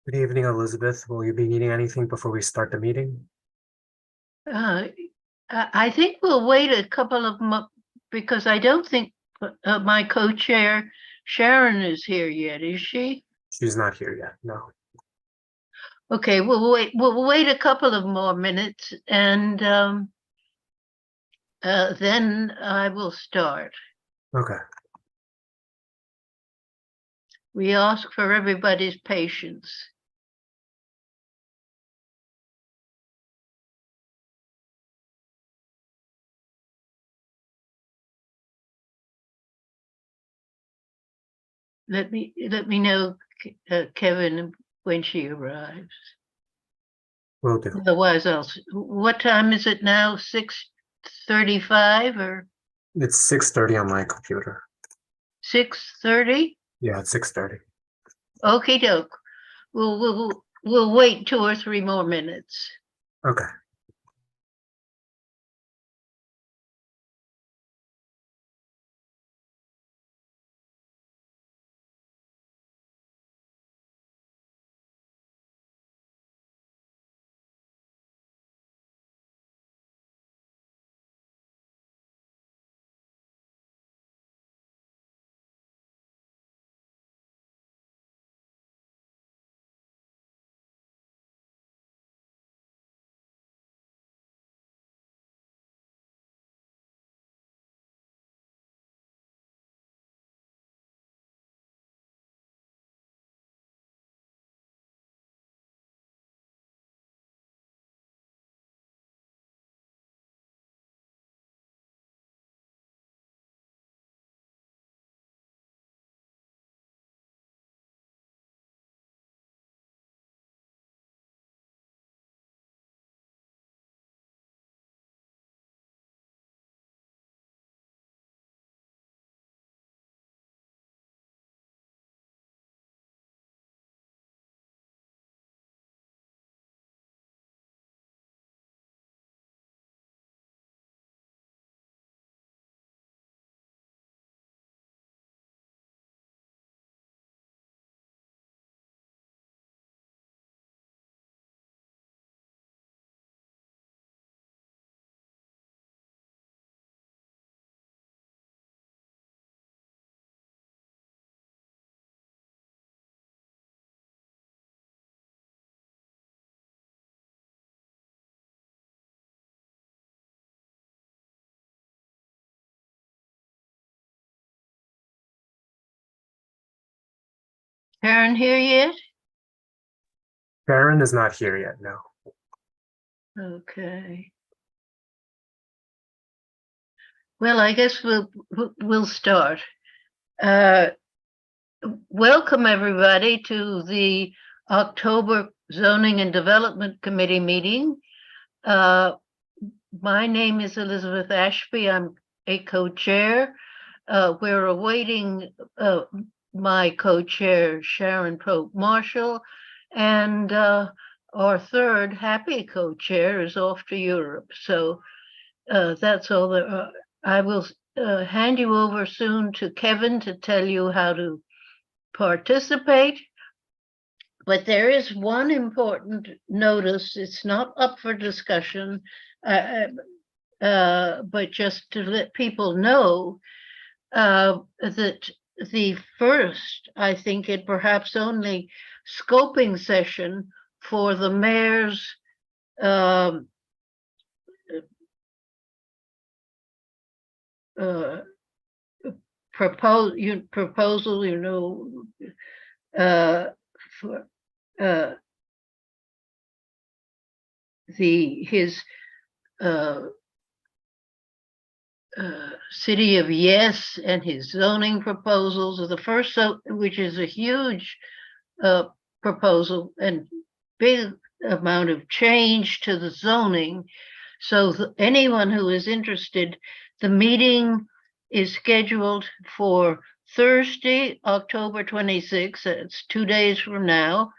Good evening, Elizabeth. Will you be needing anything before we start the meeting? Uh, I think we'll wait a couple of months because I don't think my co-chair Sharon is here yet, is she? She's not here yet. No. Okay, we'll wait a couple of more minutes and then I will start. Okay. We ask for everybody's patience. Let me know, Kevin, when she arrives. Will do. Otherwise, what time is it now? 6:35 or It's 6:30 on my computer. 6:30? Yeah, it's 6:30. Okie doke. We'll wait 2 or 3 more minutes. Okay. Karen here yet? Sharon is not here yet. No. Okay. Well, I guess we'll start. Welcome everybody to the October Zoning and Development Committee meeting. My name is Elizabeth Ashby. I'm a co-chair. We're awaiting my co-chair Sharon Pope Marshall, and our third happy co-chair is off to Europe. So that's all there. I will hand you over soon to Kevin to tell you how to participate. But there is one important notice. It's not up for discussion, but just to let people know that the first, I think it perhaps only scoping session for the mayor's proposal, for his City of Yes and his zoning proposals are the first, which is a huge proposal and big amount of change to the zoning. So anyone who is interested, the meeting is scheduled for Thursday, October 26th. It's 2 days from now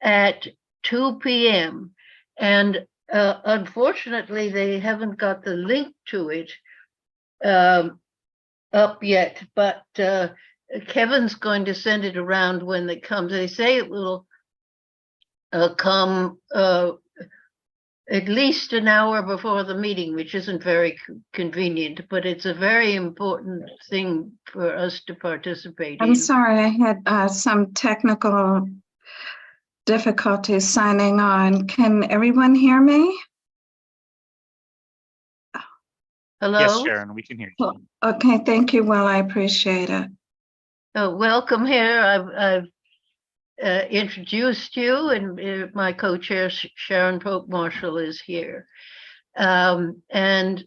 at 2 p.m. And unfortunately, they haven't got the link to it up yet, but Kevin's going to send it around when it comes. They say it will come at least an hour before the meeting, which isn't very convenient, but it's a very important thing for us to participate in. I'm sorry, I had some technical difficulties signing on. Can everyone hear me? Hello? Yes, Sharon, we can hear you. Okay, thank you. Well, I appreciate it. Welcome here. I've introduced you, and my co-chair Sharon Pope Marshall is here. And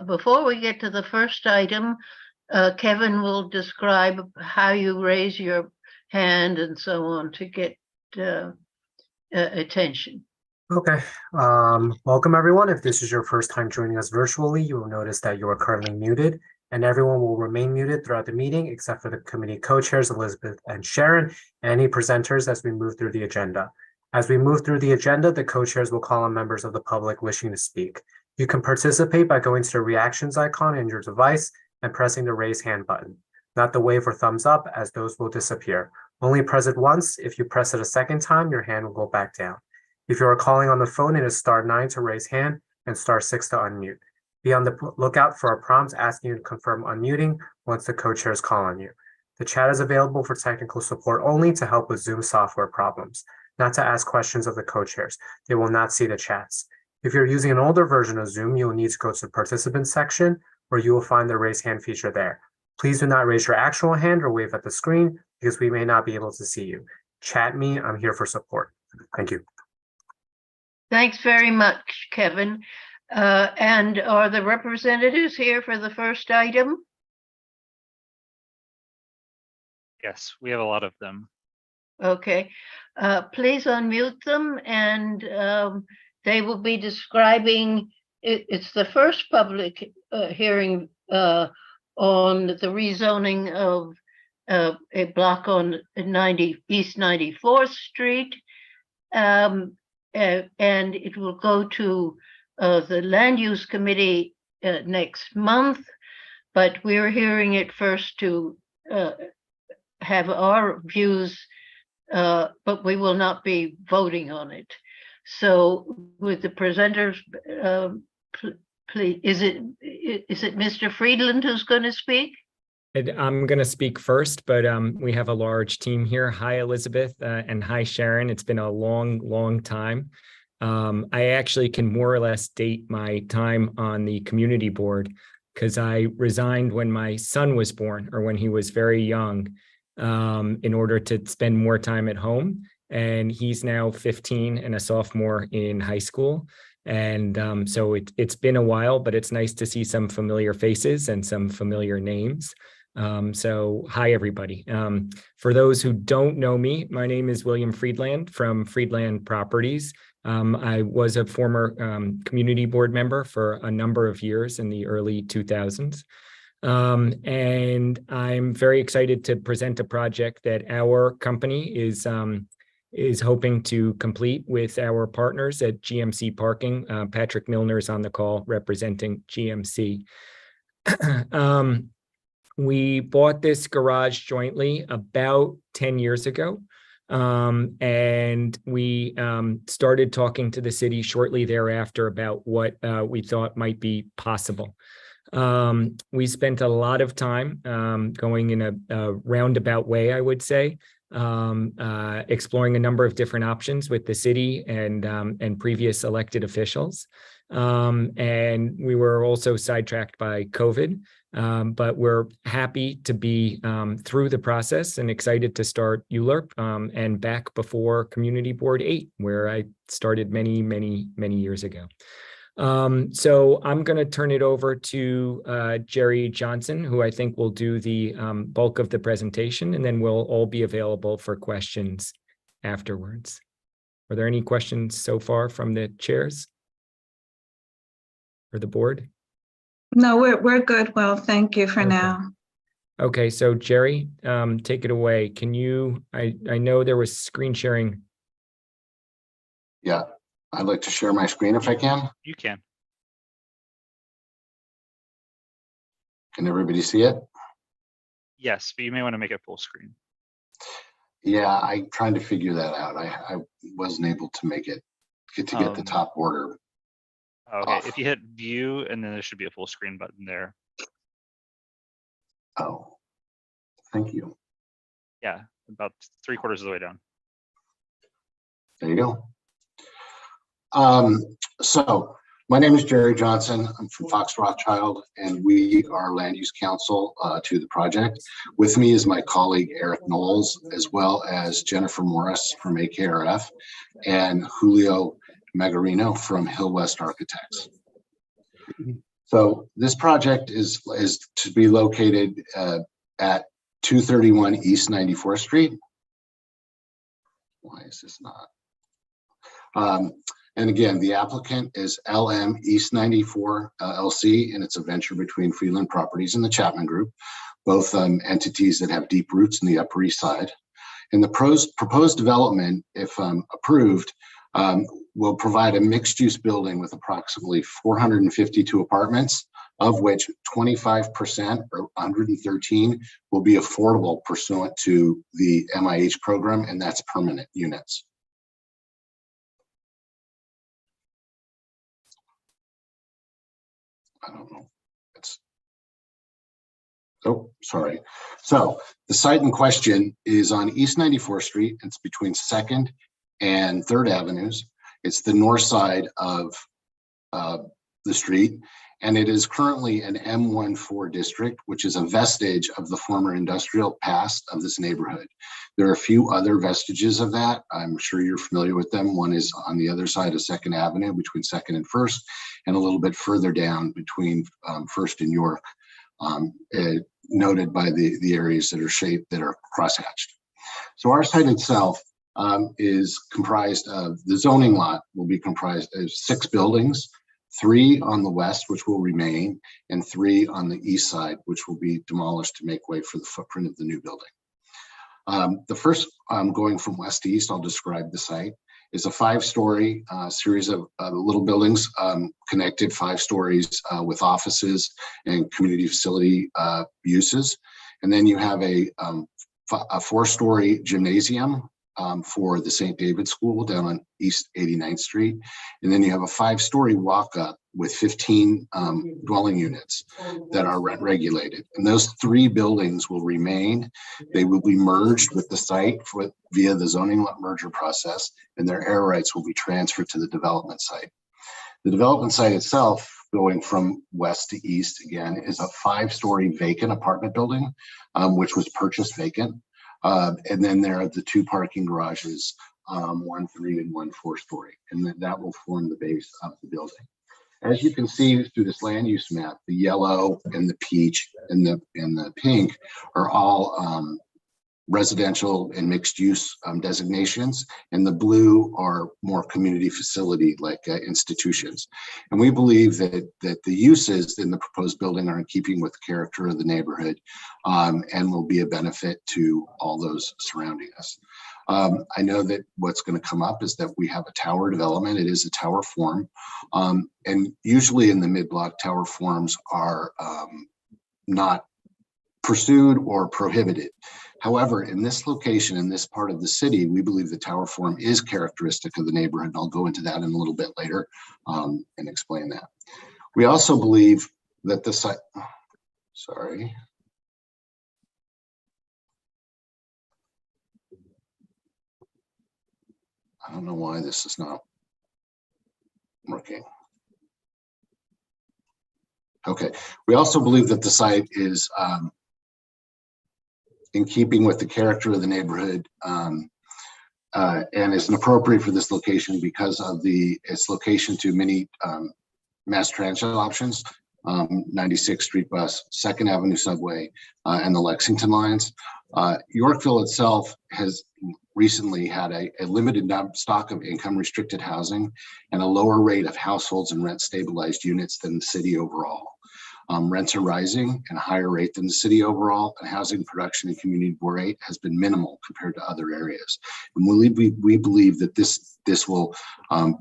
before we get to the first item, Kevin will describe how you raise your hand and so on to get attention. Okay. Welcome everyone. If this is your first time joining us virtually, you will notice that you are currently muted, and everyone will remain muted throughout the meeting except for the committee co-chairs, Elizabeth and Sharon, and any presenters as we move through the agenda. As we move through the agenda, the co-chairs will call on members of the public wishing to speak. You can participate by going to the reactions icon in your device and pressing the raise hand button, not the wave or thumbs up, as those will disappear. Only press it once. If you press it a second time, your hand will go back down. If you are calling on the phone, it is *9 to raise hand and *6 to unmute. Be on the lookout for a prompt asking you to confirm unmuting once the co-chairs call on you. The chat is available for technical support only to help with Zoom software problems, not to ask questions of the co-chairs. They will not see the chats. If you're using an older version of Zoom, you will need to go to the participants section where you will find the raise hand feature there. Please do not raise your actual hand or wave at the screen because we may not be able to see you. Chat me, I'm here for support. Thank you. Thanks very much, Kevin. And are the representatives here for the first item? Yes, we have a lot of them. Okay. Please unmute them, and they will be describing, it's the first public hearing on the rezoning of a block on East 94th Street. And it will go to the Land Use Committee next month, but we're hearing it first to have our views, but we will not be voting on it. So with the presenters, please, is it Mr. Friedland who's going to speak? I'm going to speak first, but we have a large team here. Hi, Elizabeth, and hi, Sharon. It's been a long time. I actually can more or less date my time on the community board because I resigned when my son was born, or when he was very young, in order to spend more time at home. And he's now 15 and a sophomore in high school. And so it's been a while, but it's nice to see some familiar faces and some familiar names. So hi, everybody. For those who don't know me, my name is William Friedland from Friedland Properties. I was a former community board member for a number of years in the early 2000s. And I'm very excited to present a project that our company is hoping to complete with our partners at GMC Parking. Patrick Milner is on the call representing GMC. We bought this garage jointly about 10 years ago. And we started talking to the city shortly thereafter about what we thought might be possible. We spent a lot of time going in a roundabout way, I would say, exploring a number of different options with the city and previous elected officials. And we were also sidetracked by COVID, but we're happy to be through the process and excited to start ULURP and back before Community Board 8, where I started many years ago. So I'm going to turn it over to Jerry Johnson, who I think will do the bulk of the presentation, and then we'll all be available for questions afterwards. Are there any questions so far from the chairs or the board? No, we're good. Well, thank you for Okay. now. Okay, so Jerry, take it away. Can you, I know there was screen sharing. Yeah, I'd like to share my screen if I can. You can. Can everybody see it? Yes, but you may want to make it full screen. Yeah, I'm trying to figure that out. I wasn't able to make it, get the top order. Okay, off. if you hit view and then there should be a full screen button there. Oh, thank you. Yeah, about 3/4 of the way down. There you go. So my name is Jerry Johnson. I'm from Fox Rothschild, and we are land use counsel to the project. With me is my colleague Eric Knowles, as well as Jennifer Morris from AKRF and Julio Magarino from Hill West Architects. So this project is to be located at 231 East 94th Street. Why is this not? And again, the applicant is LM East 94 LLC, and it's a venture between Freeland Properties and the Chapman Group, both entities that have deep roots in the Upper East Side. And the proposed development, if approved, will provide a mixed-use building with approximately 452 apartments, of which 25% or 113 will be affordable pursuant to the MIH program, and that's permanent units. I don't know. Oh, sorry. So the site in question is on East 94th Street. It's between 2nd and 3rd Avenues. It's the north side of the street, and it is currently an M14 district, which is a vestige of the former industrial past of this neighborhood. There are a few other vestiges of that. I'm sure you're familiar with them. One is on the other side of 2nd Avenue between 2nd and 1st, and a little bit further down between 1st and York, noted by the areas that are shaped, that are crosshatched. So our site itself is comprised of, the zoning lot will be comprised of 6 buildings, 3 on the west, which will remain, and 3 on the east side, which will be demolished to make way for the footprint of the new building. The first, going from west to east, I'll describe the site, is a 5-story series of little buildings connected 5 stories with offices and community facility uses. And then you have a 4-story gymnasium for the St. David School down on East 89th Street. And then you have a 5-story walk-up with 15 dwelling units that are rent regulated. And those 3 buildings will remain. They will be merged with the site via the zoning lot merger process, and their air rights will be transferred to the development site. The development site itself, going from west to east again, is a 5-story vacant apartment building, which was purchased vacant. And then there are the 2 parking garages, 1 3 and 1 4-story, and that will form the base of the building. As you can see through this land use map, the yellow and the peach and the pink are all residential and mixed use designations, and the blue are more community facility like institutions. And we believe that the uses in the proposed building are in keeping with the character of the neighborhood, and will be a benefit to all those surrounding us. I know that what's going to come up is that we have a tower development. It is a tower form, and usually in the mid-block, tower forms are not pursued or prohibited. However, in this location, in this part of the city, we believe the tower form is characteristic of the neighborhood. And I'll go into that in a little bit later and explain that. We also believe that the site, sorry. I don't know why this is not working. Okay, we also believe that the site is in keeping with the character of the neighborhood, and is appropriate for this location because of its location to many mass transit options, 96th Street bus, 2nd Avenue subway, and the Lexington lines. Yorkville itself has recently had a limited stock of income restricted housing and a lower rate of households and rent stabilized units than the city overall. Rents are rising at a higher rate than the city overall, and housing production and community rate has been minimal compared to other areas. And we believe that this will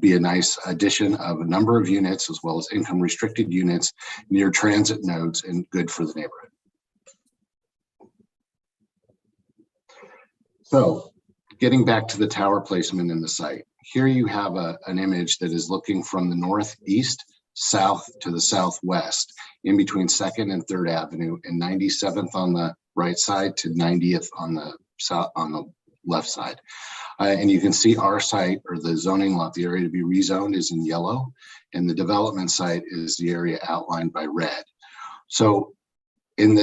be a nice addition of a number of units as well as income restricted units near transit nodes and good for the neighborhood. So Getting back to the tower placement in the site, here you have an image that is looking from the northeast south to the southwest, in between 2nd and 3rd Avenue, and 97th on the right side to 90th on the south, on the left side. And you can see our site, or the zoning lot, the area to be rezoned, is in yellow, and the development site is the area outlined by red. So in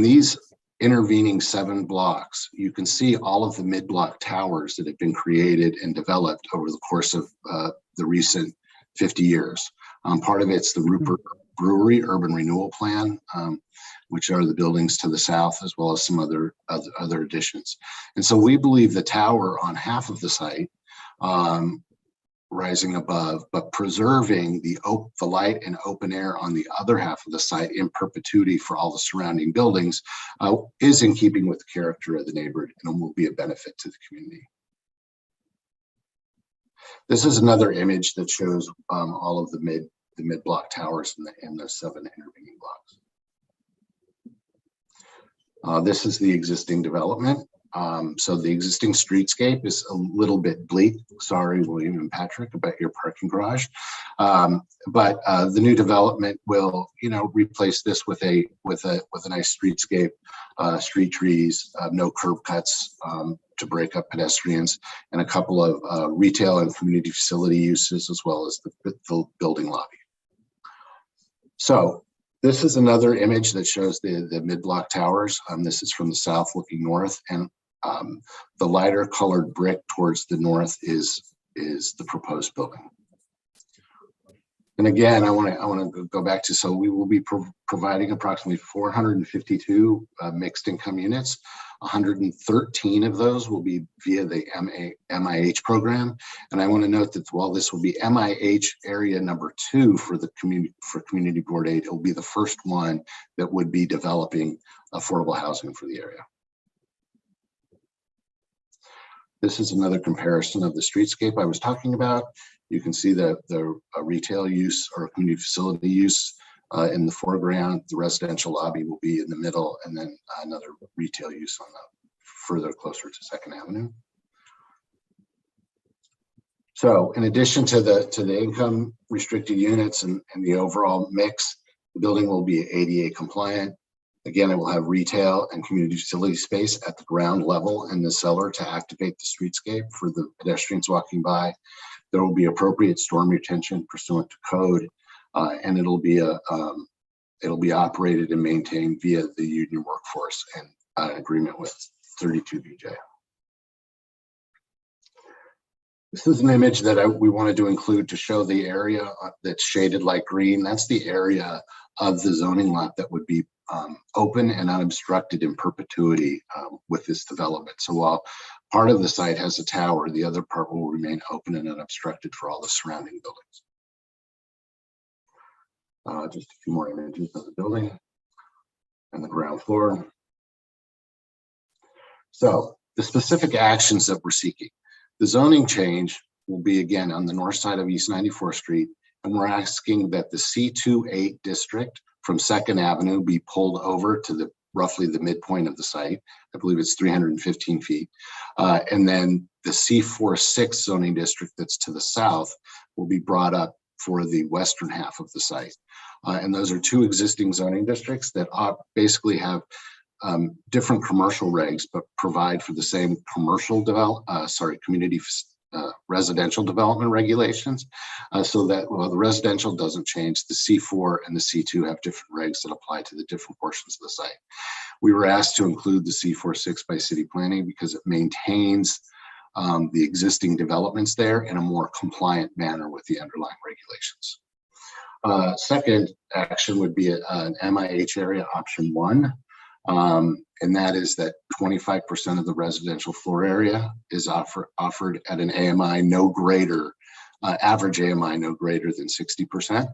these intervening 7 blocks, you can see all of the mid-block towers that have been created and developed over the course of the recent 50 years. Part of it's the Rupert Brewery Urban Renewal Plan, which are the buildings to the south, as well as some other additions. And so we believe the tower on half of the site, rising above, but preserving the light and open air on the other half of the site in perpetuity for all the surrounding buildings, is in keeping with the character of the neighborhood and will be a benefit to the community. This is another image that shows all of the mid-block towers in the 7 intervening blocks. This is the existing development. So the existing streetscape is a little bit bleak. Sorry, William and Patrick, about your parking garage. But the new development will, replace this with a nice streetscape, street trees, no curb cuts to break up pedestrians, and a couple of retail and community facility uses, as well as the building lobby. So this is another image that shows the mid-block towers. This is from the south looking north, and the lighter colored brick towards the north is the proposed building. And again, I want to go back to, so we will be providing approximately 452 mixed income units. 113 of those will be via the MIH program. And I want to note that while this will be MIH area number 2 for Community Board 8, it will be the first one that would be developing affordable housing for the area. This is another comparison of the streetscape I was talking about. You can see the retail use or community facility use in the foreground. The residential lobby will be in the middle, and then another retail use on the further closer to 2nd Avenue. So in addition to the income restricted units and the overall mix, the building will be ADA compliant. Again, it will have retail and community facility space at the ground level in the cellar to activate the streetscape for the pedestrians walking by. There will be appropriate storm retention pursuant to code, and it'll be operated and maintained via the union workforce and agreement with 32 BJ. This is an image that we wanted to include to show the area that's shaded light green. That's the area of the zoning lot that would be open and unobstructed in perpetuity with this development. So while part of the site has a tower, the other part will remain open and unobstructed for all the surrounding buildings. Just a few more images of the building and the ground floor. So the specific actions that we're seeking. The zoning change will be again on the north side of East 94th Street, and we're asking that the C28 district from 2nd Avenue be pulled over to roughly the midpoint of the site. I believe it's 315 feet. And then the C46 zoning district that's to the south will be brought up for the western half of the site. And those are 2 existing zoning districts that basically have different commercial regs, but provide for the same community residential development regulations, so that while the residential doesn't change, the C4 and the C2 have different regs that apply to the different portions of the site. We were asked to include the C46 by city planning because it maintains the existing developments there in a more compliant manner with the underlying regulations. Second action would be an MIH area option 1. And that is that 25% of the residential floor area is offered at an AMI no greater, average AMI no greater than 60%.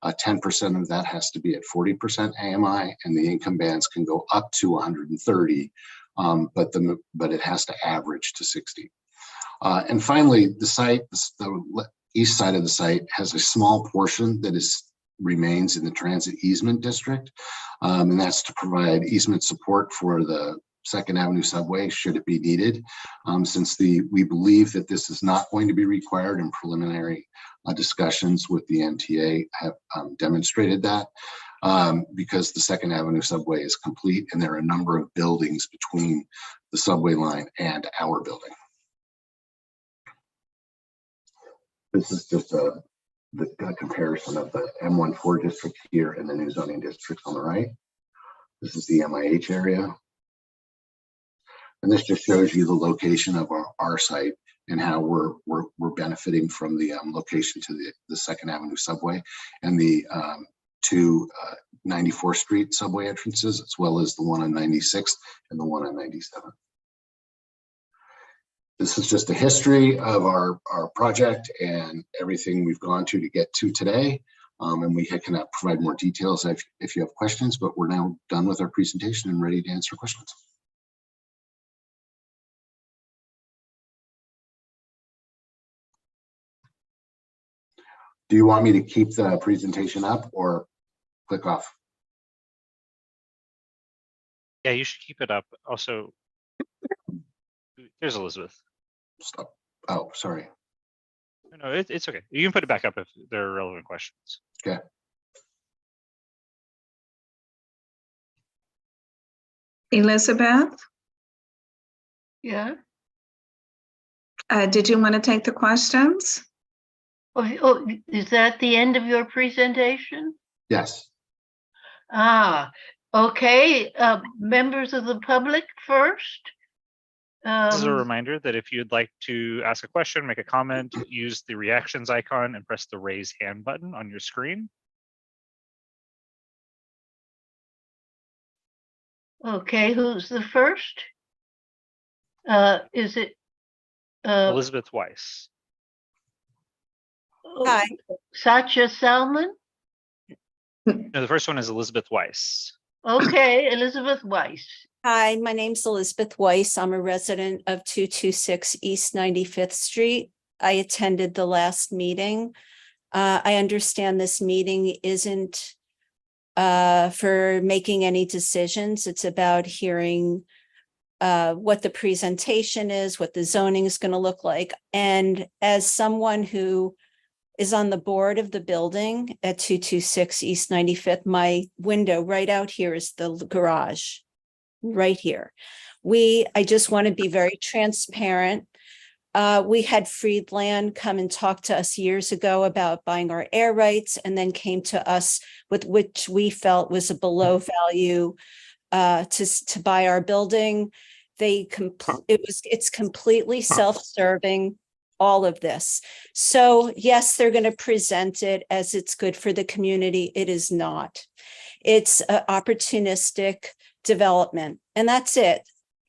10% of that has to be at 40% AMI, and the income bands can go up to 130, but it has to average to 60. And finally, the site, the east side of the site has a small portion that remains in the transit easement district, and that's to provide easement support for the Second Avenue subway should it be needed, since we believe that this is not going to be required, and preliminary discussions with the MTA have demonstrated that, because the Second Avenue subway is complete and there are a number of buildings between the subway line and our building. This is just the comparison of the M14 district here and the new zoning districts on the right. This is the MIH area. And this just shows you the location of our site and how we're benefiting from the location to the Second Avenue subway and the two 94th Street subway entrances, as well as the one on 96th and the one on 97th. This is just a history of our project and everything we've gone to get to today. And we can provide more details if you have questions, but we're now done with our presentation and ready to answer questions. Do you want me to keep the presentation up or click off? Yeah, you should keep it up. Also, there's Elizabeth. Stop. Oh, sorry. No, it's okay. You can put it back up if there are relevant questions. Okay. Elizabeth, Yeah. did you want to take the questions? Oh, is that the end of your presentation? Yes. Ah, okay. Members of the public first. This is a reminder that if you'd like to ask a question, make a comment, use the reactions icon and press the raise hand button on your screen. Okay, who's the first? Is it? Elizabeth Weiss. Hi. Satya Salman? No, the first one is Elizabeth Weiss. Okay, Elizabeth Weiss. Hi, my name's Elizabeth Weiss. I'm a resident of 226 East 95th Street. I attended the last meeting. I understand this meeting isn't for making any decisions. It's about hearing what the presentation is, what the zoning is going to look like. And as someone who is on the board of the building at 226 East 95th, my window right out here is the garage. Right here. I just want to be very transparent. We had Friedland come and talk to us years ago about buying our air rights, and then came to us with which we felt was a below value to buy our building. It's completely self-serving, all of this. So yes, they're going to present it as it's good for the community. It is not. It's opportunistic development, and that's it.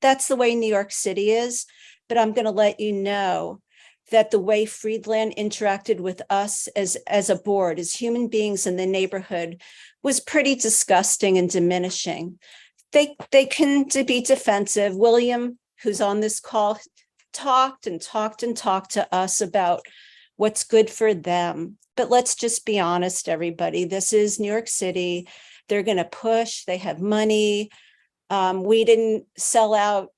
That's the way New York City is. But I'm going to let you know that the way Friedland interacted with us as a board, as human beings in the neighborhood, was pretty disgusting and diminishing. They can be defensive. William, who's on this call, talked to us about what's good for them. But let's just be honest, everybody. This is New York City. They're going to push. They have money. We didn't sell out,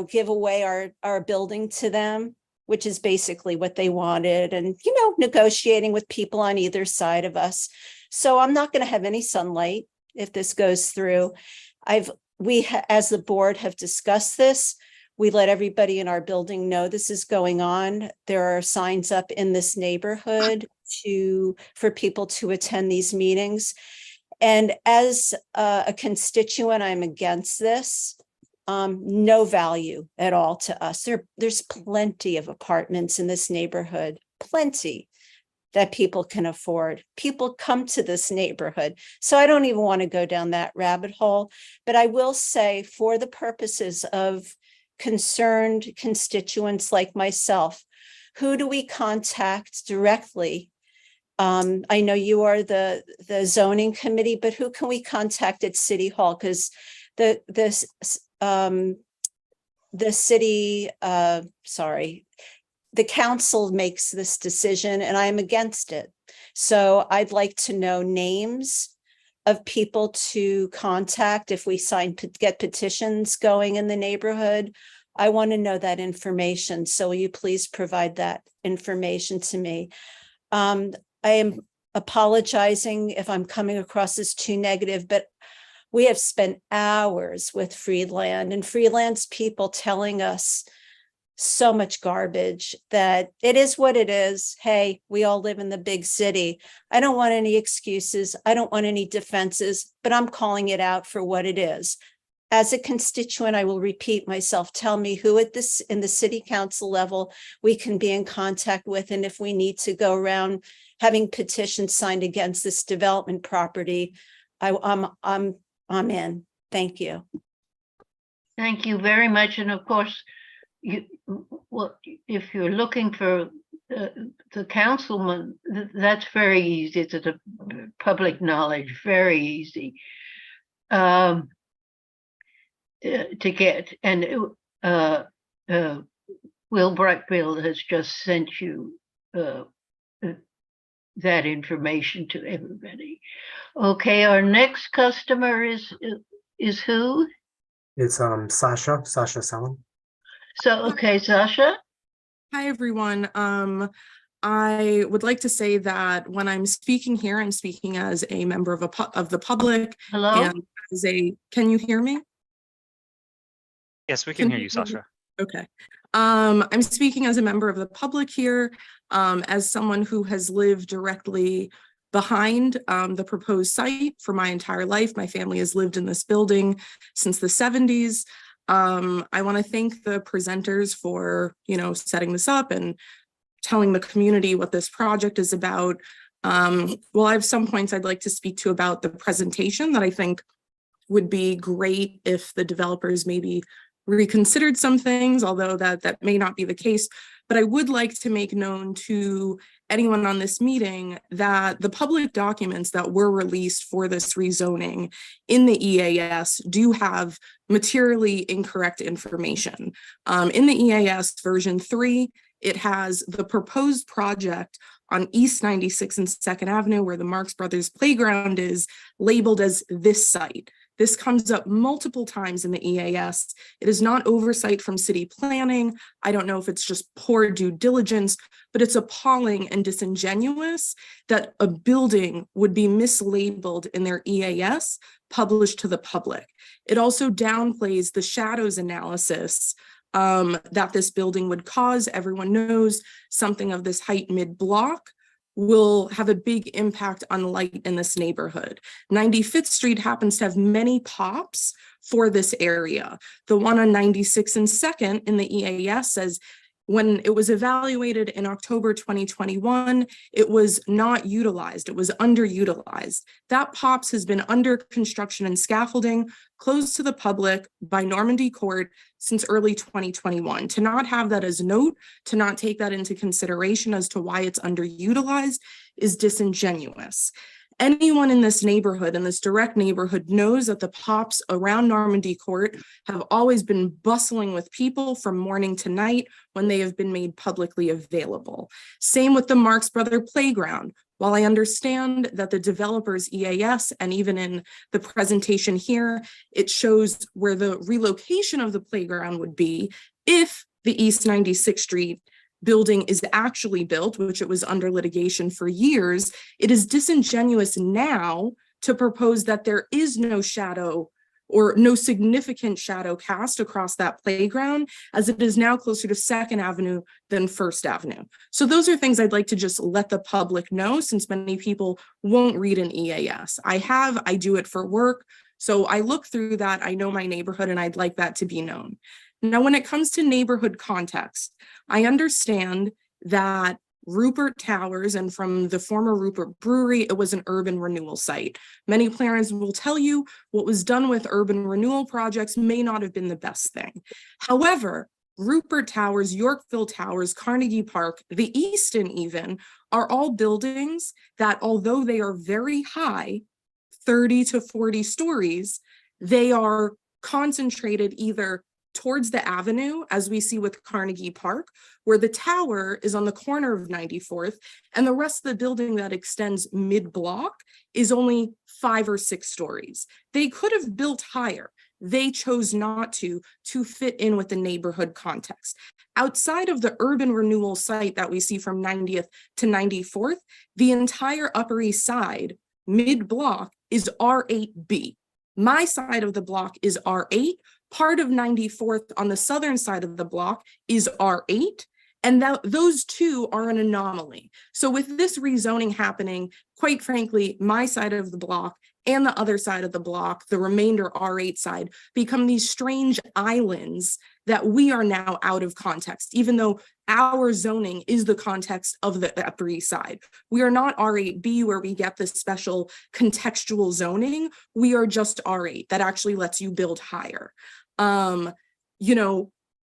give away our building to them, which is basically what they wanted. And, negotiating with people on either side of us. So I'm not going to have any sunlight if this goes through. We as the board have discussed this. We let everybody in our building know this is going on. There are signs up in this neighborhood for people to attend these meetings. And as a constituent, I'm against this. No value at all to us. There's plenty of apartments in this neighborhood, plenty that people can afford. People come to this neighborhood. So I don't even want to go down that rabbit hole. But I will say, for the purposes of concerned constituents like myself, who do we contact directly? I know you are the zoning committee, but who can we contact at City Hall? Because the council makes this decision, and I'm against it. So I'd like to know names of people to contact if we get petitions going in the neighborhood. I want to know that information. So will you please provide that information to me? I am apologizing if I'm coming across as too negative, but we have spent hours with Freeland and Freeland's people telling us so much garbage that it is what it is. Hey, we all live in the big city. I don't want any excuses. I don't want any defenses, but I'm calling it out for what it is. As a constituent, I will repeat myself. Tell me who in the city council level we can be in contact with. And if we need to go around having petitions signed against this development property, I'm in. Thank you. Thank you very much. And of course, if you're looking for the councilman, that's very easy. It's a public knowledge, very easy to get. And Will Breckfield has just sent you that information to everybody. Okay, our next customer is who? It's Sasha Salem. So, okay, Sasha. Hi, everyone. I would like to say that when I'm speaking here, I'm speaking as a member of the public. Hello. And can you hear me? Yes, we can hear you, Sasha. Okay. I'm speaking as a member of the public here, as someone who has lived directly behind the proposed site for my entire life. My family has lived in this building since the 70s. I want to thank the presenters for, setting this up and telling the community what this project is about. Well, I have some points I'd like to speak to about the presentation that I think would be great if the developers maybe reconsidered some things, although that may not be the case. But I would like to make known to anyone on this meeting that the public documents that were released for this rezoning in the EAS do have materially incorrect information. In the EAS version 3, it has the proposed project on East 96 and 2nd Avenue, where the Marx Brothers Playground is, labeled as this site. This comes up multiple times in the EAS. It is not oversight from city planning. I don't know if it's just poor due diligence, but it's appalling and disingenuous that a building would be mislabeled in their EAS published to the public. It also downplays the shadows analysis that this building would cause. Everyone knows something of this height mid-block will have a big impact on light in this neighborhood. 95th Street happens to have many pops for this area. The one on 96 and 2nd in the EAS says when it was evaluated in October 2021, it was not utilized, it was underutilized. That POPs has been under construction and scaffolding, closed to the public by Normandy Court since early 2021. To not have that as a note, to not take that into consideration as to why it's underutilized is disingenuous. Anyone in this neighborhood, in this direct neighborhood, knows that the POPs around Normandy Court have always been bustling with people from morning to night when they have been made publicly available. Same with the Marx Brother Playground. While I understand that the developer's EAS, and even in the presentation here, it shows where the relocation of the playground would be if the East 96th Street building is actually built, which it was under litigation for years, it is disingenuous now to propose that there is no shadow or no significant shadow cast across that playground, as it is now closer to 2nd Avenue than 1st Avenue. So those are things I'd like to just let the public know, since many people won't read an EAS. I do it for work. So I look through that, I know my neighborhood, and I'd like that to be known. Now, when it comes to neighborhood context, I understand that Rupert Towers, and from the former Rupert Brewery, it was an urban renewal site. Many planners will tell you what was done with urban renewal projects may not have been the best thing. However, Rupert Towers, Yorkville Towers, Carnegie Park, the Easton even, are all buildings that, although they are very high, 30 to 40 stories, they are concentrated either towards the avenue, as we see with Carnegie Park, where the tower is on the corner of 94th, and the rest of the building that extends mid-block is only 5 or 6 stories. They could have built higher. They chose not to fit in with the neighborhood context. Outside of the urban renewal site that we see from 90th to 94th, the entire Upper East Side mid-block is R8B. My side of the block is R8. Part of 94th on the southern side of the block is R8. And those two are an anomaly. So with this rezoning happening, quite frankly, my side of the block and the other side of the block, the remainder R8 side, become these strange islands that we are now out of context, even though our zoning is the context of the Upper East Side. We are not R8B where we get this special contextual zoning. We are just R8 that actually lets you build higher. You know,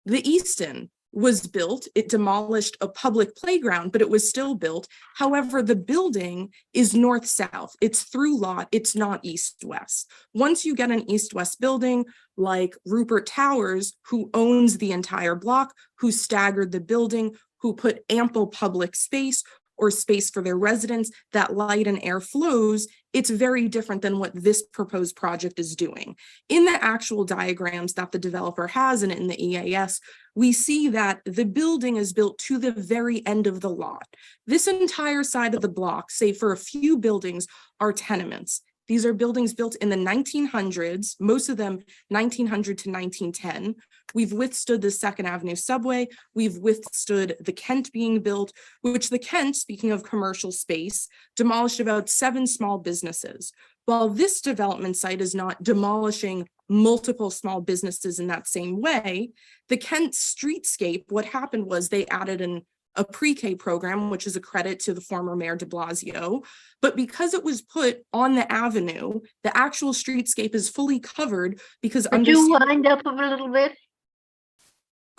the Easton was built, it demolished a public playground, but it was still built. However, the building is north-south. It's through lot, it's not east-west. Once you get an east-west building like Rupert Towers, who owns the entire block, who staggered the building, who put ample public space or space for their residents, that light and air flows, it's very different than what this proposed project is doing. In the actual diagrams that the developer has and in the EAS, we see that the building is built to the very end of the lot. This entire side of the block, save for a few buildings, are tenements. These are buildings built in the 1900s, most of them 1900 to 1910. We've withstood the Second Avenue subway. We've withstood the Kent being built, which the Kent, speaking of commercial space, demolished about 7 small businesses. While this development site is not demolishing multiple small businesses in that same way, the Kent streetscape, what happened was they added a pre-K program, which is a credit to the former Mayor de Blasio. But because it was put on the avenue, the actual streetscape is fully covered because Could you wind up a little bit?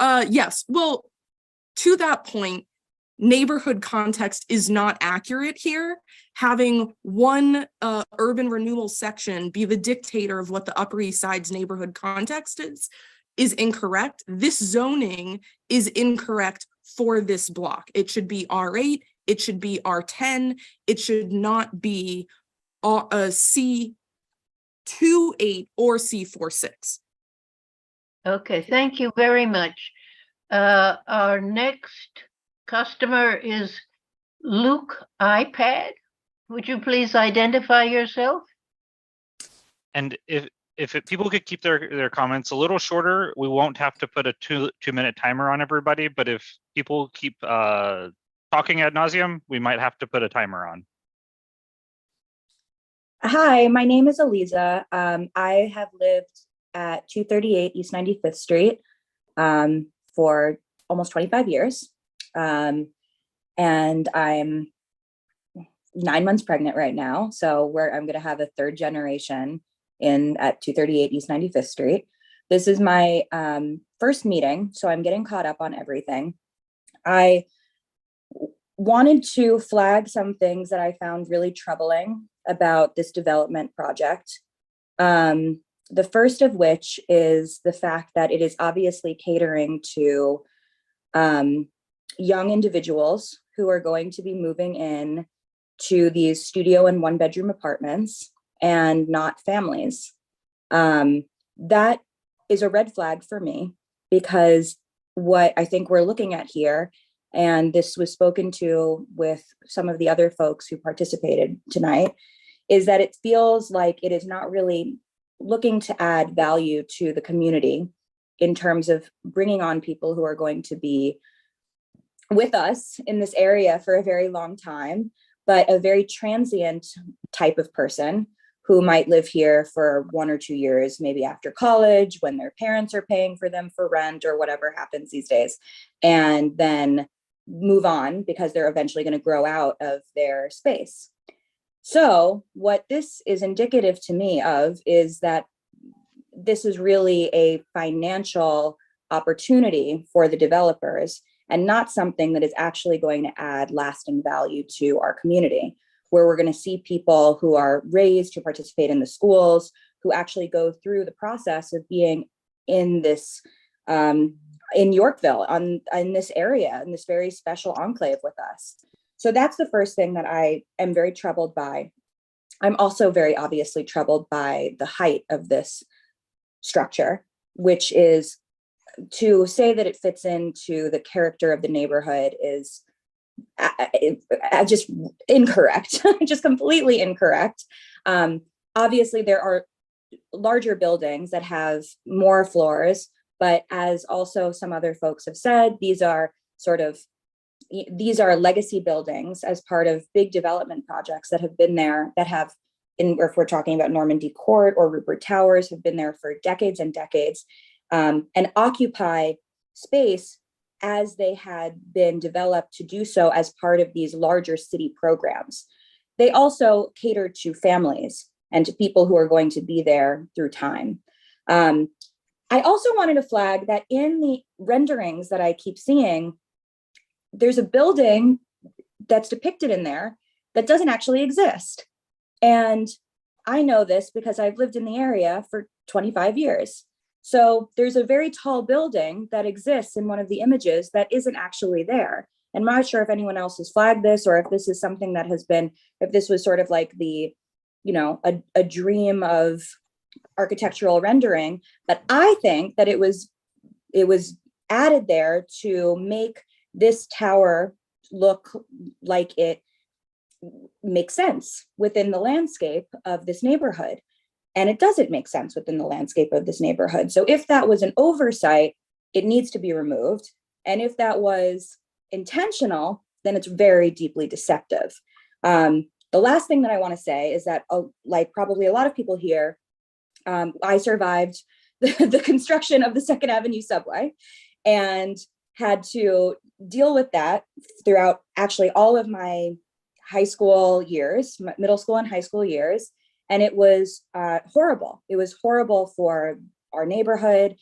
Yes, well, to that point, neighborhood context is not accurate here. Having one urban renewal section be the dictator of what the Upper East Side's neighborhood context is incorrect. This zoning is incorrect for this block. It should be R8, it should be R10, it should not be C28 or C46. Okay, thank you very much. Our next customer is Luke iPad. Would you please identify yourself? And if people could keep their comments a little shorter, we won't have to put a two-minute timer on everybody. But if people keep talking ad nauseum, we might have to put a timer on. Hi, my name is Eliza. I have lived at 238 East 95th Street for almost 25 years. And I'm 9 months pregnant right now. So I'm going to have a 3rd generation at 238 East 95th Street. This is my first meeting, so I'm getting caught up on everything. I wanted to flag some things that I found really troubling about this development project. The first of which is the fact that it is obviously catering to young individuals who are going to be moving in to these studio and 1-bedroom apartments and not families. That is a red flag for me, because what I think we're looking at here, and this was spoken to with some of the other folks who participated tonight, is that it feels like it is not really looking to add value to the community in terms of bringing on people who are going to be with us in this area for a very long time, but a very transient type of person who might live here for 1 or 2 years, maybe after college, when their parents are paying for them for rent or whatever happens these days, and then move on because they're eventually going to grow out of their space. So what this is indicative to me of is that this is really a financial opportunity for the developers and not something that is actually going to add lasting value to our community, where we're going to see people who are raised to participate in the schools, who actually go through the process of being in this, in Yorkville, in this area, in this very special enclave with us. So that's the first thing that I am very troubled by. I'm also very obviously troubled by the height of this structure, which is, to say that it fits into the character of the neighborhood is just incorrect, just completely incorrect. Obviously, there are larger buildings that have more floors, but as also some other folks have said, these are legacy buildings as part of big development projects that have been there, that have, if we're talking about Normandy Court or Rupert Towers, have been there for decades and decades, and occupy space as they had been developed to do so as part of these larger city programs. They also cater to families and to people who are going to be there through time. I also wanted to flag that in the renderings that I keep seeing, there's a building that's depicted in there that doesn't actually exist. And I know this because I've lived in the area for 25 years. So there's a very tall building that exists in one of the images that isn't actually there. And I'm not sure if anyone else has flagged this, or if this is something that has been, if this was sort of like the, a dream of architectural rendering, but I think that it was added there to make this tower look like it makes sense within the landscape of this neighborhood. And it doesn't make sense within the landscape of this neighborhood. So if that was an oversight, it needs to be removed. And if that was intentional, then it's very deeply deceptive. The last thing that I want to say is that, like probably a lot of people here, I survived the construction of the 2nd Avenue subway and had to deal with that throughout actually all of my high school years, middle school and high school years. And it was horrible. It was horrible for our neighborhood.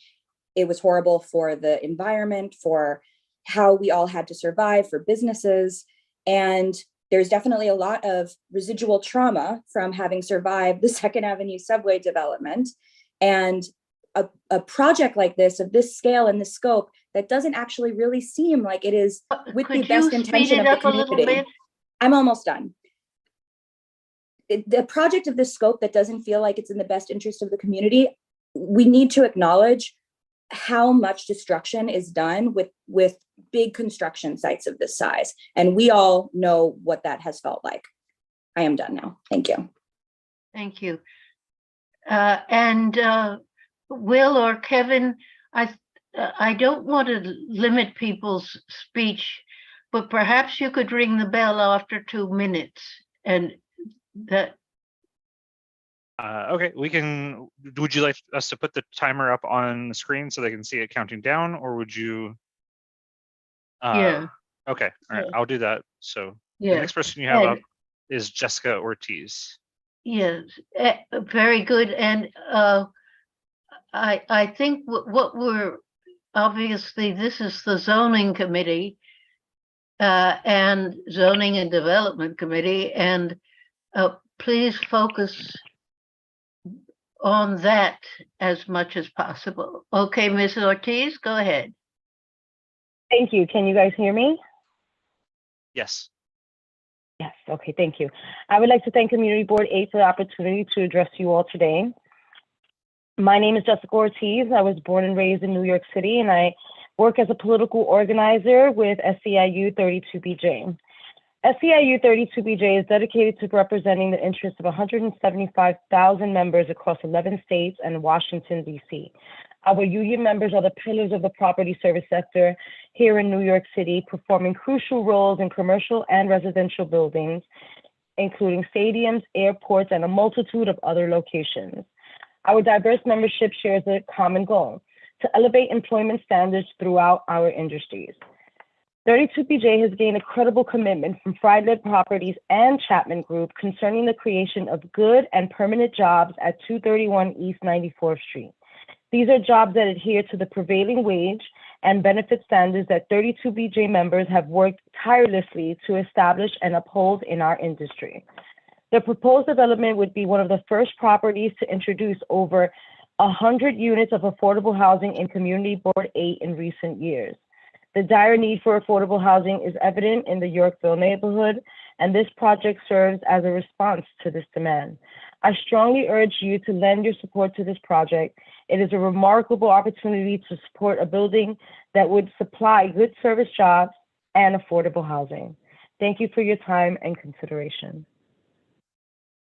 It was horrible for the environment, for how we all had to survive, for businesses. And there's definitely a lot of residual trauma from having survived the 2nd Avenue subway development. And a project like this, of this scale and this scope, that doesn't actually really seem like it is with the best intention of the community. I'm almost done. The project of this scope that doesn't feel like it's in the best interest of the community, we need to acknowledge how much destruction is done with big construction sites of this size. And we all know what that has felt like. I am done now. Thank you. Thank you. And Will or Kevin, I don't want to limit people's speech, but perhaps you could ring the bell after 2 minutes, and that. Okay, we can. Would you like us to put the timer up on the screen so they can see it counting down, or would you? Yeah. Okay, all right, Yeah. I'll do that. So Yeah. the next person you have up is Jessica Ortiz. Yes, very good. And I think what we're, obviously this is the zoning committee and zoning and development committee, and please focus on that as much as possible. Okay, Ms. Ortiz, go ahead. Thank you. Can you guys hear me? Yes. Yes. Okay. Thank you. I would like to thank Community Board 8 for the opportunity to address you all today. My name is Jessica Ortiz. I was born and raised in New York City, and I work as a political organizer with SEIU 32BJ. SEIU 32BJ is dedicated to representing the interests of 175,000 members across 11 states and Washington, D.C. Our union members are the pillars of the property service sector here in New York City, performing crucial roles in commercial and residential buildings, including stadiums, airports, and a multitude of other locations. Our diverse membership shares a common goal: to elevate employment standards throughout our industries. 32BJ has gained a credible commitment from Friedland Properties and Chapman Group concerning the creation of good and permanent jobs at 231 East 94th Street. These are jobs that adhere to the prevailing wage and benefit standards that 32BJ members have worked tirelessly to establish and uphold in our industry. The proposed development would be one of the first properties to introduce over 100 units of affordable housing in Community Board 8 in recent years. The dire need for affordable housing is evident in the Yorkville neighborhood, and this project serves as a response to this demand. I strongly urge you to lend your support to this project. It is a remarkable opportunity to support a building that would supply good service jobs and affordable housing. Thank you for your time and consideration.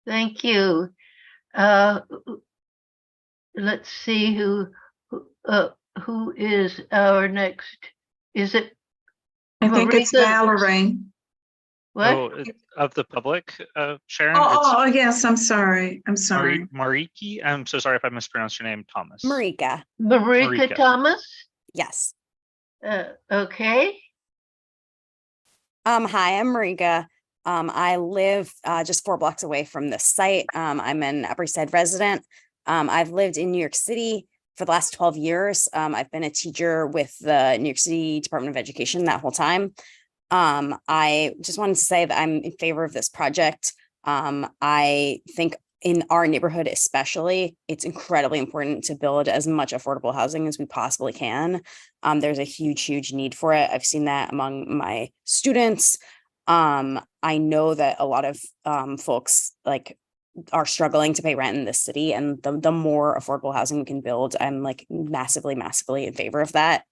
Thank you. Let's see who is our next. Is it I think it's Marika? Valerie. What? Oh, of the public, Sharon. Oh, yes, I'm sorry. I'm It's sorry. Mariki. I'm so sorry if I mispronounced your name, Thomas. Marika, Marika Marika. Thomas? yes. Okay. Hi, I'm Marika. I live just 4 blocks away from this site. I'm an Upper East Side resident. I've lived in New York City for the last 12 years. I've been a teacher with the New York City Department of Education that whole time. I just wanted to say that I'm in favor of this project. I think in our neighborhood especially, it's incredibly important to build as much affordable housing as we possibly can. There's a huge need for it. I've seen that among my students. I know that a lot of folks like are struggling to pay rent in this city, and the more affordable housing we can build, I'm like massively in favor of that.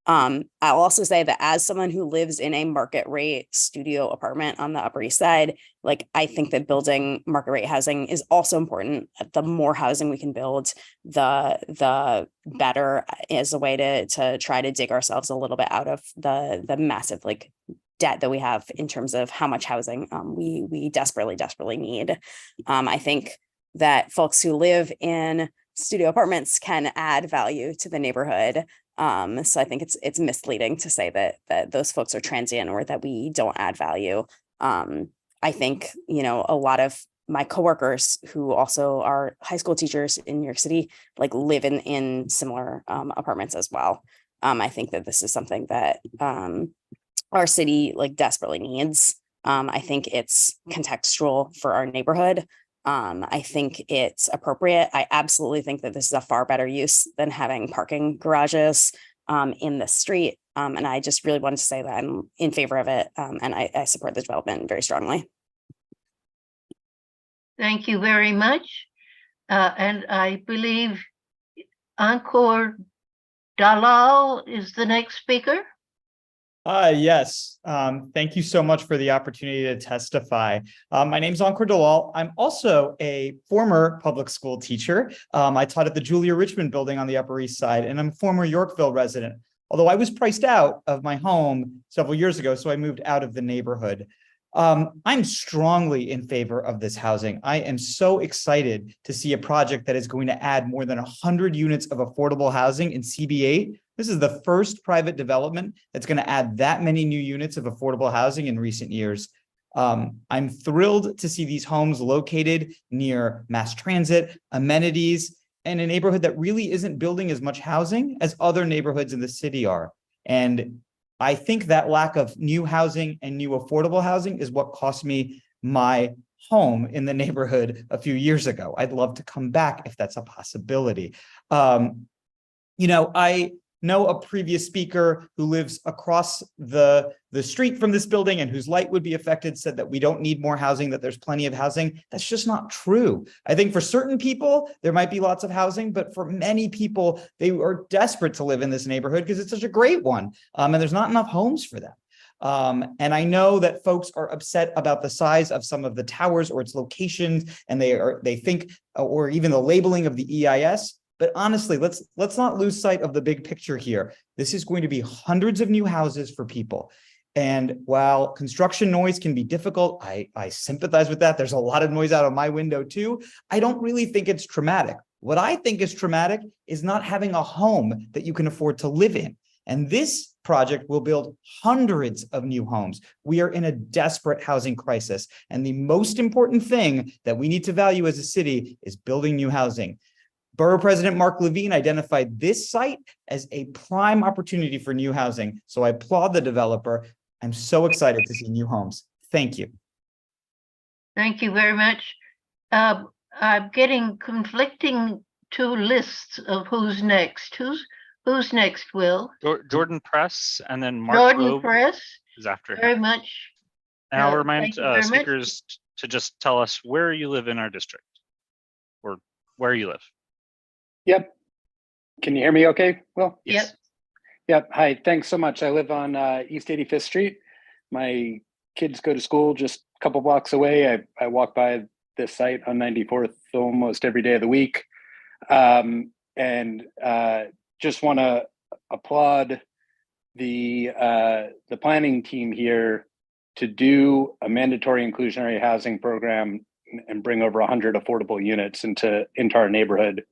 I'll also say that as someone who lives in a market rate studio apartment on the Upper East Side, like I think that building market rate housing is also important. The more housing we can build, the better as a way to try to dig ourselves a little bit out of the massive like debt that we have in terms of how much housing we desperately need. I think that folks who live in studio apartments can add value to the neighborhood. So I think it's misleading to say that those folks are transient or that we don't add value. I think, you know, a lot of my coworkers who also are high school teachers in New York City, like live in similar apartments as well. I think that this is something that our city like desperately needs. I think it's contextual for our neighborhood. I think it's appropriate. I absolutely think that this is a far better use than having parking garages in the street. And I just really wanted to say that I'm in favor of it, and I support the development very strongly. Thank you very much. And I believe Ankur Dalal is the next speaker. Yes. Thank you so much for the opportunity to testify. My name is Ankur Dalal. I'm also a former public school teacher. I taught at the Julia Richmond building on the Upper East Side, and I'm a former Yorkville resident. Although I was priced out of my home several years ago, so I moved out of the neighborhood. I'm strongly in favor of this housing. I am so excited to see a project that is going to add more than 100 units of affordable housing in CB8. This is the first private development that's going to add that many new units of affordable housing in recent years. I'm thrilled to see these homes located near mass transit, amenities, and a neighborhood that really isn't building as much housing as other neighborhoods in the city are. And I think that lack of new housing and new affordable housing is what cost me my home in the neighborhood a few years ago. I'd love to come back if that's a possibility. You know, I know a previous speaker who lives across the street from this building and whose light would be affected said that we don't need more housing, that there's plenty of housing. That's just not true. I think for certain people, there might be lots of housing, but for many people, they are desperate to live in this neighborhood because it's such a great one. And there's not enough homes for them. And I know that folks are upset about the size of some of the towers or its locations, and they think, or even the labeling of the EIS. But honestly, let's not lose sight of the big picture here. This is going to be hundreds of new houses for people. And while construction noise can be difficult, I sympathize with that. There's a lot of noise out of my window too. I don't really think it's traumatic. What I think is traumatic is not having a home that you can afford to live in. And this project will build hundreds of new homes. We are in a desperate housing crisis. And the most important thing that we need to value as a city is building new housing. Borough President Mark Levine identified this site as a prime opportunity for new housing. So I applaud the developer. I'm so excited to see new homes. Thank you. Thank you very much. I'm getting conflicting two lists of who's next. Who's next, Will? Jordan Press, and then Mark Jordan Loeb Press, is after very him. much. And I'll remind thank you very much. speakers to just tell us where you live in our district, or where you live. Yep. Can you hear me okay, Will? Yes. Yep. Hi, thanks so much. I live on East 85th Street. My kids go to school just a couple blocks away. I walk by this site on 94th almost every day of the week. And just want to applaud the planning team here to do a mandatory inclusionary housing program and bring over 100 affordable units into our neighborhood.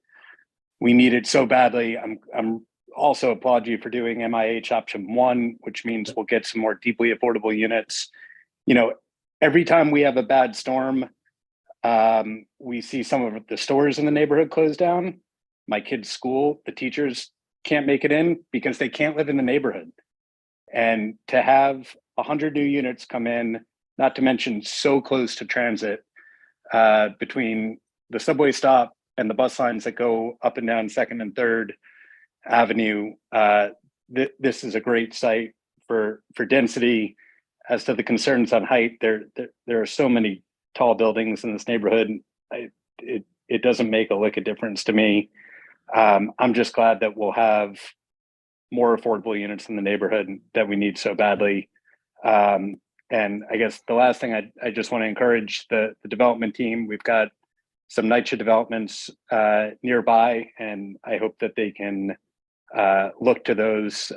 We need it so badly. I'm also applaud you for doing MIH option 1, which means we'll get some more deeply affordable units. You know, every time we have a bad storm, we see some of the stores in the neighborhood close down. My kids' school, the teachers can't make it in because they can't live in the neighborhood. And to have 100 new units come in, not to mention so close to transit, between the subway stop and the bus lines that go up and down 2nd and 3rd Avenue, this is a great site for density. As to the concerns on height, there are so many tall buildings in this neighborhood. It doesn't make a lick of difference to me. I'm just glad that we'll have more affordable units in the neighborhood that we need so badly. And I guess the last thing I just want to encourage the development team. We've got some NYCHA developments nearby, and I hope that they can look to those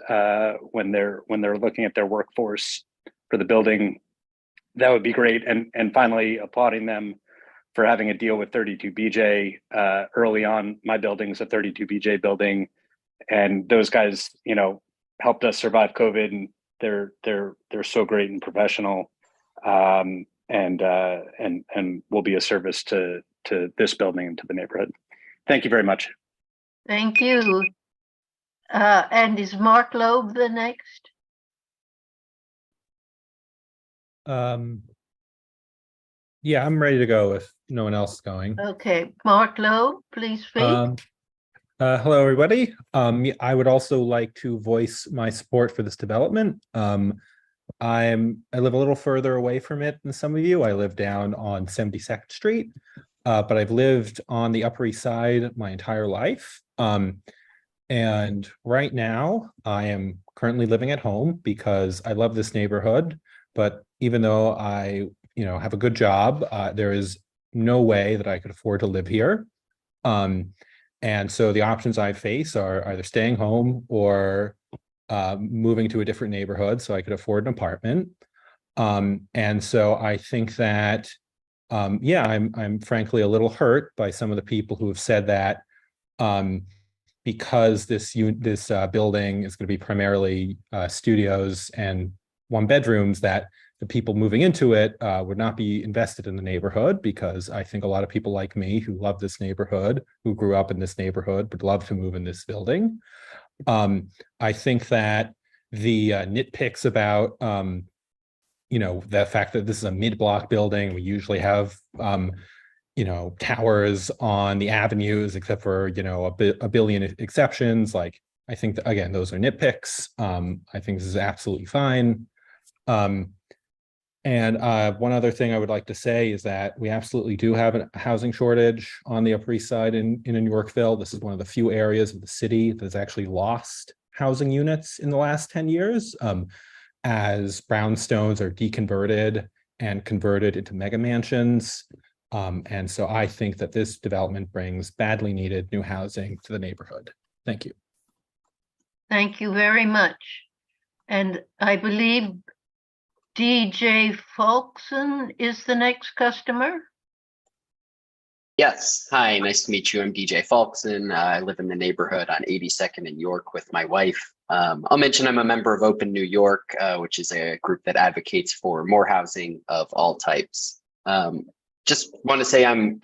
when they're looking at their workforce for the building. That would be great. And finally, applauding them for having a deal with 32BJ early on. My building's a 32BJ building, and those guys, you know, helped us survive COVID, and they're so great and professional, and will be a service to this building and to the neighborhood. Thank you very much. Thank you. And is Mark Loeb the next? Yeah, I'm ready to go if no one else is going. Okay, Mark Loeb, please speak. Hello, everybody. I would also like to voice my support for this development. I live a little further away from it than some of you. I live down on 72nd Street, but I've lived on the Upper East Side my entire life. And right now, I am currently living at home because I love this neighborhood. But even though I, have a good job, there is no way that I could afford to live here. And so the options I face are either staying home or moving to a different neighborhood so I could afford an apartment. And so I think that, I'm frankly a little hurt by some of the people who have said that because this building is going to be primarily studios and 1-bedrooms, that the people moving into it would not be invested in the neighborhood, because I think a lot of people like me who love this neighborhood, who grew up in this neighborhood, would love to move in this building. I think that the nitpicks about, the fact that this is a mid-block building, we usually have, towers on the avenues, except for, a billion exceptions. Like, I think that, again, those are nitpicks. I think this is absolutely fine. And one other thing I would like to say is that we absolutely do have a housing shortage on the Upper East Side in Yorkville. This is one of the few areas of the city that has actually lost housing units in the last 10 years, as brownstones are deconverted and converted into mega mansions. And so I think that this development brings badly needed new housing to the neighborhood. Thank you. Thank you very much. And I believe DJ Folkson is the next customer. Yes. Hi, nice to meet you. I'm DJ Folkson. I live in the neighborhood on 82nd and York with my wife. I'll mention I'm a member of Open New York, which is a group that advocates for more housing of all types. Just want to say I'm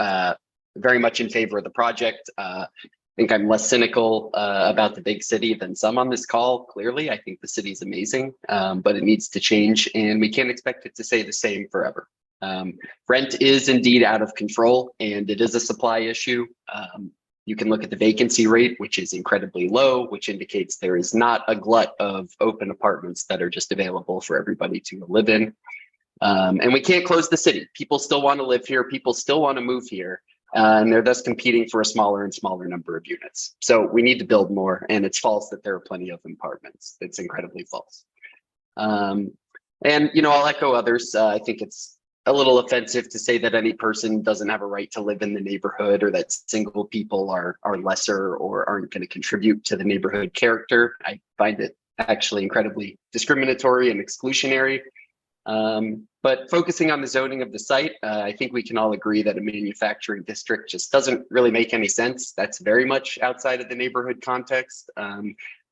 very much in favor of the project. I think I'm less cynical about the big city than some on this call. Clearly, I think the city's amazing, but it needs to change, and we can't expect it to stay the same forever. Rent is indeed out of control, and it is a supply issue. You can look at the vacancy rate, which is incredibly low, which indicates there is not a glut of open apartments that are just available for everybody to live in. And we can't close the city. People still want to live here. People still want to move here. And they're thus competing for a smaller and smaller number of units. So we need to build more. And it's false that there are plenty of apartments. It's incredibly false. And, I'll echo others. I think it's a little offensive to say that any person doesn't have a right to live in the neighborhood, or that single people are lesser or aren't going to contribute to the neighborhood character. I find it actually incredibly discriminatory and exclusionary. But focusing on the zoning of the site, I think we can all agree that a manufacturing district just doesn't really make any sense. That's very much outside of the neighborhood context.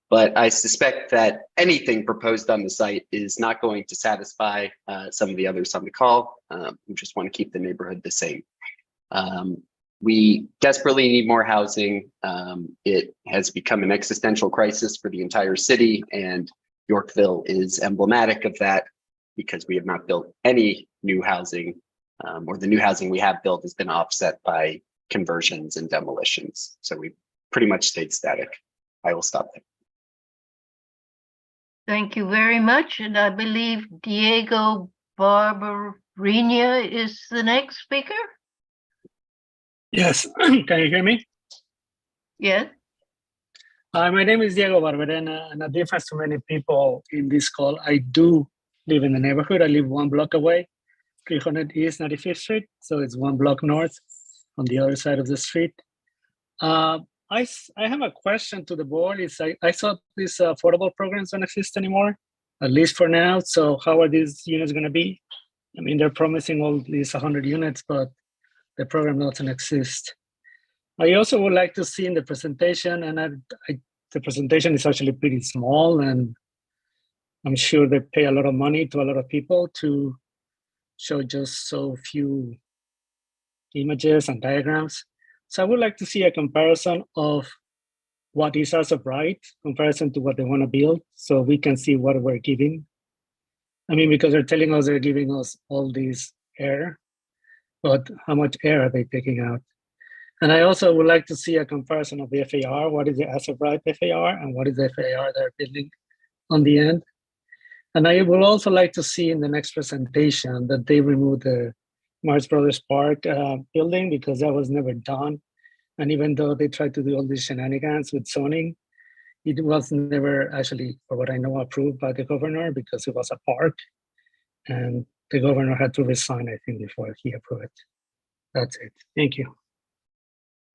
But I suspect that anything proposed on the site is not going to satisfy some of the others on the call who just want to keep the neighborhood the same. We desperately need more housing. It has become an existential crisis for the entire city, and Yorkville is emblematic of that because we have not built any new housing, or the new housing we have built has been offset by conversions and demolitions. So we pretty much stayed static. I will stop there. Thank you very much. And I believe Diego Barbarina is the next speaker. Yes, can you hear me? Yes. My name is Diego Barberena, and a difference to many people in this call, I do live in the neighborhood. I live 1 block away, 300 East 95th Street. So it's 1 block north on the other side of the street. I have a question to the board. I thought these affordable programs don't exist anymore, at least for now. So how are these units going to be? I mean, they're promising all these 100 units, but the program doesn't exist. I also would like to see in the presentation, and the presentation is actually pretty small, and I'm sure they pay a lot of money to a lot of people to show just so few images and diagrams. So I would like to see a comparison of what is as of right, comparison to what they want to build, so we can see what we're giving. I mean, because they're telling us they're giving us all this air, but how much air are they taking out? And I also would like to see a comparison of the FAR. What is the as of right FAR, and what is the FAR they're building on the end? And I would also like to see in the next presentation that they remove the Marx Brothers Park building, because that was never done. And even though they tried to do all these shenanigans with zoning, it was never actually, for what I know, approved by the governor because it was a park. And the governor had to resign, I think, before he approved it. That's it. Thank you.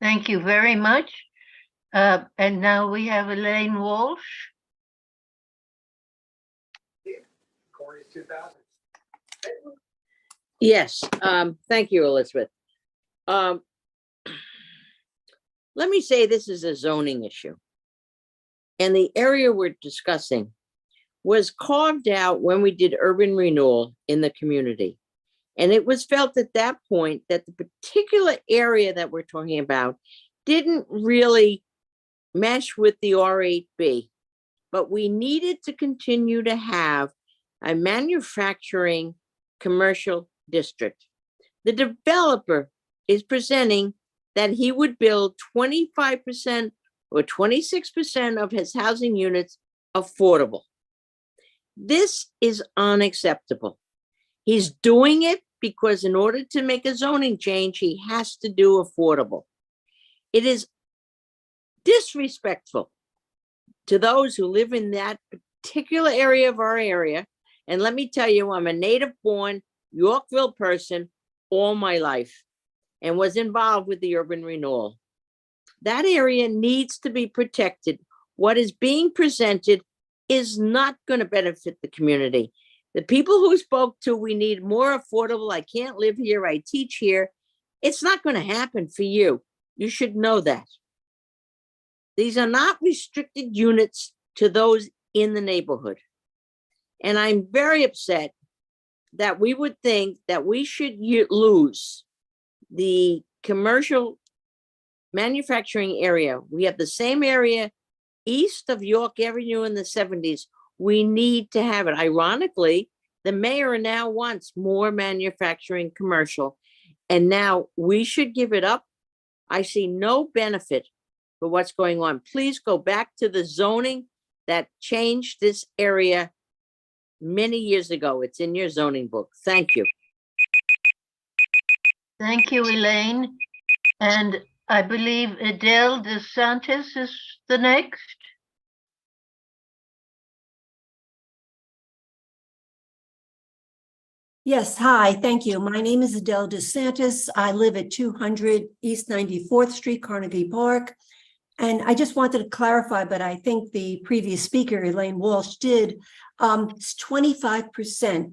Thank you very much. And now we have Elaine Walsh. Yes, thank you, Elizabeth. Let me say this is a zoning issue. And the area we're discussing was carved out when we did urban renewal in the community. And it was felt at that point that the particular area that we're talking about didn't really mesh with the R8B, but we needed to continue to have a manufacturing commercial district. The developer is presenting that he would build 25% or 26% of his housing units affordable. This is unacceptable. He's doing it because in order to make a zoning change, he has to do affordable. It is disrespectful to those who live in that particular area of our area. And let me tell you, I'm a native born Yorkville person all my life and was involved with the urban renewal. That area needs to be protected. What is being presented is not going to benefit the community. The people who spoke to, we need more affordable. I can't live here. I teach here. It's not going to happen for you. You should know that. These are not restricted units to those in the neighborhood. And I'm very upset that we would think that we should lose the commercial manufacturing area. We have the same area east of York Avenue in the 70s. We need to have it. Ironically, the mayor now wants more manufacturing commercial, and now we should give it up. I see no benefit for what's going on. Please go back to the zoning that changed this area many years ago. It's in your zoning book. Thank you. Thank you, Elaine. And I believe Adele DeSantis is the next. Yes, hi, thank you. My name is Adele DeSantis. I live at 200 East 94th Street, Carnegie Park. And I just wanted to clarify, but I think the previous speaker, Elaine Walsh, did. It's 25%.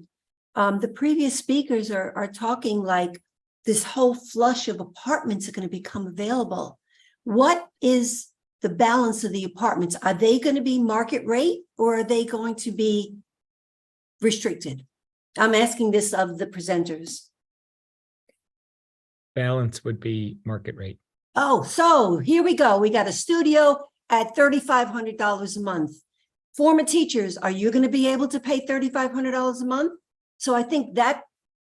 The previous speakers are talking like this whole flush of apartments are going to become available. What is the balance of the apartments? Are they going to be market rate or are they going to be restricted? I'm asking this of the presenters. Balance would be market rate. Oh, so here we go. We got a studio at $3,500 a month. Former teachers, are you going to be able to pay $3,500 a month? So I think that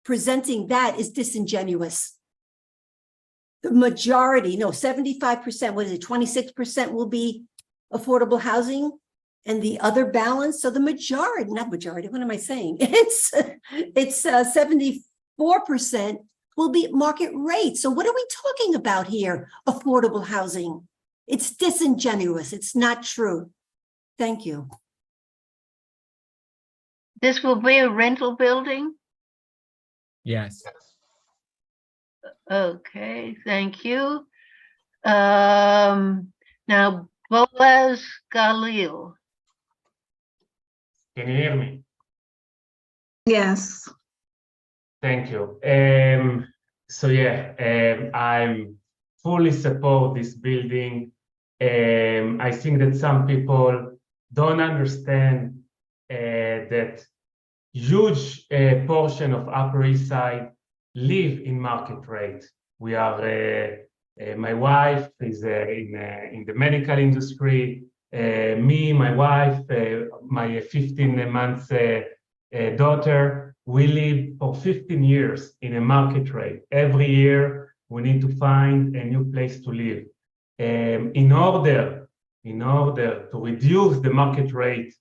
presenting that is disingenuous. The majority, no, 75%, what is it, 26% will be affordable housing and the other balance. So the majority, not majority, what am I saying? It's 74% will be market rate. So what are we talking about here? Affordable housing. It's disingenuous. It's not true. Thank you. This will be a rental building? Yes. Okay, thank you. Now, Boaz Galil. Can you hear me? Yes. Thank you. So yeah, I'm fully support this building. I think that some people don't understand that huge portion of Upper East Side live in market rate. We are, my wife is in the medical industry. Me, my wife, my 15 months daughter, we live for 15 years in a market rate. Every year, we need to find a new place to live. In order to reduce the market rate,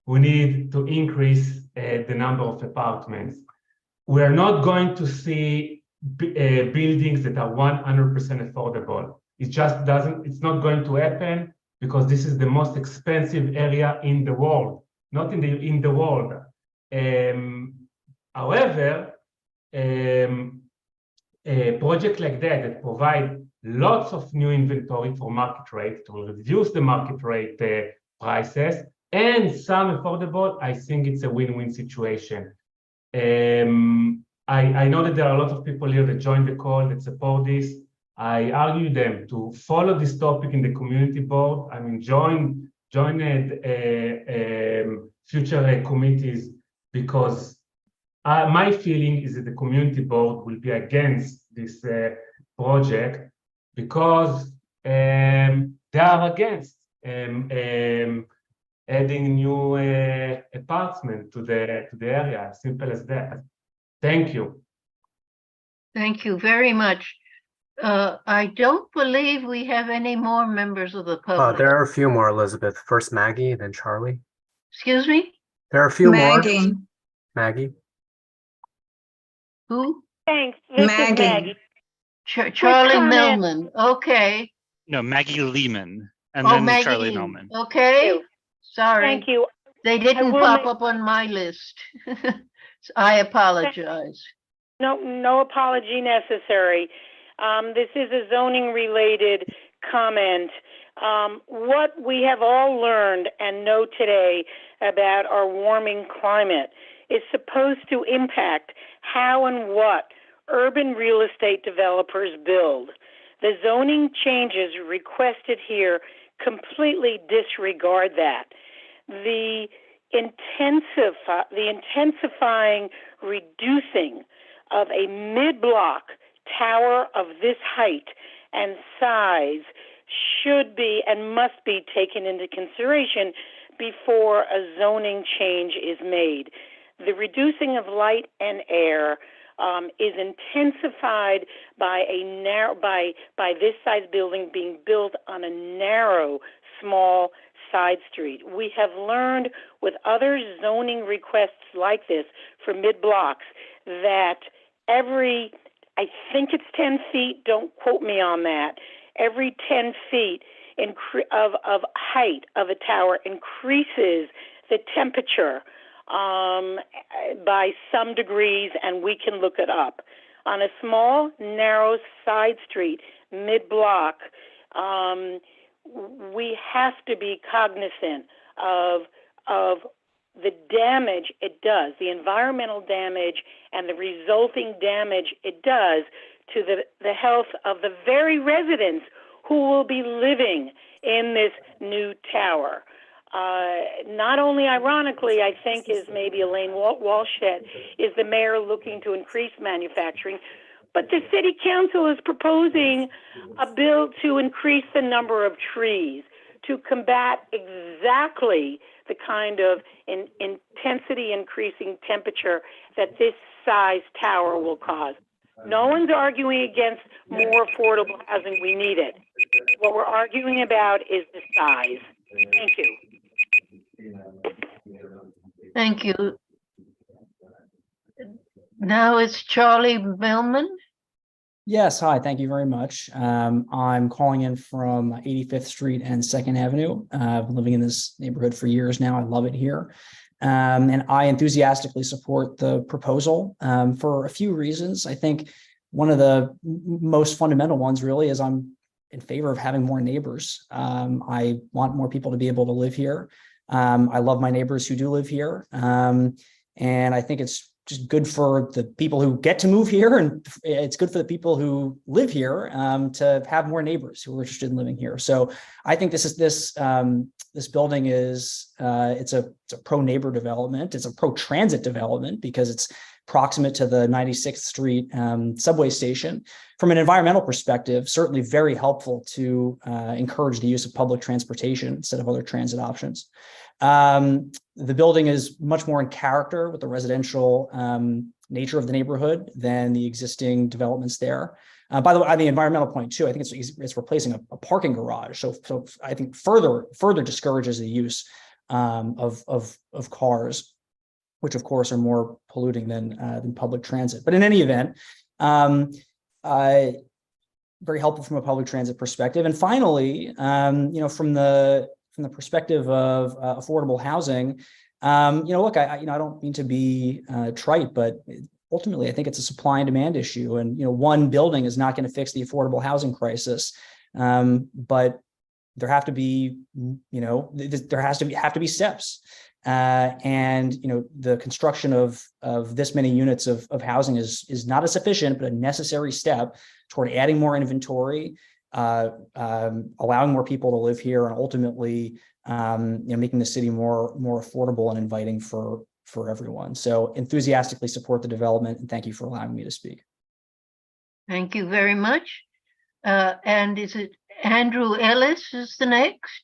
we need to increase the number of apartments. We are not going to see buildings that are 100% affordable. It's not going to happen because this is the most expensive area in the world, not in the world. However, a project like that provide lots of new inventory for market rate to reduce the market rate prices and some affordable, I think it's a win-win situation. I know that there are a lot of people here that join the call that support this. I argue them to follow this topic in the community board. I mean, join future committees, because my feeling is that the community board will be against this project because they are against adding new apartment to the area. Simple as that. Thank you. Thank you very much. I don't believe we have any more members of the public. There are a few more, Elizabeth. First Maggie, then Charlie. Excuse me? There are a few Maggie. more. Maggie. Who? Thanks. This Maggie. is Maggie. Charlie comment. Millman. Okay. No, Maggie Lehman, and Oh, then Maggie Charlie Lehman. Millman. Okay. Sorry. Thank you. They didn't will pop make- up on my list. So I apologize. No apology necessary. This is a zoning related comment. What we have all learned and know today about our warming climate is supposed to impact how and what urban real estate developers build. The zoning changes requested here completely disregard that. The intensifying reducing of a mid-block tower of this height and size should be and must be taken into consideration before a zoning change is made. The reducing of light and air is intensified by this size building being built on a narrow, small side street. We have learned with other zoning requests like this for mid-blocks that I think it's 10 feet, don't quote me on that, every 10 feet of height of a tower increases the temperature by some degrees, and we can look it up. On a small, narrow side street, mid-block, we have to be cognizant of the damage it does, the environmental damage and the resulting damage it does to the health of the very residents who will be living in this new tower. Not only ironically, I think, is maybe Elaine Walsh said, is the mayor looking to increase manufacturing, but the city council is proposing a bill to increase the number of trees to combat exactly the kind of intensity increasing temperature that this size tower will cause. No one's arguing against more affordable housing. We need it. What we're arguing about is the size. Thank you. Thank you. Now it's Charlie Millman. Yes, hi, thank you very much. I'm calling in from 85th Street and 2nd Avenue. I've been living in this neighborhood for years now. I love it here. And I enthusiastically support the proposal for a few reasons. I think one of the most fundamental ones really is I'm in favor of having more neighbors. I want more people to be able to live here. I love my neighbors who do live here. And I think it's just good for the people who get to move here, and it's good for the people who live here to have more neighbors who are interested in living here. So I think this building is it's a pro neighbor development. It's a pro transit development because it's proximate to the 96th Street subway station. From an environmental perspective, certainly very helpful to encourage the use of public transportation instead of other transit options. The building is much more in character with the residential nature of the neighborhood than the existing developments there. By the way, on the environmental point too, I think it's replacing a parking garage. So I think further discourages the use of cars, which of course are more polluting than public transit. But in any event, very helpful from a public transit perspective. And finally, from the perspective of affordable housing, look, I don't mean to be trite, but ultimately I think it's a supply and demand issue. And one building is not going to fix the affordable housing crisis, but there have to be, there have to be steps. And the construction of this many units of housing is not a sufficient, but a necessary step toward adding more inventory, allowing more people to live here, and ultimately, making the city more affordable and inviting for everyone. So enthusiastically support the development, and thank you for allowing me to speak. Thank you very much. And is it Andrew Ellis is the next?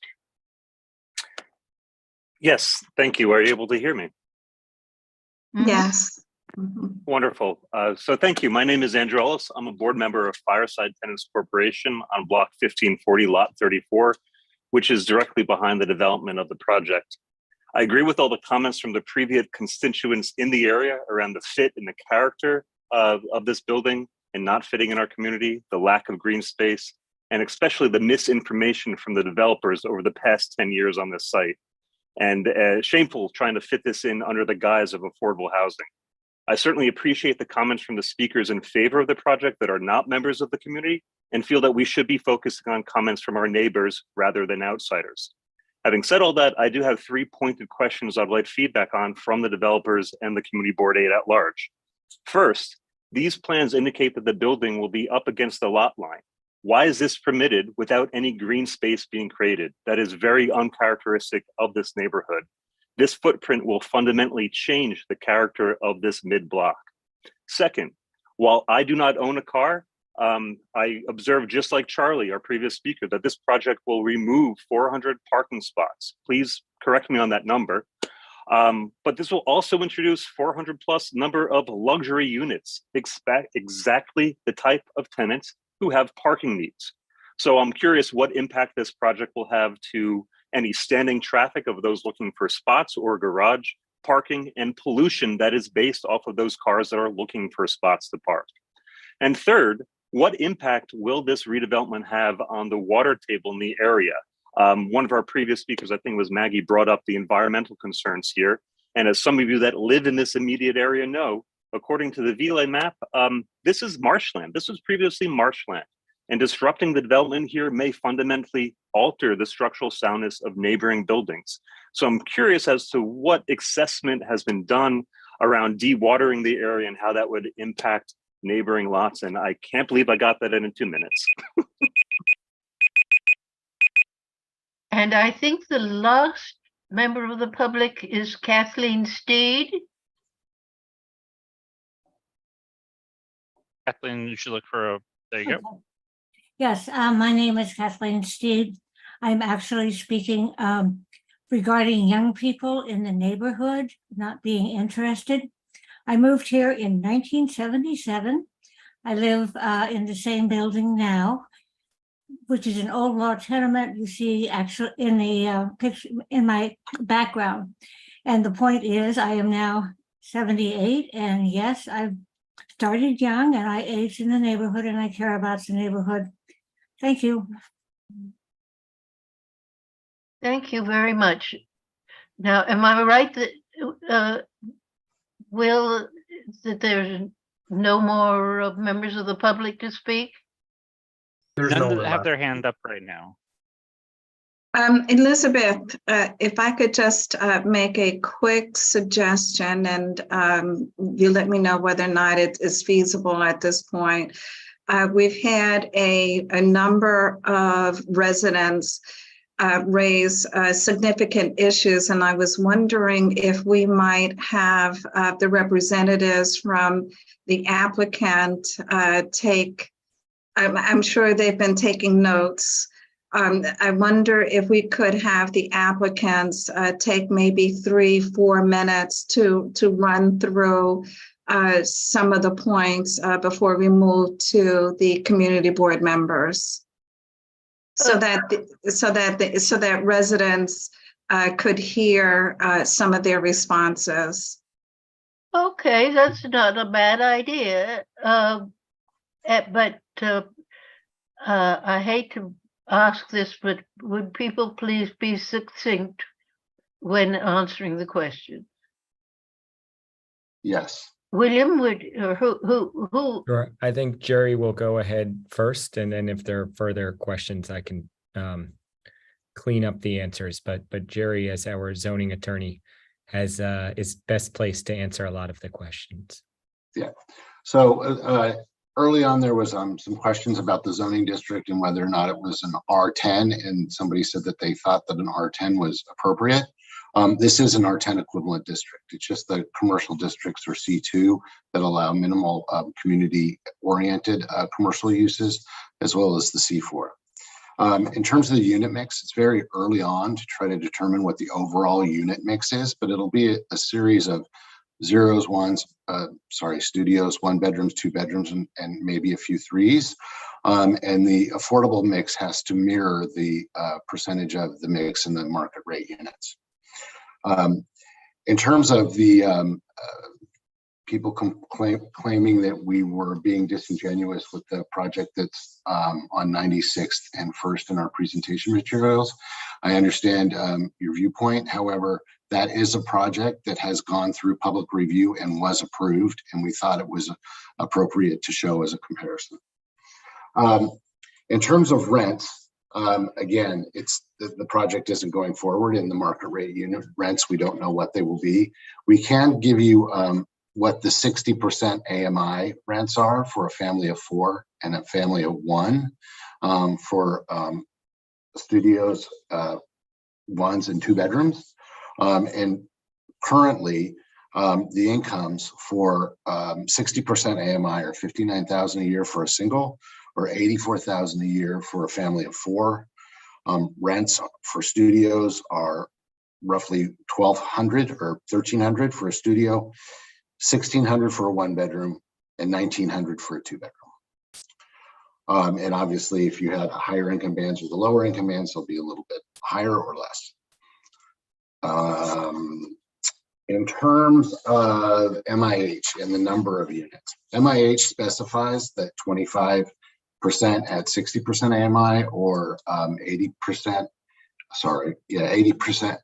Yes, thank you. Are you able to hear me? Yes. Wonderful. So thank you. My name is Andrew Ellis. I'm a board member of Fireside Tenants Corporation on block 1540, lot 34, which is directly behind the development of the project. I agree with all the comments from the previous constituents in the area around the fit and the character of this building and not fitting in our community, the lack of green space, and especially the misinformation from the developers over the past 10 years on this site. And shameful trying to fit this in under the guise of affordable housing. I certainly appreciate the comments from the speakers in favor of the project that are not members of the community and feel that we should be focusing on comments from our neighbors rather than outsiders. Having said all that, I do have 3 pointed questions I'd like feedback on from the developers and the community board aide at large. First, these plans indicate that the building will be up against the lot line. Why is this permitted without any green space being created? That is very uncharacteristic of this neighborhood. This footprint will fundamentally change the character of this mid-block. Second, while I do not own a car, I observed, just like Charlie, our previous speaker, that this project will remove 400 parking spots. Please correct me on that number. But this will also introduce 400 plus number of luxury units, expect exactly the type of tenants who have parking needs. So I'm curious what impact this project will have to any standing traffic of those looking for spots or garage parking and pollution that is based off of those cars that are looking for spots to park. And third, what impact will this redevelopment have on the water table in the area? One of our previous speakers, I think it was Maggie, brought up the environmental concerns here. And as some of you that live in this immediate area know, according to the VLA map, this is marshland. This was previously marshland. And disrupting the development here may fundamentally alter the structural soundness of neighboring buildings. So I'm curious as to what assessment has been done around dewatering the area and how that would impact neighboring lots. And I can't believe I got that in 2 minutes. And I think the last member of the public is Kathleen Steed. Kathleen, you should look for a, there you go. Yes, my name is Kathleen Steed. I'm actually speaking regarding young people in the neighborhood not being interested. I moved here in 1977. I live in the same building now, which is an old law tenement you see actually in the picture in my background. And the point is, I am now 78, and yes, I've started young and I aged in the neighborhood and I care about the neighborhood. Thank you. Thank you very much. Now, am I right that Will, that there's no more members of the public to speak? There's None no that one have left. their hand up right now. Elizabeth, if I could just make a quick suggestion, and you let me know whether or not it is feasible at this point. We've had a number of residents raise significant issues, and I was wondering if we might have the representatives from the applicant take, I'm sure they've been taking notes. I wonder if we could have the applicants take maybe 3-4 minutes to run through some of the points before we move to the community board members, so that residents could hear some of their responses. Okay, that's not a bad idea. But I hate to ask this, but would people please be succinct when answering the question? Yes. William, would or who? Sure. I think Jerry will go ahead first, and then if there are further questions, I can clean up the answers. But Jerry, as our zoning attorney, has is best placed to answer a lot of the questions. Yeah. So early on, there was some questions about the zoning district and whether or not it was an R10, and somebody said that they thought that an R10 was appropriate. This is an R10 equivalent district. It's just the commercial districts, or C2, that allow minimal community-oriented commercial uses, as well as the C4. In terms of the unit mix, it's very early on to try to determine what the overall unit mix is, but it'll be a series of zeros, ones, studios, 1 bedrooms, 2 bedrooms, and maybe a few 3s. And the affordable mix has to mirror the percentage of the mix in the market rate units. In terms of the people claiming that we were being disingenuous with the project that's on 96th and 1st in our presentation materials, I understand your viewpoint. However, that is a project that has gone through public review and was approved, and we thought it was appropriate to show as a comparison. In terms of rents, again, it's the project isn't going forward in the market rate unit rents. We don't know what they will be. We can give you what the 60% AMI rents are for a family of 4 and a family of 1 for studios, 1s and 2 bedrooms. And currently, the incomes for 60% AMI are $59,000 a year for a single, or $84,000 a year for a family of 4. Rents for studios are roughly 1,200 or 1,300 for a studio, 1,600 for a 1-bedroom, and 1,900 for a 2-bedroom. And obviously, if you had higher income bands or the lower income bands, they'll be a little bit higher or less. In terms of MIH and the number of units, MIH specifies that 25% at 60% AMI or 80%, sorry, yeah, 80%,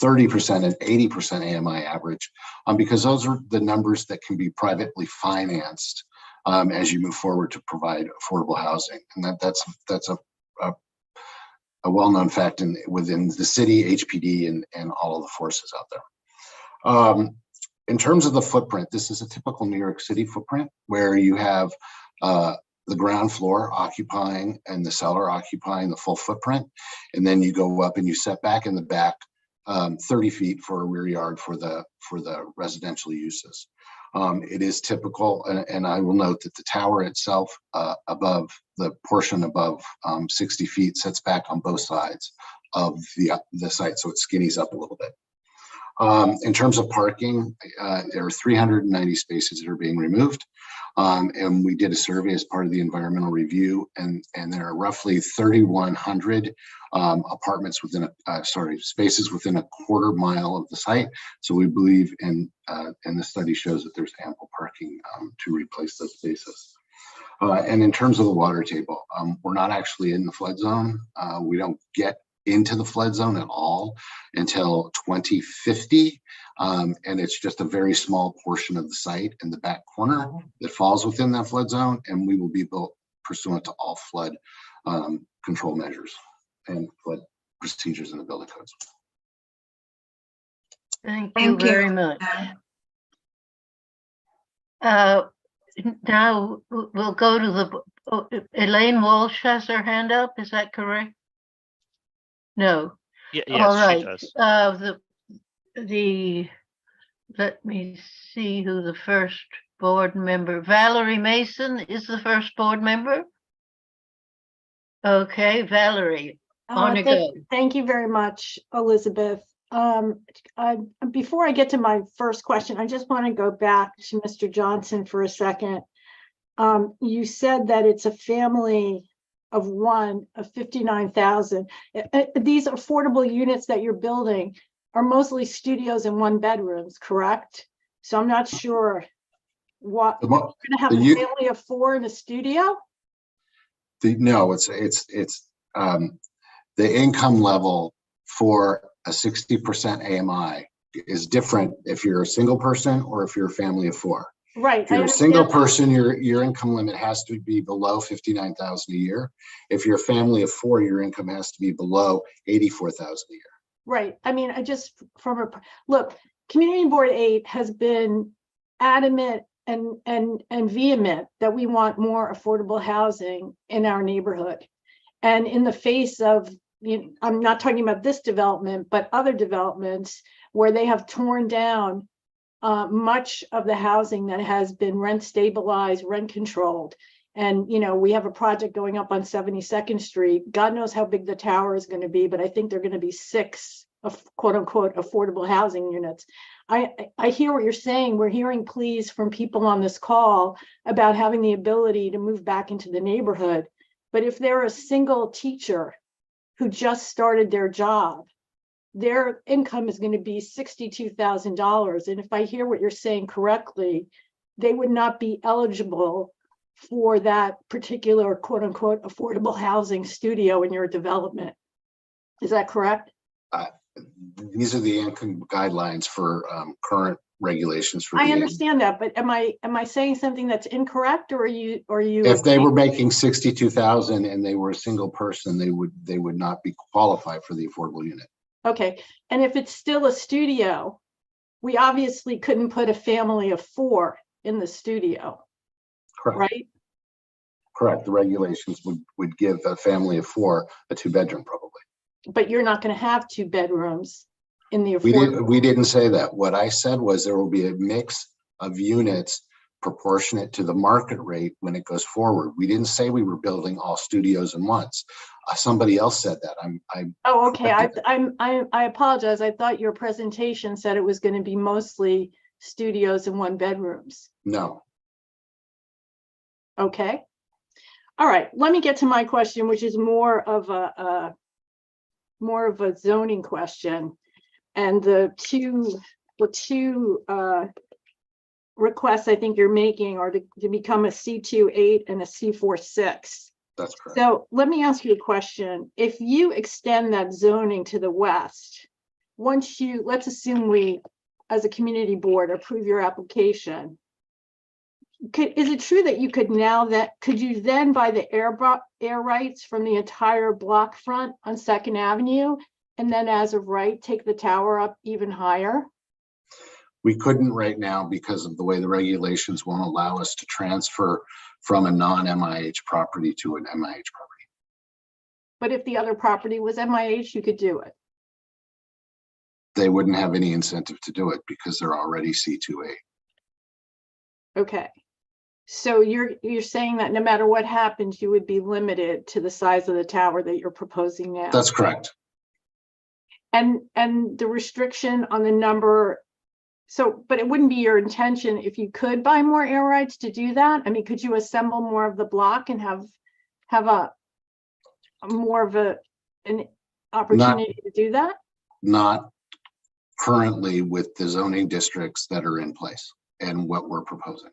30% and 80% AMI average, because those are the numbers that can be privately financed as you move forward to provide affordable housing. And that's a well-known fact within the city, HPD, and all of the forces out there. In terms of the footprint, this is a typical New York City footprint where you have the ground floor occupying and the cellar occupying the full footprint. And then you go up and you set back in the back 30 feet for a rear yard for the residential uses. It is typical, and I will note that the tower itself above the portion above 60 feet sets back on both sides of the site, so it skinnies up a little bit. In terms of parking, there are 390 spaces that are being removed. And we did a survey as part of the environmental review, and there are roughly 3,100 apartments within spaces within a quarter mile of the site. So we believe, and the study shows that there's ample parking to replace those spaces. And in terms of the water table, we're not actually in the flood zone. We don't get into the flood zone at all until 2050. And it's just a very small portion of the site in the back corner that falls within that flood zone. And we will be built pursuant to all flood control measures and flood procedures in the building codes. Thank you very much. Now we'll go to Elaine Walsh has her hand up. Is that correct? No. Yes, all right. she does. Let me see who the first board member. Valerie Mason is the first board member. Okay, Valerie, on you go. Thank you very much, Elizabeth. Before I get to my first question, I just want to go back to Mr. Johnson for a second. You said that it's a family of one of 59,000. These affordable units that you're building are mostly studios and 1-bedrooms, correct? So I'm not sure what you're going to have a family of 4 in a studio. No, it's the income level for a 60% AMI is different if you're a single person or if you're a family of 4. Right. If you're a single person, your income limit has to be below $59,000 a year. If you're a family of 4, your income has to be below $84,000 a year. Right. I mean, look, Community Board 8 has been adamant and vehement that we want more affordable housing in our neighborhood. And in the face of, I'm not talking about this development, but other developments where they have torn down much of the housing that has been rent stabilized, rent controlled. And, we have a project going up on 72nd Street. God knows how big the tower is going to be, but I think they're going to be 6 of quote unquote affordable housing units. I hear what you're saying. We're hearing pleas from people on this call about having the ability to move back into the neighborhood. But if they're a single teacher who just started their job, their income is going to be $62,000. And if I hear what you're saying correctly, they would not be eligible for that particular quote unquote affordable housing studio in your development. Is that correct? These are the income guidelines for current regulations for. I understand that, but am I saying something that's incorrect, or are you? If they were making 62,000 and they were a single person, they would not be qualified for the affordable unit. Okay, and if it's still a studio, we obviously couldn't put a family of 4 in the studio. Correct. Right? Correct. The regulations would give a family of 4 a 2-bedroom probably. But you're not going to have 2 bedrooms in the affordable. We didn't say that. What I said was there will be a mix of units proportionate to the market rate when it goes forward. We didn't say we were building all studios at once. Somebody else said that. Oh, okay. I apologize. I thought your presentation said it was going to be mostly studios and 1-bedrooms. No. Okay. All right. Let me get to my question, which is more of a zoning question. And the two requests I think you're making are to become a C28 and a C46. That's correct. So let me ask you a question. If you extend that zoning to the west, let's assume we, as a community board, approve your application. Is it true that you could you then buy the air rights from the entire block front on 2nd Avenue, and then as of right, take the tower up even higher? We couldn't right now because of the way the regulations won't allow us to transfer from a non-MIH property to an MIH property. But if the other property was MIH, you could do it. They wouldn't have any incentive to do it because they're already C2A. Okay. So you're saying that no matter what happens, you would be limited to the size of the tower that you're proposing now? That's correct. And the restriction on the number, but it wouldn't be your intention if you could buy more air rights to do that? I mean, could you assemble more of the block and have a more of an opportunity to do that? Not currently with the zoning districts that are in place and what we're proposing.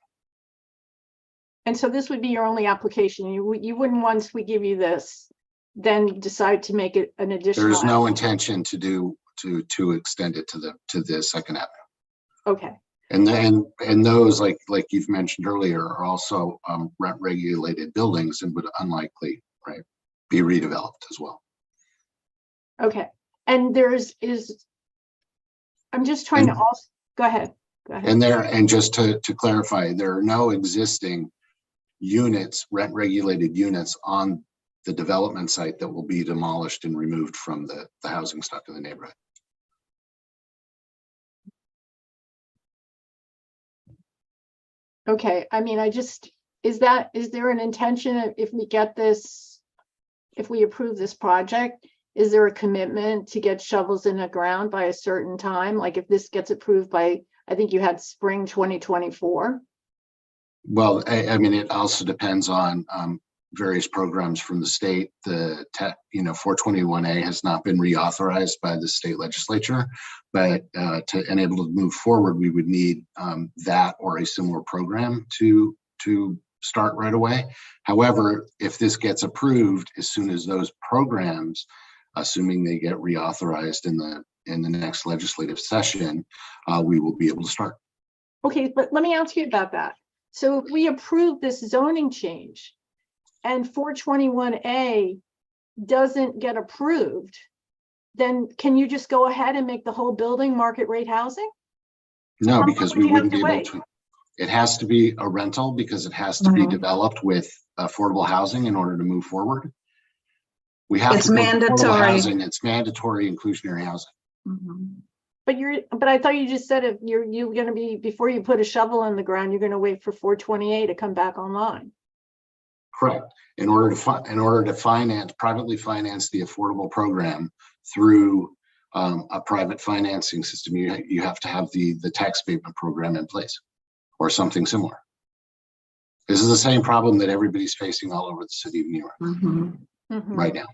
And so this would be your only application. You wouldn't, once we give you this, then decide to make it an additional. There's no intention to extend it to the 2nd Avenue. Okay. And those, like you've mentioned earlier, are also rent regulated buildings and would unlikely, right, be redeveloped as well. Okay. And I'm just trying to also go ahead. And just to clarify, there are no existing units, rent regulated units on the development site that will be demolished and removed from the housing stock in the neighborhood. Okay, I mean, is there an intention if we get this, if we approve this project, is there a commitment to get shovels in the ground by a certain time? Like if this gets approved by, I think you had spring 2024? Well, I mean, it also depends on various programs from the state. The 421A has not been reauthorized by the state legislature, but to enable to move forward, we would need that or a similar program to start right away. However, if this gets approved, as soon as those programs, assuming they get reauthorized in the next legislative session, we will be able to start. Okay, but let me ask you about that. So if we approve this zoning change and 421A doesn't get approved, then can you just go ahead and make the whole building market rate housing? No, because we wouldn't be able to. It has to be a rental because it has to be developed with affordable housing in order to move forward. We have to mandatory housing. It's mandatory inclusionary housing. Mm-hmm. But I thought you just said if you're going to be, before you put a shovel in the ground, you're going to wait for 428 to come back online. Correct. In order to privately finance the affordable program through a private financing system, you have to have the tax abatement program in place or something similar. This is the same problem that everybody's facing all over the city of New York right now.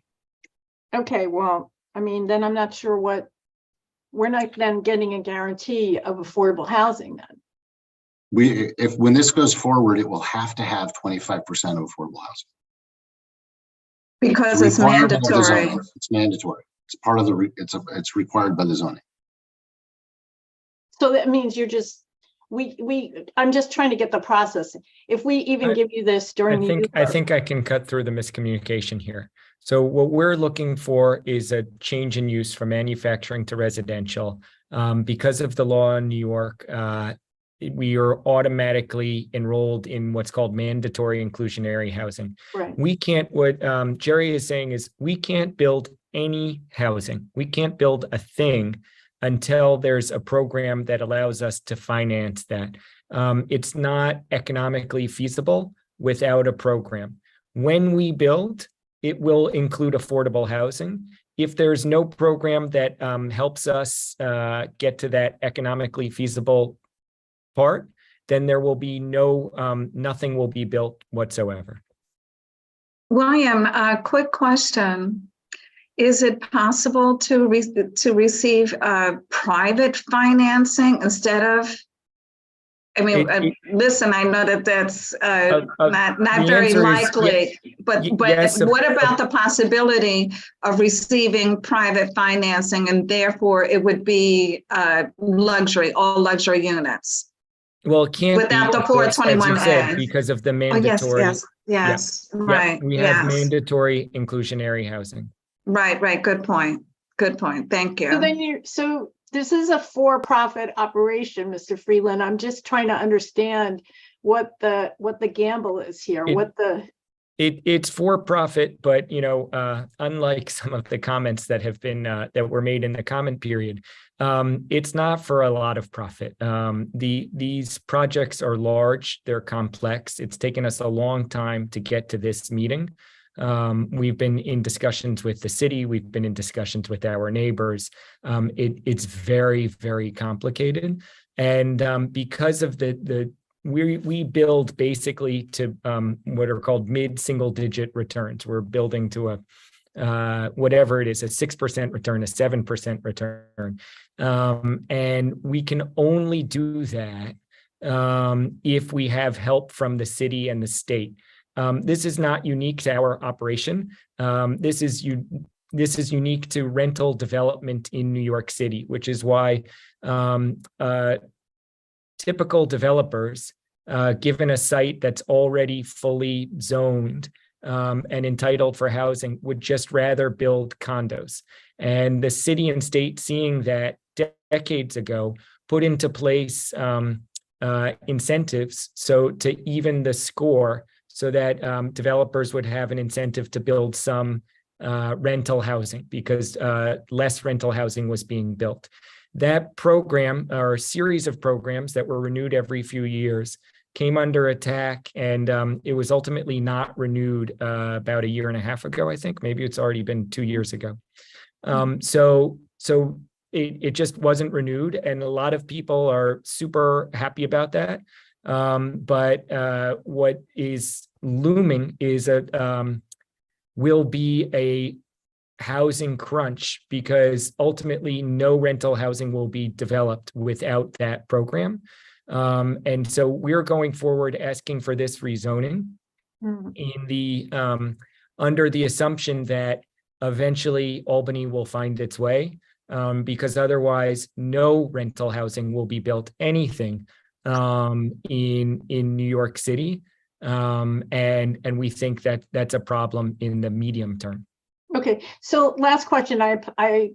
Okay, well, I mean, then I'm not sure we're not then getting a guarantee of affordable housing then. When this goes forward, it will have to have 25% of affordable housing. Because it's mandatory. It's mandatory. It's part of it's required by the zoning. So that means you're just, I'm just trying to get the process. If we even give you this during I think I can cut through the miscommunication here. So what we're looking for is a change in use from manufacturing to residential. Because of the law in New York, we are automatically enrolled in what's called mandatory inclusionary housing. Right. We can't, what Jerry is saying is we can't build any housing. We can't build a thing until there's a program that allows us to finance that. It's not economically feasible without a program. When we build, it will include affordable housing. If there's no program that helps us get to that economically feasible part, then there will be nothing will be built whatsoever. William, a quick question. Is it possible to receive private financing instead of, I mean, listen, I know that that's not very likely, but yes, what about the possibility of receiving private financing, and therefore it would be luxury, all luxury units? Well, it can't without be, the of course, as you said, 421A. because of the Oh, mandatory. yes, Yep, right, we have yes. mandatory inclusionary housing. Right, good point. Good point. Thank you. So then so this is a for-profit operation, Mr. Freeland. I'm just trying to understand what the gamble is here. It's for profit, but unlike some of the comments that have been that were made in the comment period, it's not for a lot of profit. These projects are large, they're complex. It's taken us a long time to get to this meeting. We've been in discussions with the city. We've been in discussions with our neighbors. It's very, very complicated. And because of we build basically to what are called mid-single digit returns. We're building to a whatever it is, a 6% return, a 7% return. And we can only do that if we have help from the city and the state. This is not unique to our operation. This is unique to rental development in New York City, which is why typical developers, given a site that's already fully zoned and entitled for housing, would just rather build condos. And the city and state, seeing that decades ago, put into place incentives to even the score, so that developers would have an incentive to build some rental housing, because less rental housing was being built. That program, or a series of programs that were renewed every few years, came under attack, and it was ultimately not renewed about a year and a half ago, I think. Maybe it's already been 2 years ago. So it just wasn't renewed, and a lot of people are super happy about that. But what is looming is will be a housing crunch, because ultimately no rental housing will be developed without that program. And so we're going forward asking for this rezoning in the under the assumption that eventually Albany will find its way, because otherwise no rental housing will be built anything in New York City. And we think that that's a problem in the medium term. Okay, so last question, I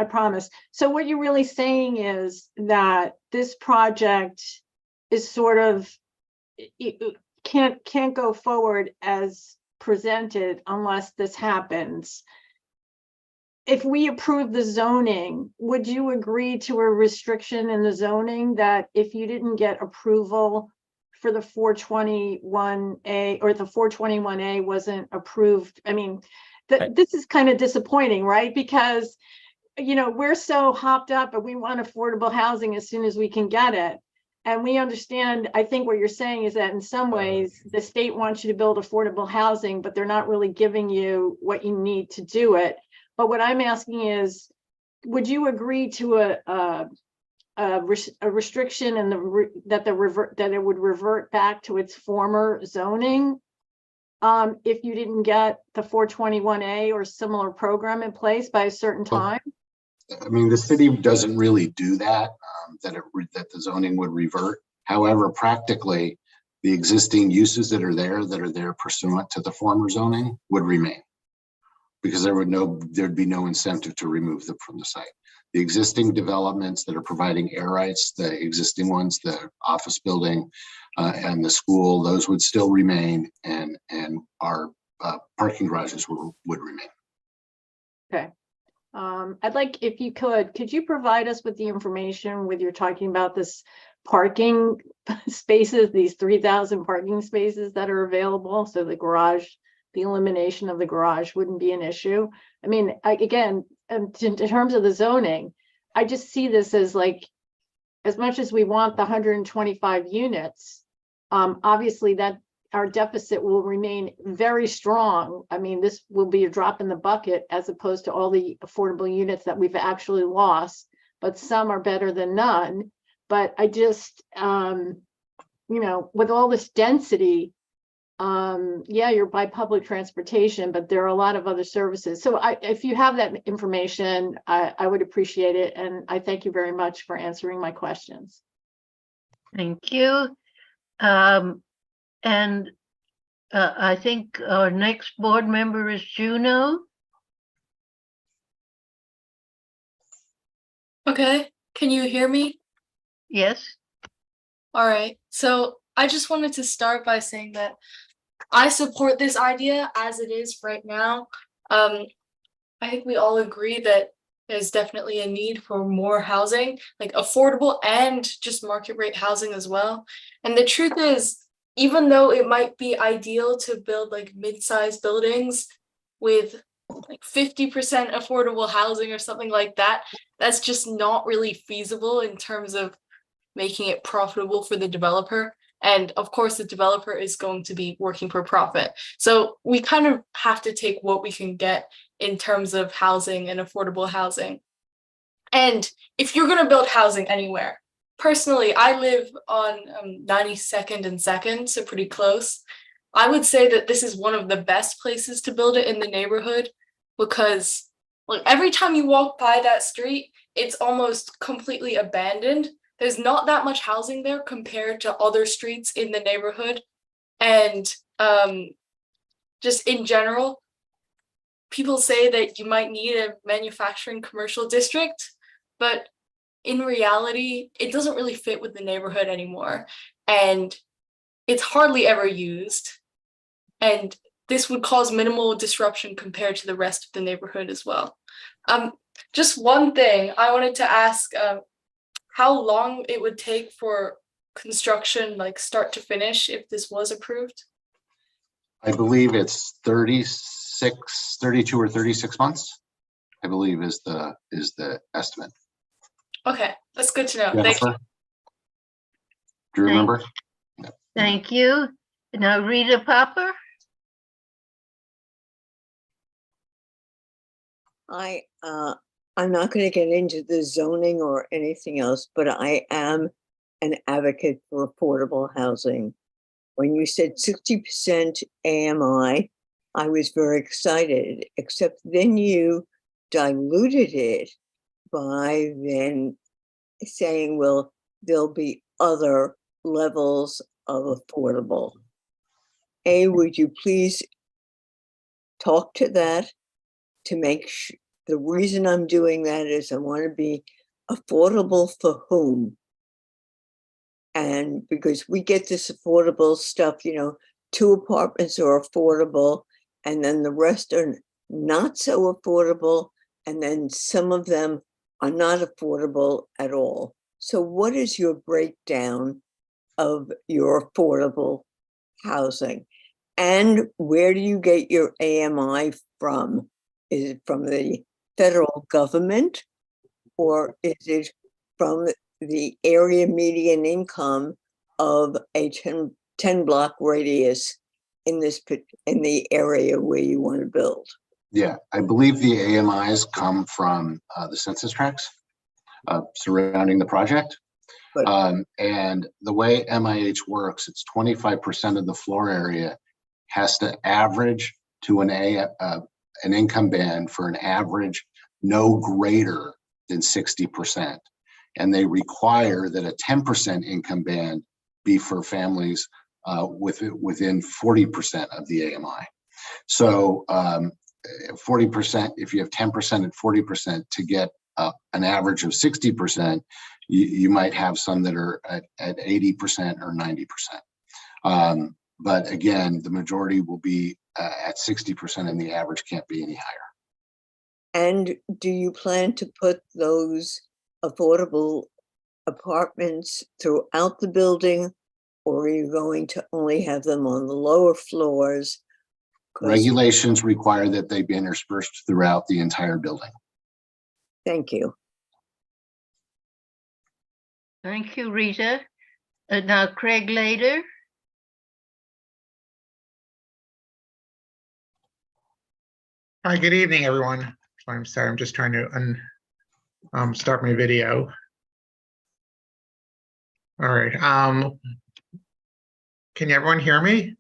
promise. So what you're really saying is that this project is sort of, it can't go forward as presented unless this happens. If we approve the zoning, would you agree to a restriction in the zoning that if you didn't get approval for the 421A, or the 421A wasn't approved? I mean, this is kind of disappointing, right? Because, we're so hopped up and we want affordable housing as soon as we can get it. And we understand, I think what you're saying is that in some ways, the state wants you to build affordable housing, but they're not really giving you what you need to do it. But what I'm asking is, would you agree to a restriction and that it would revert back to its former zoning if you didn't get the 421A or similar program in place by a certain time? I mean, the city doesn't really do that, that the zoning would revert. However, practically, the existing uses that are there pursuant to the former zoning would remain, because there'd be no incentive to remove them from the site. The existing developments that are providing air rights, the existing ones, the office building and the school, those would still remain, and our parking garages would remain. Okay. I'd like, if you could you provide us with the information with you're talking about this parking spaces, these 3,000 parking spaces that are available. So the garage, the elimination of the garage wouldn't be an issue. I mean, again, in terms of the zoning, I just see this as like, as much as we want the 125 units, obviously that our deficit will remain very strong. I mean, this will be a drop in the bucket as opposed to all the affordable units that we've actually lost, but some are better than none. But I just, with all this density, yeah, you're by public transportation, but there are a lot of other services. So if you have that information, I would appreciate it. And I thank you very much for answering my questions. Thank you. And I think our next board member is Juno. Okay, can you hear me? Yes. All right, so I just wanted to start by saying that I support this idea as it is right now. I think we all agree that there's definitely a need for more housing, like affordable and just market rate housing as well. And the truth is, even though it might be ideal to build like mid-sized buildings with like 50% affordable housing or something like that, that's just not really feasible in terms of making it profitable for the developer. And of course, the developer is going to be working for profit. So we kind of have to take what we can get in terms of housing and affordable housing. And if you're going to build housing anywhere, personally, I live on 92nd and 2nd, so pretty close. I would say that this is one of the best places to build it in the neighborhood because like every time you walk by that street, it's almost completely abandoned. There's not that much housing there compared to other streets in the neighborhood. And just in general, people say that you might need a manufacturing commercial district, but in reality, it doesn't really fit with the neighborhood anymore. And it's hardly ever used. And this would cause minimal disruption compared to the rest of the neighborhood as well. Just one thing I wanted to ask, how long it would take for construction, like start to finish, if this was approved? I believe it's 32 or 36 months, I believe is the estimate. Okay, that's good to know. Thank Jennifer, you. do you remember? Thank you. Now, Rita Popper. I'm not going to get into the zoning or anything else, but I am an advocate for affordable housing. When you said 60% AMI, I was very excited, except then you diluted it by then saying, well, there'll be other levels of affordable. Would you please talk to that to make sure? The reason I'm doing that is I want to be affordable for whom? And because we get this affordable stuff, 2 apartments are affordable, and then the rest are not so affordable, and then some of them are not affordable at all. So what is your breakdown of your affordable housing? And where do you get your AMI from? Is it from the federal government, or is it from the area median income of a 10 block radius in the area where you want to build? Yeah, I believe the AMIs come from the census tracts surrounding the project. And the way MIH works, it's 25% of the floor area has to average to an income band for an average no greater than 60%. And they require that a 10% income band be for families within 40% of the AMI. So 40%, if you have 10% and 40% to get an average of 60%, you might have some that are at 80% or 90%. But again, the majority will be at 60% and the average can't be any higher. And do you plan to put those affordable apartments throughout the building, or are you going to only have them on the lower floors? 'Cause- Regulations require that they be interspersed throughout the entire building. Thank you. Thank you, Rita. Now Craig later. Hi, good evening, everyone. I'm sorry, I'm just trying to start my video. All right. Can everyone hear me?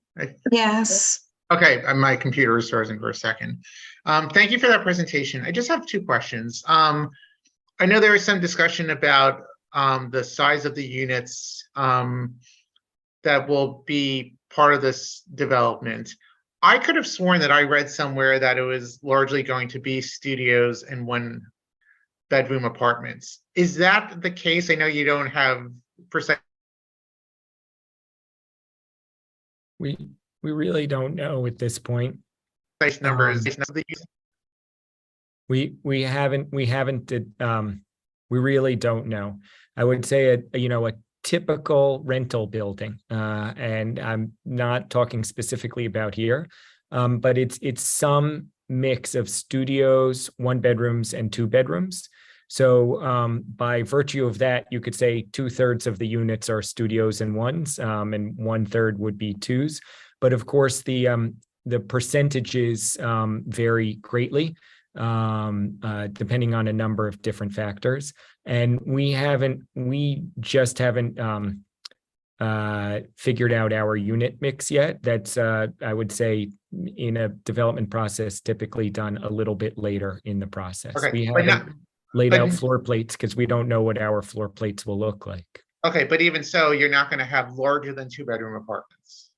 Yes. Okay, my computer is frozen for a second. Thank you for that presentation. I just have two questions. I know there was some discussion about the size of the units that will be part of this development. I could have sworn that I read somewhere that it was largely going to be studios and one-bedroom apartments. Is that the case? I know you don't have precise. We really don't know at this point. Numbers. We really don't know. I would say a typical rental building, and I'm not talking specifically about here, but it's some mix of studios, one bedrooms, and two bedrooms. So by virtue of that, you could say 2/3 of the units are studios and ones, and 1/3 would be twos. But of course, the percentages vary greatly, depending on a number of different factors. And we just haven't figured out our unit mix yet. That's, I would say, in a development process, typically done a little bit later in the process. Okay, We but haven't laid out floor plates because we don't know what our floor plates will look like. Okay, but even so, you're not going to have larger than two-bedroom apartments.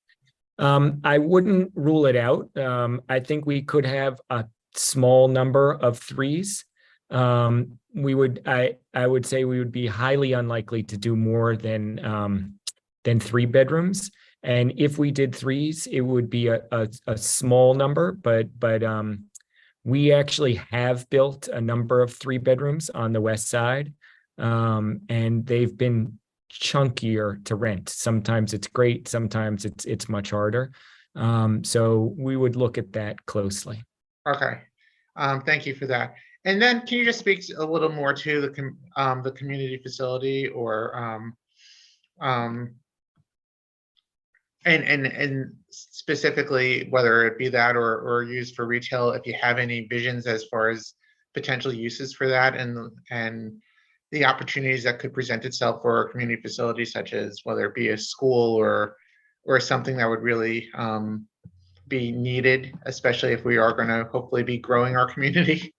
I wouldn't rule it out. I think we could have a small number of threes. I would say we would be highly unlikely to do more than 3 bedrooms. And if we did threes, it would be a small number, but we actually have built a number of 3 bedrooms on the west side, and they've been chunkier to rent. Sometimes it's great, sometimes it's much harder. So we would look at that closely. Okay, thank you for that. And then can you just speak a little more to the community facility, or and specifically whether it be that or used for retail, if you have any visions as far as potential uses for that, and the opportunities that could present itself for a community facility, such as whether it be a school or something that would really be needed, especially if we are going to hopefully be growing our community.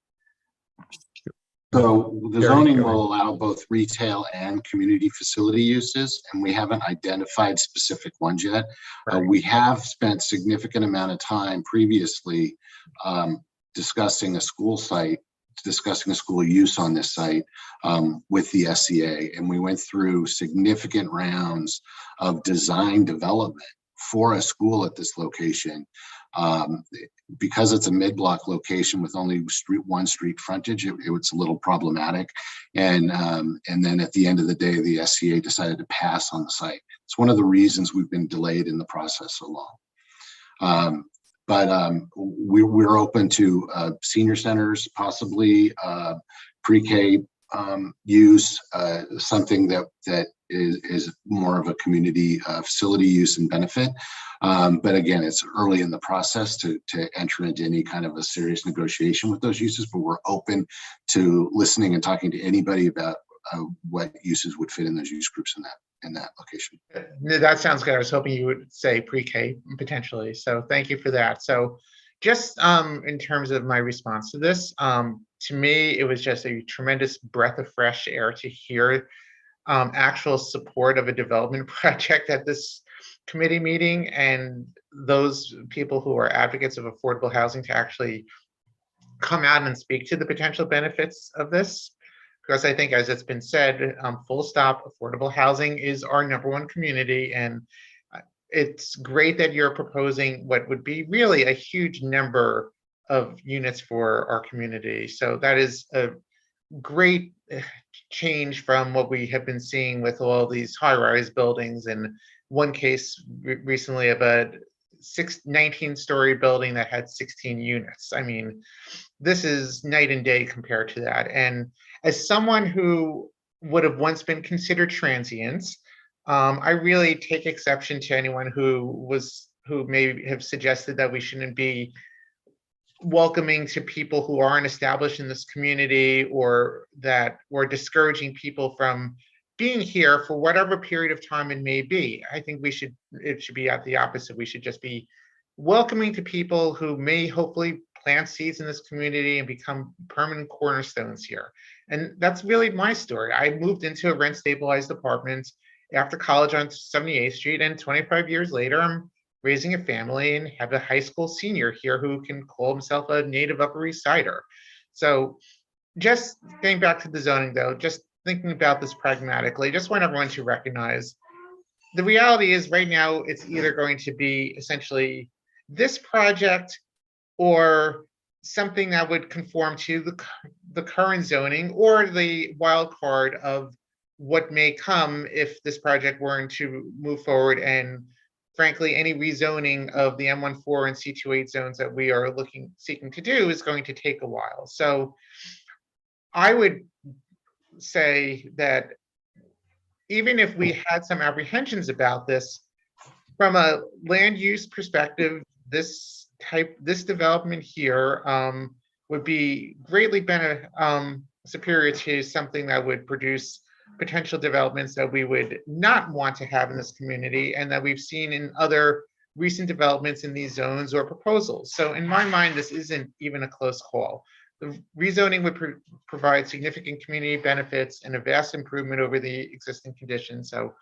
So the zoning will allow both retail and community facility uses, and we haven't identified specific ones yet. We have spent significant amount of time previously discussing a school use on this site with the SCA, and we went through significant rounds of design development for a school at this location. Because it's a mid-block location with only one street frontage, it was a little problematic. And then at the end of the day, the SCA decided to pass on the site. It's one of the reasons we've been delayed in the process so long. We're open to senior centers, possibly pre-K use, something that is more of a community facility use and benefit. But again, it's early in the process to enter into any kind of a serious negotiation with those uses, but we're open to listening and talking to anybody about what uses would fit in those use groups in that location. That sounds good. I was hoping you would say pre-K potentially. So thank you for that. So just in terms of my response to this, to me, it was just a tremendous breath of fresh air to hear actual support of a development project at this committee meeting, and those people who are advocates of affordable housing to actually come out and speak to the potential benefits of this. Because I think, as it's been said, full stop, affordable housing is our #1 community, and it's great that you're proposing what would be really a huge number of units for our community. So that is a great change from what we have been seeing with all these high-rise buildings. And one case recently of a 19-story building that had 16 units. I mean, this is night and day compared to that. And as someone who would have once been considered transient, I really take exception to anyone who may have suggested that we shouldn't be welcoming to people who aren't established in this community, or that we're discouraging people from being here for whatever period of time it may be. I think it should be at the opposite. We should just be welcoming to people who may hopefully plant seeds in this community and become permanent cornerstones here. And that's really my story. I moved into a rent stabilized apartment after college on 78th Street, and 25 years later, I'm raising a family and have a high school senior here who can call himself a native Upper East Sider. So just getting back to the zoning though, just thinking about this pragmatically, just want everyone to recognize the reality is right now it's either going to be essentially this project or something that would conform to the current zoning, or the wild card of what may come if this project weren't to move forward. And frankly, any rezoning of the M14 and C28 zones that we are seeking to do is going to take a while. So I would say that even if we had some apprehensions about this, from a land use perspective, this development here would be greatly superior to something that would produce potential developments that we would not want to have in this community, and that we've seen in other recent developments in these zones or proposals. So in my mind, this isn't even a close call. The rezoning would provide significant community benefits and a vast improvement over the existing conditions. So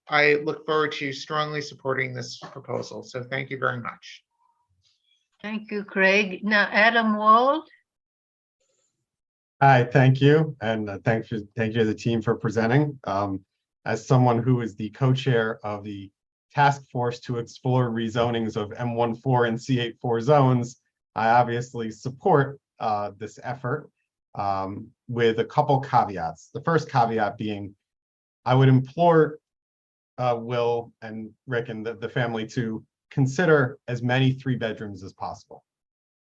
I look forward to strongly supporting this proposal. So thank you very much. Thank you, Craig. Now, Adam Wald. Hi, thank you. And thank you to the team for presenting. As someone who is the co-chair of the task force to explore rezonings of M14 and C84 zones, I obviously support this effort with a couple caveats. The first caveat being, I would implore Will and Rick and the family to consider as many 3 bedrooms as possible.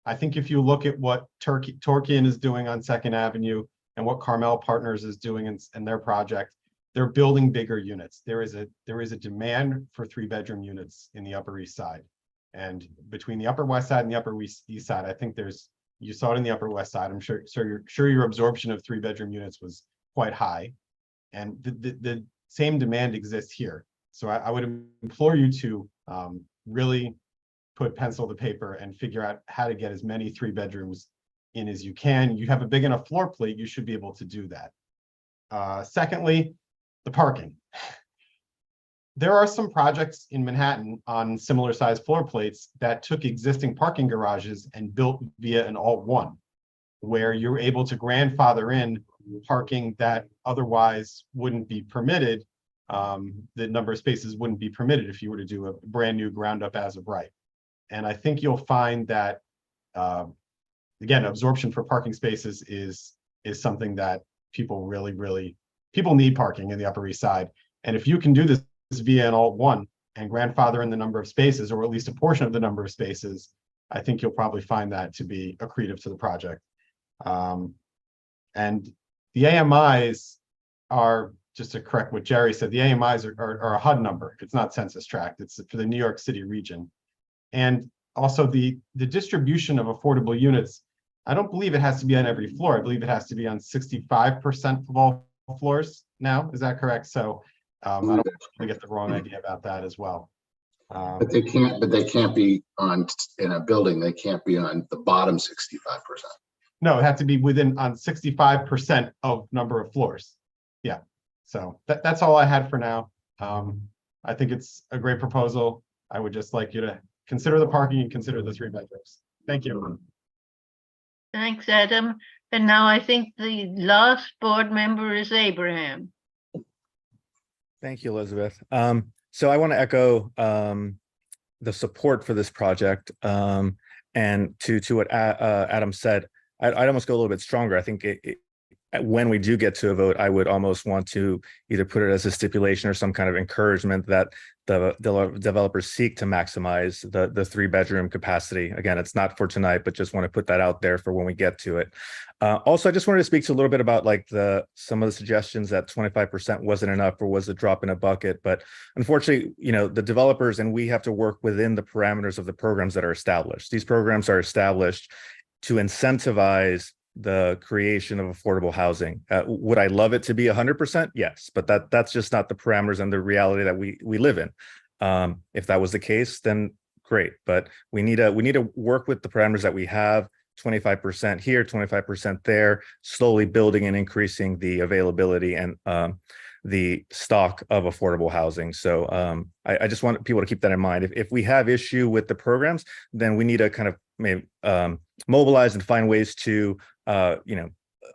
I think if you look at what Torkian is doing on 2nd Avenue and what Carmel Partners is doing in their project, they're building bigger units. There is a demand for 3-bedroom units in the Upper East Side. And between the Upper West Side and the Upper East Side, I think you saw it in the Upper West Side. I'm sure your absorption of 3-bedroom units was quite high. And the same demand exists here. So I would implore you to really put pencil to paper and figure out how to get as many 3 bedrooms in as you can. You have a big enough floor plate, you should be able to do that. Secondly, the parking. There are some projects in Manhattan on similar size floor plates that took existing parking garages and built via an Alt-1, where you're able to grandfather in parking that otherwise wouldn't be permitted. The number of spaces wouldn't be permitted if you were to do a brand new ground up as of right. And I think you'll find that, again, absorption for parking spaces is something that people people need parking in the Upper East Side. And if you can do this via an Alt-1 and grandfather in the number of spaces, or at least a portion of the number of spaces, I think you'll probably find that to be accretive to the project. And the AMIs are, just to correct what Jerry said, the AMIs are a HUD number. It's not census tract. It's for the New York City region. And also the distribution of affordable units, I don't believe it has to be on every floor. I believe it has to be on 65% of all floors now. Is that correct? So I don't want to get the wrong idea about that as well. But they can't be on in a building. They can't be on the bottom 65%. No, it had to be on 65% of number of floors. Yeah. So that's all I had for now. I think it's a great proposal. I would just like you to consider the parking and consider the 3 bedrooms. Thank you. Thanks, Adam. And now I think the last board member is Abraham. Thank you, Elizabeth. So I want to echo the support for this project, and to what Adam said. I'd almost go a little bit stronger. I think when we do get to a vote, I would almost want to either put it as a stipulation or some kind of encouragement that the developers seek to maximize the 3-bedroom capacity. Again, it's not for tonight, but just want to put that out there for when we get to it. Also, I just wanted to speak to a little bit about like some of the suggestions that 25% wasn't enough or was a drop in a bucket. But unfortunately, the developers and we have to work within the parameters of the programs that are established. These programs are established to incentivize the creation of affordable housing. Would I love it to be 100%? Yes, but that's just not the parameters and the reality that we live in. If that was the case, then great. But we need to work with the parameters that we have. 25% here, 25% there, slowly building and increasing the availability and the stock of affordable housing. So I just want people to keep that in mind. If we have issue with the programs, then we need to kind of maybe mobilize and find ways to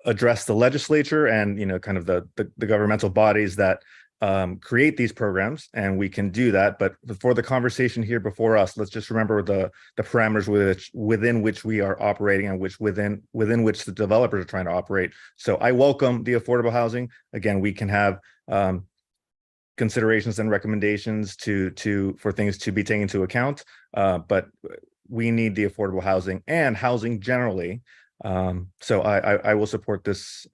address the legislature and kind of the governmental bodies that create these programs, and we can do that. But for the conversation here before us, let's just remember the parameters within which we are operating and within which the developers are trying to operate. So I welcome the affordable housing. Again, we can have considerations and recommendations for things to be taken into account, but we need the affordable housing and housing generally. So I will support this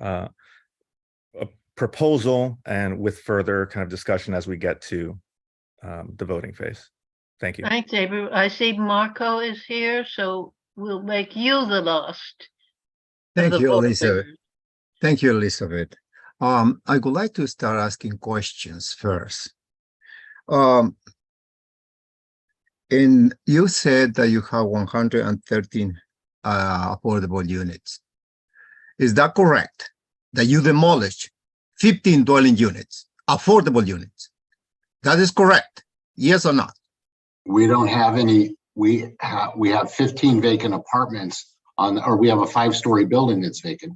proposal and with further kind of discussion as we get to the voting phase. Thank you. Thanks, Avery. I see Marco is here, so we'll make you the last. Thank you, Elizabeth. Thank you, Elizabeth. I would like to start asking questions first. And you said that you have 113 affordable units. Is that correct? That you demolished 15 dwelling units, affordable units? That is correct. Yes or not? We don't have any. We have 15 vacant apartments or we have a 5-story building that's vacant.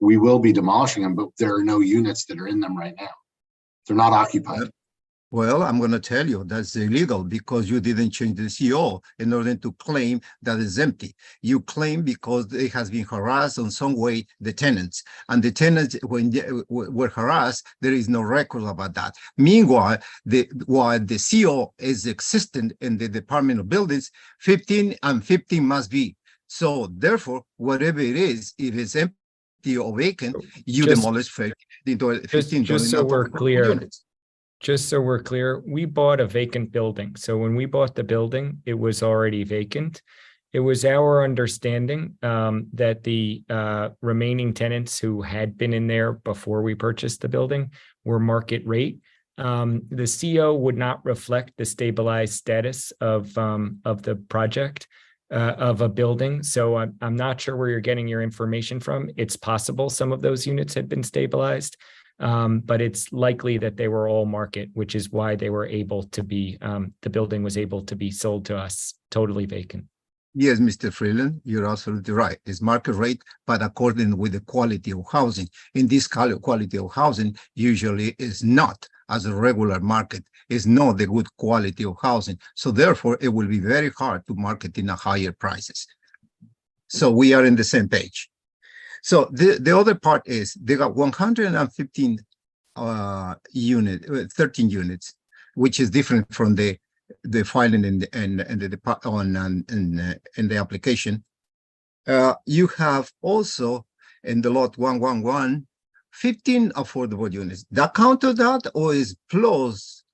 We will be demolishing them, but there are no units that are in them right now. They're not occupied. Well, I'm going to tell you that's illegal because you didn't change the CO in order to claim that it's empty. You claim because it has been harassed in some way, the tenants. And the tenants, when they were harassed, there is no record about that. Meanwhile, while the CO is existent in the Department of Buildings, 15 and 15 must be. So therefore, whatever it is, if it's empty or vacant, you demolish 15 just so we're clear. Units. Just so we're clear, we bought a vacant building. So when we bought the building, it was already vacant. It was our understanding that the remaining tenants who had been in there before we purchased the building were market rate. The CO would not reflect the stabilized status of the project of a building. So I'm not sure where you're getting your information from. It's possible some of those units had been stabilized. But it's likely that they were all market, which is why they were able to be, the building was able to be sold to us totally vacant. Yes, Mr. Freeland, you're absolutely right. It's market rate, but according with the quality of housing. In this quality of housing usually is not as a regular market, is not the good quality of housing. So therefore, it will be very hard to market in a higher prices. So we are in the same page. So the other part is they got 115 13 units, which is different from the filing in the application. You have also in the lot 111 15 affordable units. That counted that or is plus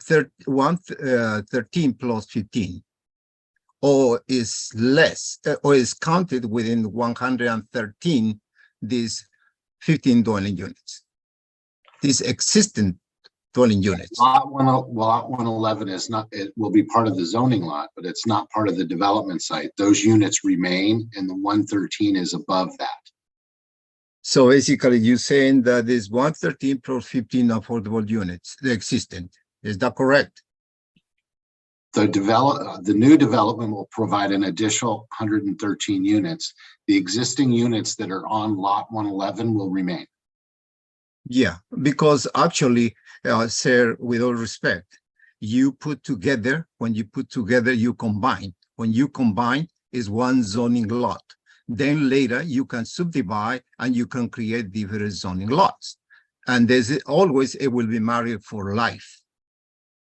13 plus 15? Or is less, or is counted within 113, these 15 dwelling units, these existing dwelling units. Lot 111 is not, it will be part of the zoning lot, but it's not part of the development site. Those units remain and the 113 is above that. So basically you're saying that is 113 plus 15 affordable units, the existing. Is that correct? The new development will provide an additional 113 units. The existing units that are on lot 111 will remain. Yeah, because actually, sir, with all respect, you put together, when you put together, you combine. When you combine is one zoning lot. Then later you can subdivide and you can create different zoning lots. And there's always, it will be married for life.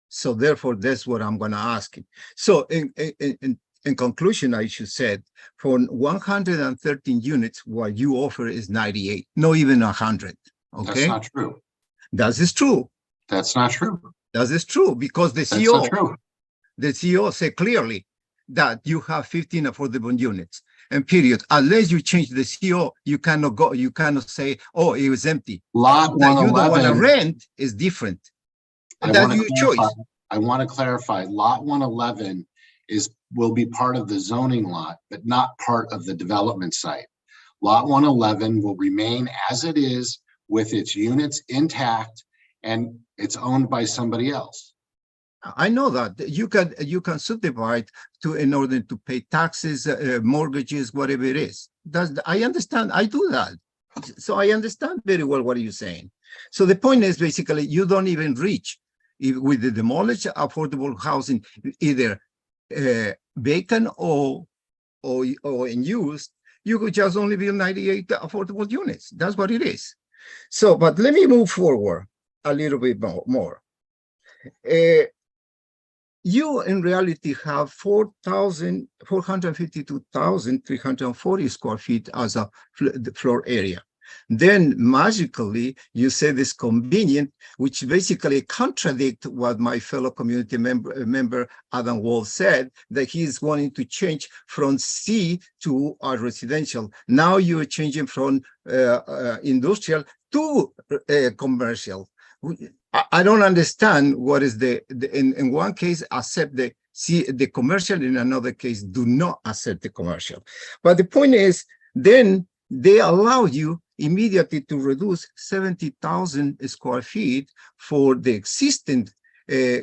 So therefore, that's what I'm gonna ask him. So in conclusion, I should say, for 113 units, what you offer is 98, not even 100, okay? That's not true. That is true. That's not true. That is true, because the That's CEO, not true. the CEO said clearly that you have 15 affordable units, and period. Unless you change the CEO, you cannot go, you cannot say, oh, it was empty. Lot That you don't want to 111. rent is different. And that's your choice. I want to clarify, lot 111 will be part of the zoning lot, but not part of the development site. Lot 111 will remain as it is with its units intact, and it's owned by somebody else. I know that you can subdivide in order to pay taxes, mortgages, whatever it is. I understand. I do that. So I understand very well what you're saying. So the point is basically you don't even reach with the demolished affordable housing, either vacant or in use. You could just only build 98 affordable units. That's what it is. So, but let me move forward a little bit more. You in reality have 452,340 square feet as a floor area. Then magically you say this convenient, which basically contradicts what my fellow community member Adam Wall said, that he's wanting to change from C to a residential. Now you're changing from industrial to commercial. I don't understand what is in one case accept the commercial, in another case do not accept the commercial. But the point is, then they allow you immediately to reduce 70,000 square feet for the existing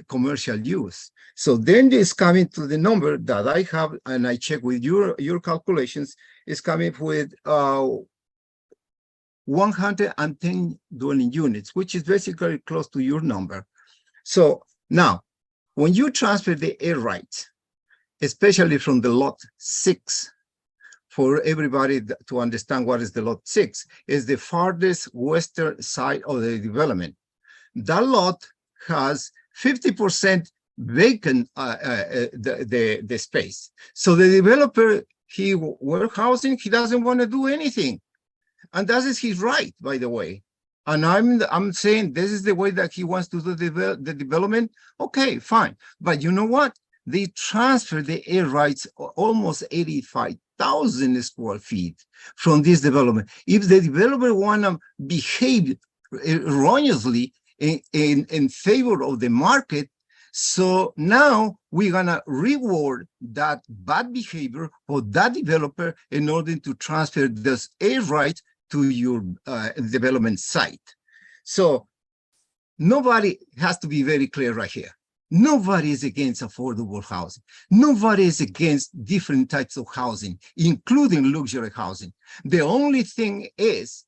commercial use. So then this coming to the number that I have, and I check with your calculations, is coming with 110 dwelling units, which is basically close to your number. So now, when you transfer the air rights, especially from the lot 6, for everybody to understand what is the lot 6, is the farthest western side of the development. That lot has 50% vacant the space. So the developer, he warehousing, he doesn't want to do anything. And that is his right, by the way. And I'm saying this is the way that he wants to do the development. Okay, fine. But you know what? They transfer the air rights almost 85,000 square feet from this development. If the developer want to behave erroneously in favor of the market, so now we're gonna reward that bad behavior for that developer in order to transfer those air rights to your development site. So nobody has to be very clear right here. Nobody is against affordable housing. Nobody is against different types of housing, including luxury housing. The only thing is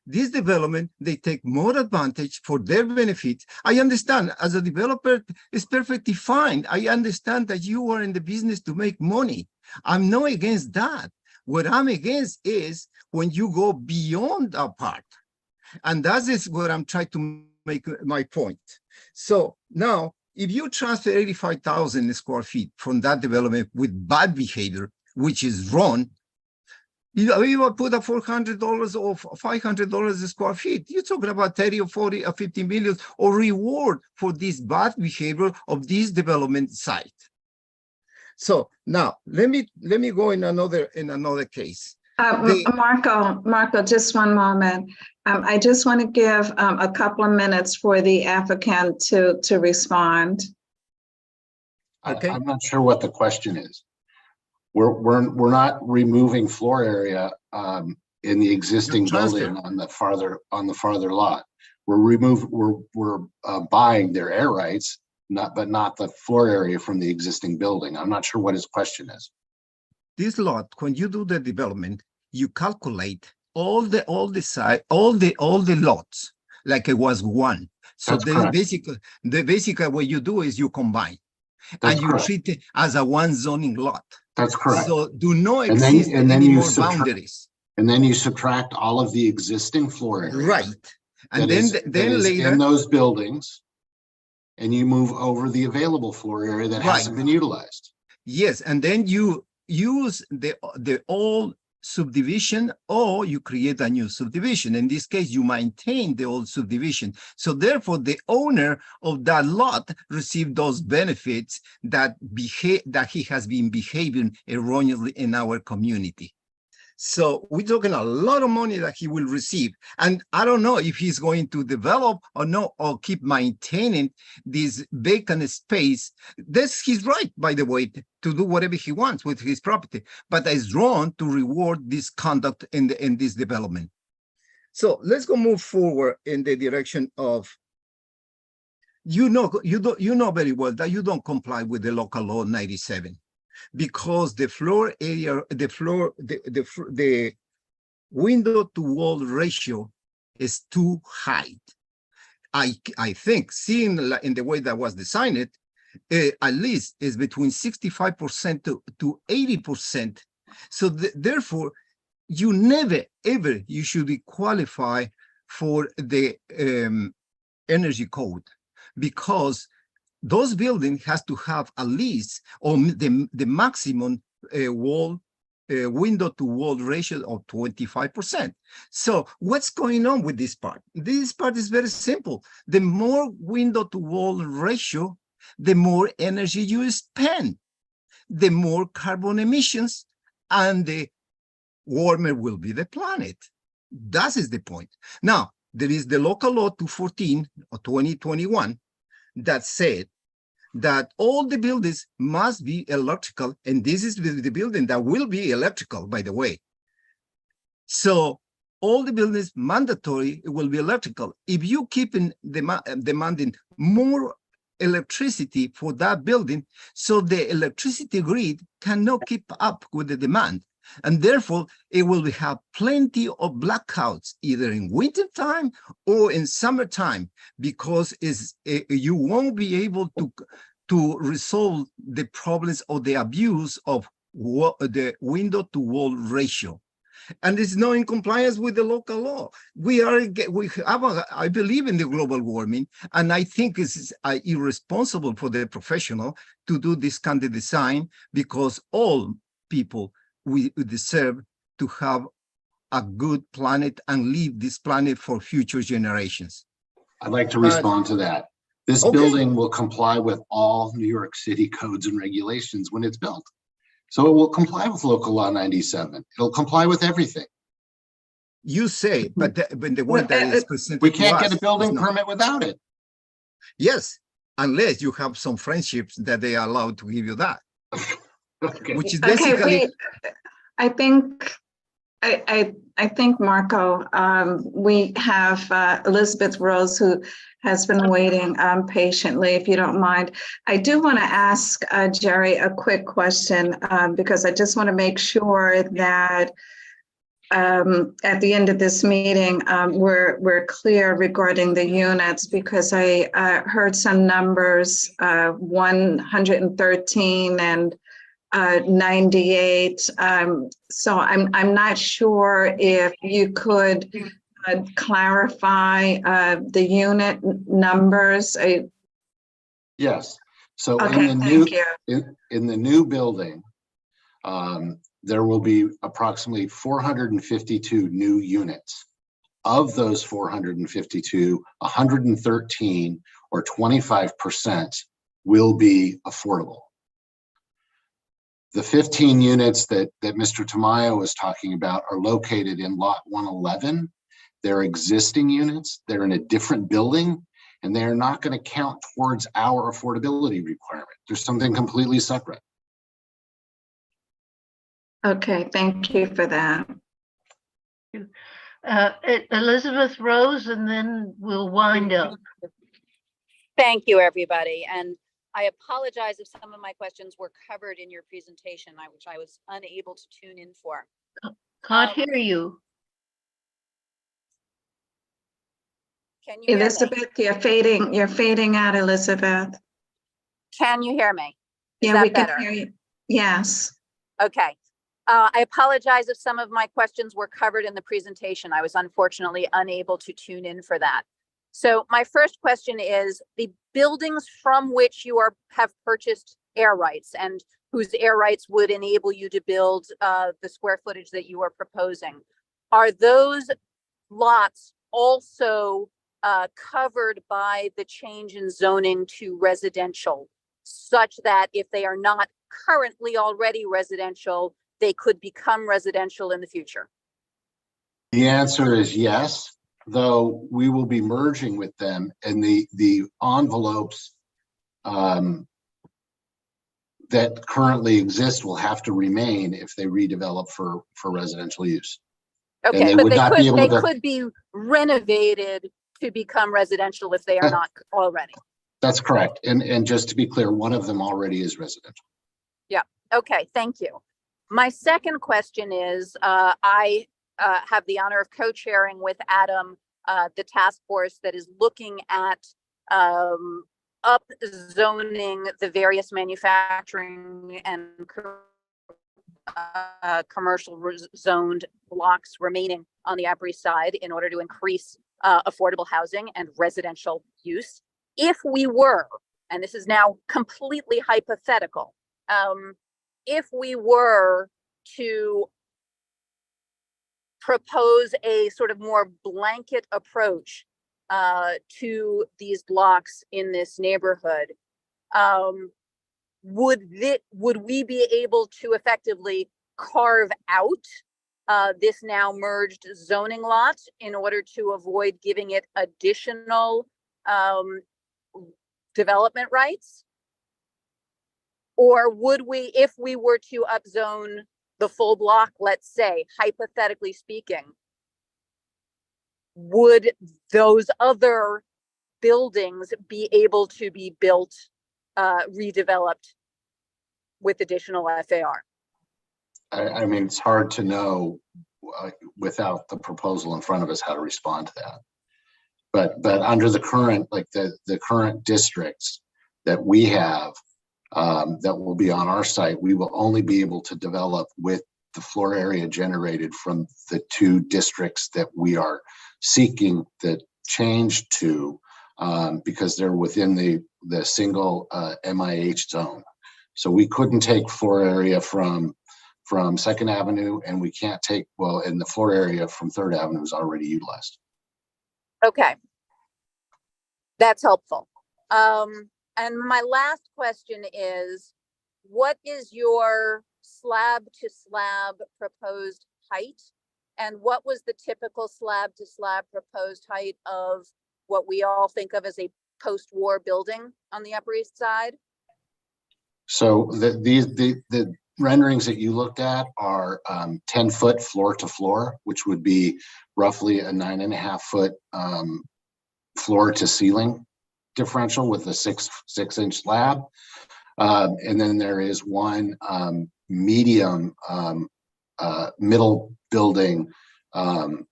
this development, they take more advantage for their benefit. I understand as a developer, it's perfectly fine. I understand that you are in the business to make money. I'm not against that. What I'm against is when you go beyond that part. And that is where I'm trying to make my point. So now, if you transfer 85,000 square feet from that development with bad behavior, which is wrong, you will put a $400 or $500 a square feet. You're talking about 30 or 40 or 50 million or reward for this bad behavior of this development site. So now let me go in another case. Marco, just one moment. I just want to give a couple of minutes for the applicant to respond. Okay. I'm not sure what the question is. We're not removing floor area in the existing building on the farther lot. We're buying their air rights, but not the floor area from the existing building. I'm not sure what his question is. This lot, when you do the development, you calculate all the lots like it was one. So then basically what you do is you combine and you treat it as a one zoning lot. That's correct. So do not And then, exist and then any you more subtract, boundaries. and then you subtract all of the existing floor area. Right. And that then is- then that is later in those buildings, and you move over the available floor area that Right. hasn't been utilized. Yes, and then you use the old subdivision, or you create a new subdivision. In this case, you maintain the old subdivision. So therefore, the owner of that lot received those benefits that he has been behaving erroneously in our community. So we're talking a lot of money that he will receive. And I don't know if he's going to develop or no, or keep maintaining this vacant space. That's his right, by the way, to do whatever he wants with his property. But it's wrong to reward this conduct in this development. So let's go move forward in the direction of, you know very well that you don't comply with the local law 97. Because the floor area, the window to wall ratio is too high. I think, seeing in the way that was designed, at least is between 65% to 80%. So therefore, you never ever you should be qualified for the energy code, because those buildings has to have at least, or the maximum window to wall ratio of 25%. So what's going on with this part? This part is very simple. The more window to wall ratio, the more energy you spend, the more carbon emissions, and the warmer will be the planet. That is the point. Now, there is the local law 214 or 2021 that said that all the buildings must be electrical, and this is the building that will be electrical, by the way. So all the buildings mandatory will be electrical. If you keep demanding more electricity for that building, so the electricity grid cannot keep up with the demand. And therefore, it will have plenty of blackouts, either in winter time or in summertime, because you won't be able to resolve the problems of the abuse of the window to wall ratio. And it's not in compliance with the local law. I believe in the global warming, and I think it's irresponsible for the professional to do this kind of design, because all people we deserve to have a good planet and leave this planet for future generations. I'd like to respond to that. This Okay. building will comply with all New York City codes and regulations when it's built. So it will comply with local law 97. It'll comply with everything. You say, but the one that is presented We to can't us get a building is not. permit without it. Yes, unless you have some friendships that they are allowed to give you that. Okay. Which is basically, I think, Marco, we have Elizabeth Rose, who has been waiting patiently, if you don't mind. I do want to ask Jerry a quick question, because I just want to make sure that at the end of this meeting, we're clear regarding the units, because I heard some numbers, 113 and 98. So I'm not sure if you could clarify the unit numbers. Yes. So Okay, thank you. in the new building, there will be approximately 452 new units. Of those 452, 113 or 25% will be affordable. The 15 units that Mr. Tamayo was talking about are located in lot 111. They're existing units. They're in a different building, and they're not going to count towards our affordability requirement. There's something completely separate. Okay, thank you for that. Elizabeth Rose, and then we'll wind up. Thank you, everybody. And I apologize if some of my questions were covered in your presentation, which I was unable to tune in for. Can't hear you. Can you hear me? Elizabeth, you're fading out, Elizabeth. Can you hear me? Is Yeah, that we can better? hear you. Yes. Okay. I apologize if some of my questions were covered in the presentation. I was unfortunately unable to tune in for that. So my first question is the buildings from which you have purchased air rights and whose air rights would enable you to build the square footage that you are proposing. Are those lots also covered by the change in zoning to residential, such that if they are not currently already residential, they could become residential in the future? The answer is yes, though we will be merging with them, and the envelopes that currently exist will have to remain if they redevelop for residential use. And Okay, they but would they not be able they to. could be renovated to become residential if they are not already. That's correct. And just to be clear, one of them already is residential. Yeah. Okay. Thank you. My second question is, I have the honor of co-chairing with Adam the task force that is looking at up zoning the various manufacturing and commercial zoned blocks remaining on the Upper East Side in order to increase affordable housing and residential use. If we were, and this is now completely hypothetical, if we were to propose a sort of more blanket approach to these blocks in this neighborhood, would we be able to effectively carve out this now merged zoning lot in order to avoid giving it additional development rights? Or would we, if we were to upzone the full block, let's say, hypothetically speaking, would those other buildings be able to be built, redeveloped with additional FAR? I mean, it's hard to know without the proposal in front of us how to respond to that. But under the current, like the current districts that we have, that will be on our site, we will only be able to develop with the floor area generated from the two districts that we are seeking the change to, because they're within the single MIH zone. So we couldn't take floor area from Second Avenue, and we can't take, well, and the floor area from Third Avenue is already utilized. Okay, that's helpful. And my last question is, what is your slab to slab proposed height? And what was the typical slab to slab proposed height of what we all think of as a post-war building on the Upper East Side? So the renderings that you looked at are 10-foot floor to floor, which would be roughly a 9.5-foot floor to ceiling differential with a 6-inch slab. And then there is one medium middle building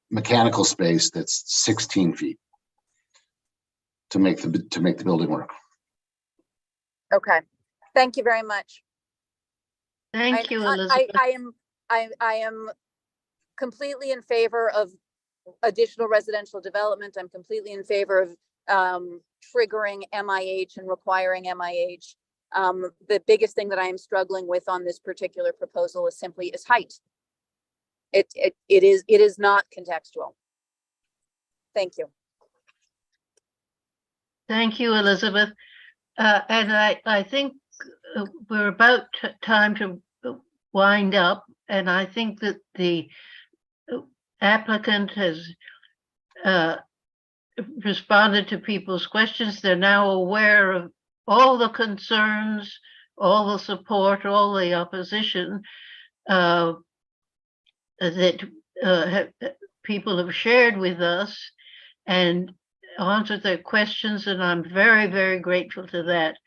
mechanical space that's 16 feet to make the building work. Okay, thank you very much. Thank you, Elizabeth. I am completely in favor of additional residential development. I'm completely in favor of triggering MIH and requiring MIH. The biggest thing that I am struggling with on this particular proposal is simply height. It is not contextual. Thank you. Thank you, Elizabeth. And I think we're about time to wind up. And I think that the applicant has responded to people's questions. They're now aware of all the concerns, all the support, all the opposition that people have shared with us and answered their questions. And I'm very, very grateful to that.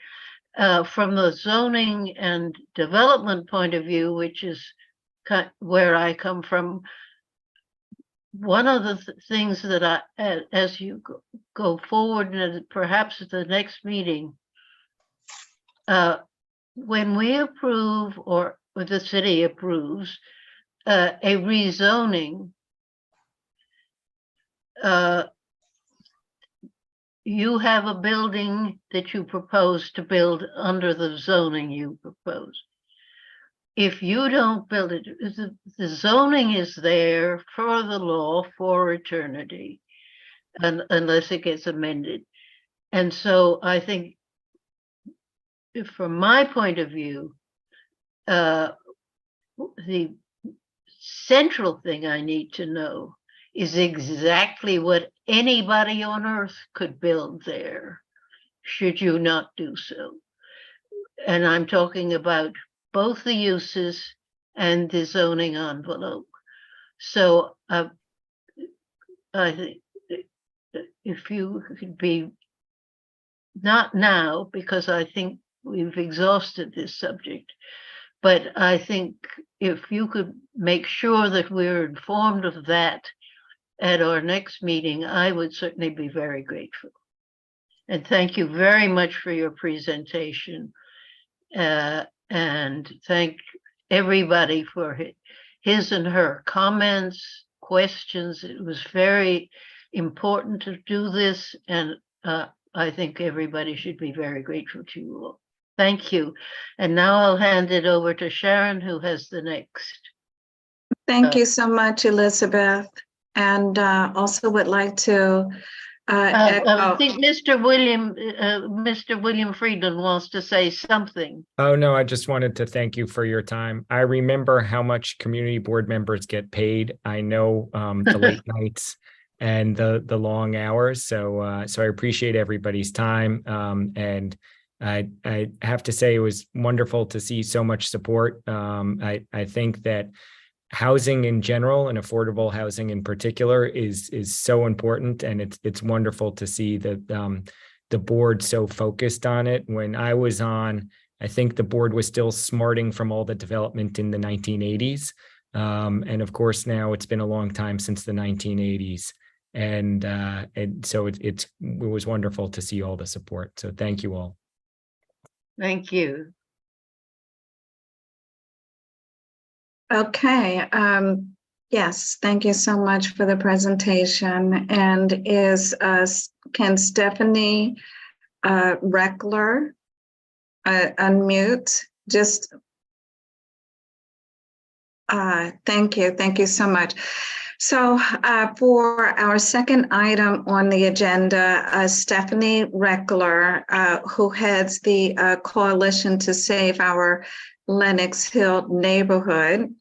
From the zoning and development point of view, which is where I come from, one of the things that as you go forward, and perhaps at the next meeting, when we approve or the city approves, a rezoning, you have a building that you propose to build under the zoning you propose. If you don't build it, the zoning is there for the law for eternity, unless it gets amended. And so I think, from my point of view, the central thing I need to know is exactly what anybody on earth could build there, should you not do so. And I'm talking about both the uses and the zoning envelope. So I think if you could be, not now, because I think we've exhausted this subject, but I think if you could make sure that we're informed of that at our next meeting, I would certainly be very grateful. And thank you very much for your presentation. And thank everybody for his and her comments, questions. It was very important to do this, and I think everybody should be very grateful to you all. Thank you. And now I'll hand it over to Sharon, who has the next. Thank you so much, Elizabeth. And also would like to I think Mr. William Friedland wants to say something. Oh, no, I just wanted to thank you for your time. I remember how much community board members get paid. I know the late nights and the long hours. So I appreciate everybody's time. And I have to say it was wonderful to see so much support. I think that housing in general and affordable housing in particular is so important, and it's wonderful to see that the board so focused on it. When I was on, I think the board was still smarting from all the development in the 1980s, and of course now it's been a long time since the 1980s, and so it was wonderful to see all the support. So thank you all. Thank you. Okay. Yes, thank you so much for the presentation. And can Stephanie Reckler unmute? Just thank you. Thank you so much. So for our second item on the agenda, Stephanie Reckler, who heads the Coalition to Save Our Lenox Hill Neighborhood.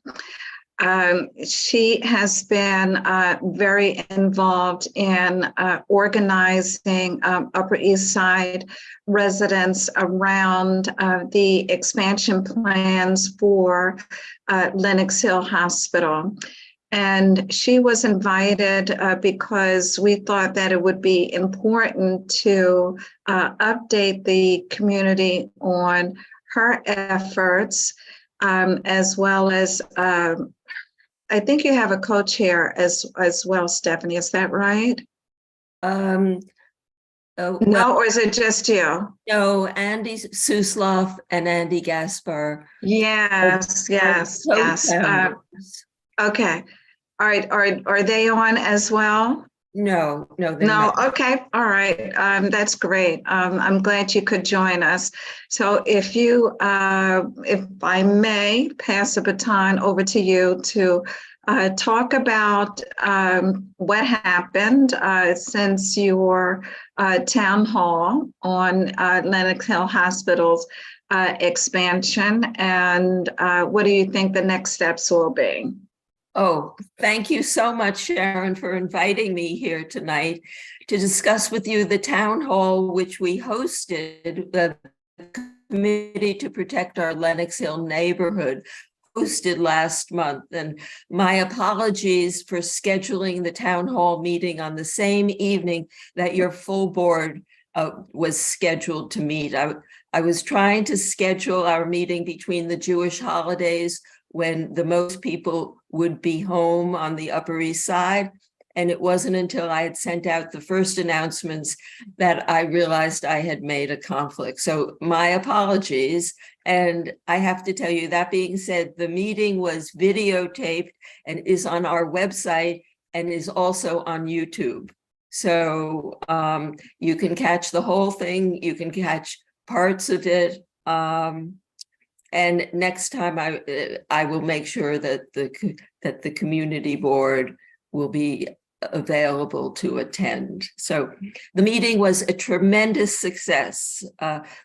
She has been very involved in organizing Upper East Side residents around the expansion plans for Lenox Hill Hospital. And she was invited because we thought that it would be important to update the community on her efforts, as well as, I think you have a co-chair as well, Stephanie, is that right? No, or is it just you? No, Andy Susloff and Andy Gaspar. Yes, yes, yes. Okay, all right, are they on as well? No. No, okay, all right, that's great. I'm glad you could join us. So if I may pass the baton over to you to talk about what happened since your town hall on Lenox Hill Hospital's expansion, and what do you think the next steps will be? Oh, thank you so much, Sharon, for inviting me here tonight to discuss with you the town hall, which we hosted, the Committee to Protect Our Lenox Hill Neighborhood hosted last month. And my apologies for scheduling the town hall meeting on the same evening that your full board was scheduled to meet. I was trying to schedule our meeting between the Jewish holidays when the most people would be home on the Upper East Side. And it wasn't until I had sent out the first announcements that I realized I had made a conflict. So my apologies. And I have to tell you, that being said, the meeting was videotaped and is on our website and is also on YouTube. So you can catch the whole thing, you can catch parts of it. And next time I will make sure that the community board will be available to attend. So the meeting was a tremendous success.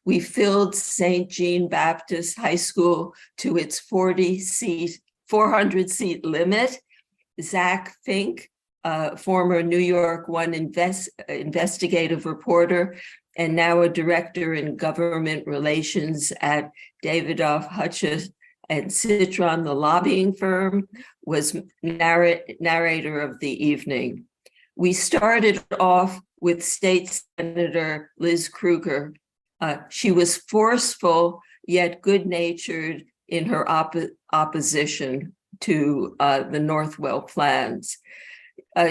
We filled St. Jean Baptist High School to its 400 seat limit. Zach Fink, former New York One investigative reporter, and now a director in government relations at Davidoff, Hutchins and Citron, the lobbying firm, was narrator of the evening. We started off with State Senator Liz Krueger. She was forceful yet good-natured in her opposition to the Northwell plans.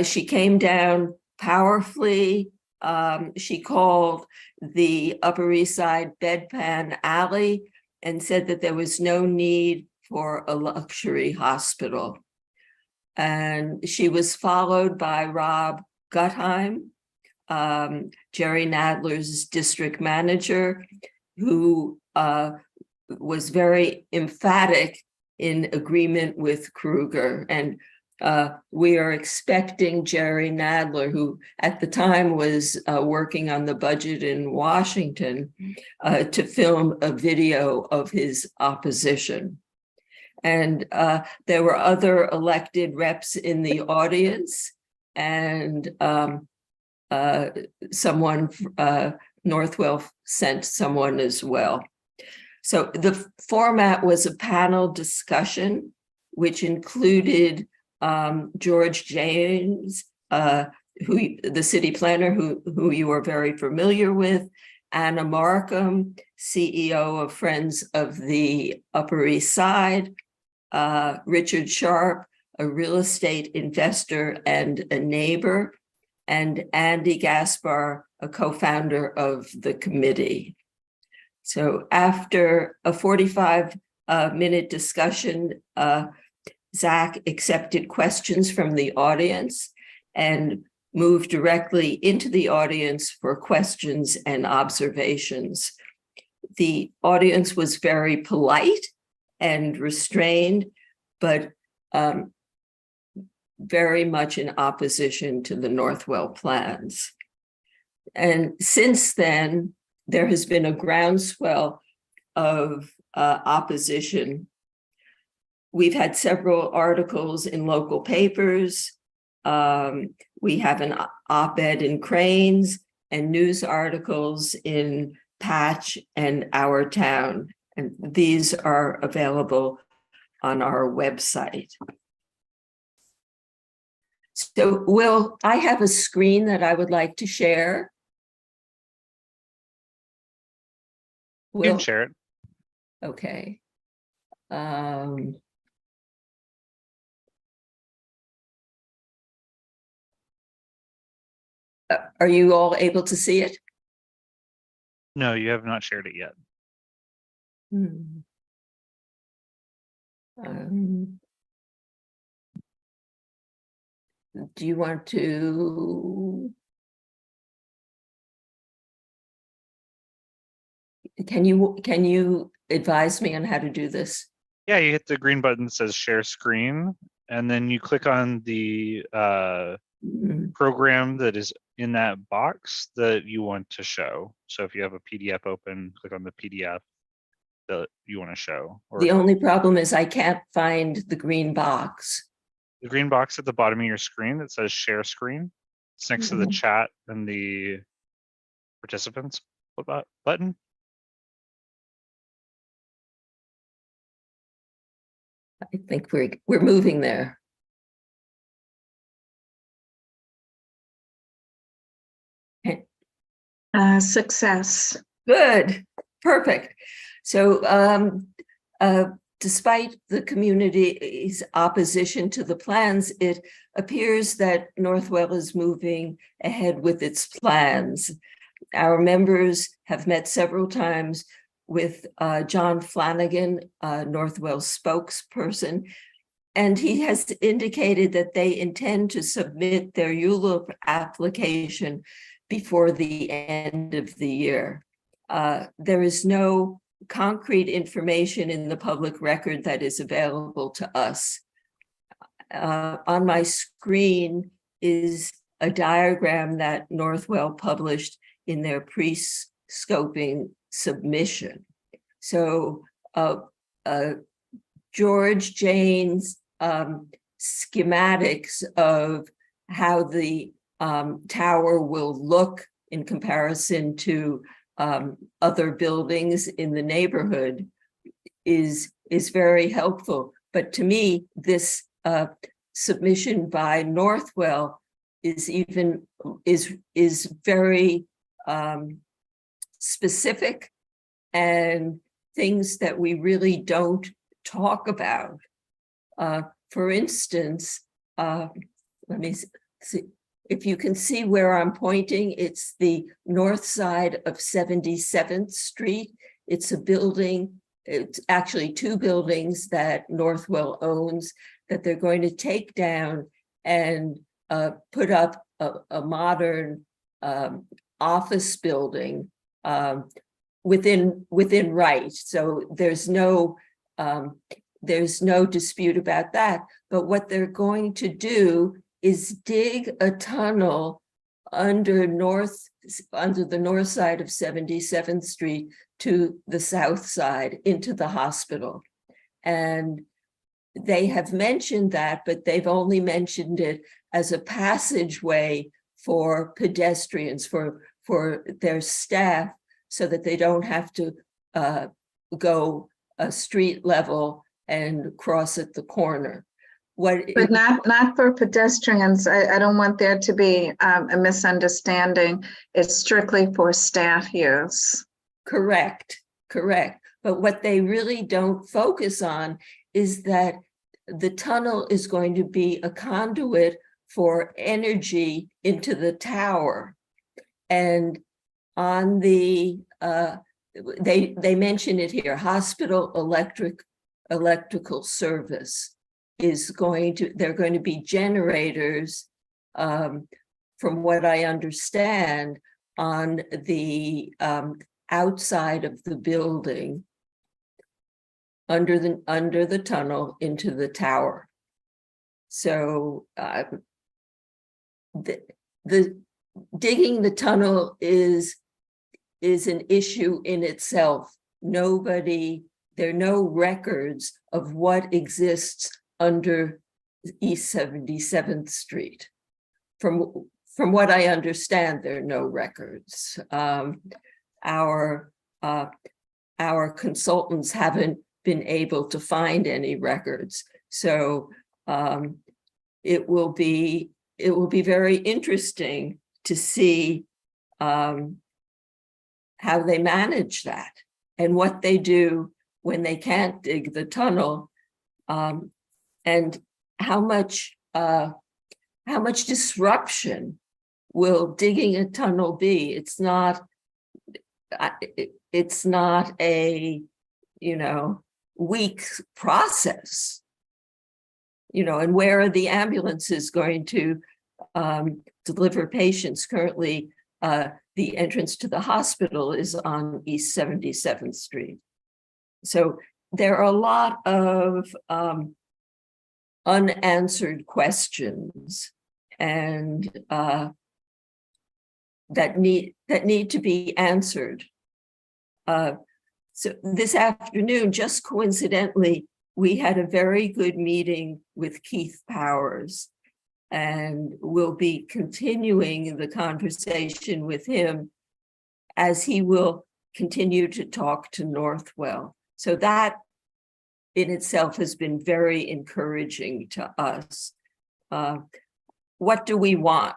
She came down powerfully. She called the Upper East Side bedpan alley and said that there was no need for a luxury hospital. And she was followed by Rob Guttheim, Jerry Nadler's district manager, who was very emphatic in agreement with Krueger. And we are expecting Jerry Nadler, who at the time was working on the budget in Washington, to film a video of his opposition. And there were other elected reps in the audience, and someone, Northwell sent someone as well. So the format was a panel discussion, which included George James, the city planner, who you are very familiar with, Anna Markham, CEO of Friends of the Upper East Side, Richard Sharp, a real estate investor and a neighbor, and Andy Gaspar, a co-founder of the committee. So after a 45-minute discussion, Zach accepted questions from the audience and moved directly into the audience for questions and observations. The audience was very polite and restrained, but very much in opposition to the Northwell plans. And since then, there has been a groundswell of opposition. We've had several articles in local papers. We have an op-ed in Cranes and news articles in Patch and Our Town. And these are available on our website. So Will, I have a screen that I would like to share. You can share it. Okay. Are you all able to see it? No, you have not shared it yet. Do you want to? Can you advise me on how to do this? Yeah, you hit the green button that says share screen, and then you click on the program that is in that box that you want to show. So if you have a PDF open, click on the PDF that you want to show. The only problem is I can't find the green box. The green box at the bottom of your screen that says share screen. It's next to the chat and the participants button. I think we're moving there. Success. Good, perfect. So despite the community's opposition to the plans, it appears that Northwell is moving ahead with its plans. Our members have met several times with John Flanagan, Northwell's spokesperson, and he has indicated that they intend to submit their ULURP application before the end of the year. There is no concrete information in the public record that is available to us. On my screen is a diagram that Northwell published in their pre-scoping submission. So George Jane's schematics of how the tower will look in comparison to other buildings in the neighborhood is very helpful. But to me, this submission by Northwell is very specific and things that we really don't talk about. For instance, let me see. If you can see where I'm pointing, it's the north side of 77th Street. It's a building, it's actually two buildings that Northwell owns that they're going to take down and put up a modern office building within right. So there's no dispute about that. But what they're going to do is dig a tunnel under the north side of 77th Street to the south side into the hospital. And they have mentioned that, but they've only mentioned it as a passageway for pedestrians, for their staff, so that they don't have to go a street level and cross at the corner. But not for pedestrians. I don't want there to be a misunderstanding. It's strictly for staff use. Correct. But what they really don't focus on is that the tunnel is going to be a conduit for energy into the tower. And on the, they mention it here, hospital electrical service is going to, they're going to be generators, from what I understand, on the outside of the building, under the tunnel into the tower. So the digging the tunnel is an issue in itself. There are no records of what exists under East 77th Street. From what I understand, there are no records. Our consultants haven't been able to find any records. So it will be very interesting to see how they manage that and what they do when they can't dig the tunnel, and how much disruption will digging a tunnel be. It's not a weak process, and where are the ambulances going to deliver patients? Currently, the entrance to the hospital is on East 77th Street. So there are a lot of unanswered questions and that need to be answered. So this afternoon, just coincidentally, we had a very good meeting with Keith Powers, and we'll be continuing the conversation with him as he will continue to talk to Northwell. So that in itself has been very encouraging to us. What do we want?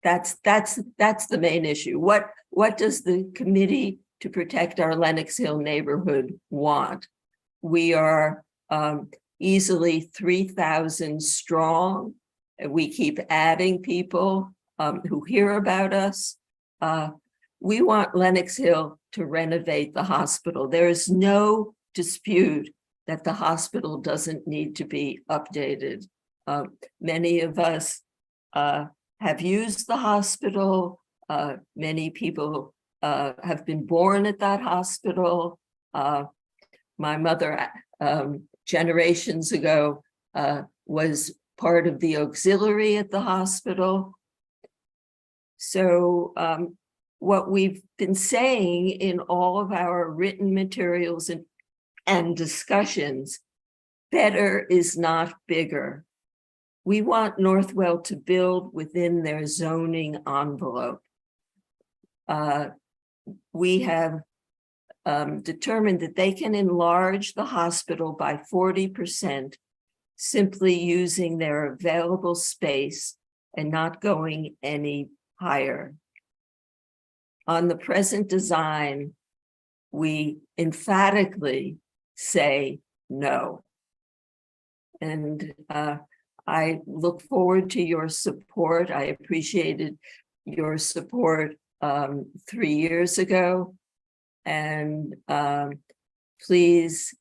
That's the main issue. What does the Committee to Protect Our Lenox Hill Neighborhood want? We are easily 3,000 strong. We keep adding people who hear about us. We want Lenox Hill to renovate the hospital. There is no dispute that the hospital doesn't need to be updated. Many of us have used the hospital. Many people have been born at that hospital. My mother, generations ago, was part of the auxiliary at the hospital. So what we've been saying in all of our written materials and discussions, better is not bigger. We want Northwell to build within their zoning envelope. We have determined that they can enlarge the hospital by 40% simply using their available space and not going any higher. On the present design, we emphatically say no. And I look forward to your support. I appreciated your support 3 years ago. And please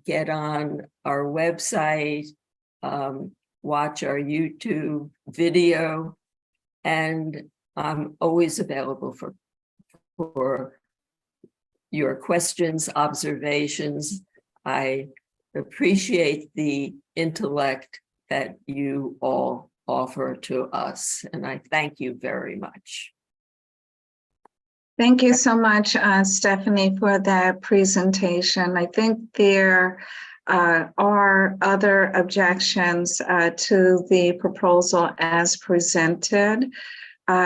get on our website, watch our YouTube video, and I'm always available for your questions, observations. I appreciate the intellect that you all offer to us, and I thank you very much. Thank you so much, Stephanie, for that presentation. I think there are other objections to the proposal as presented,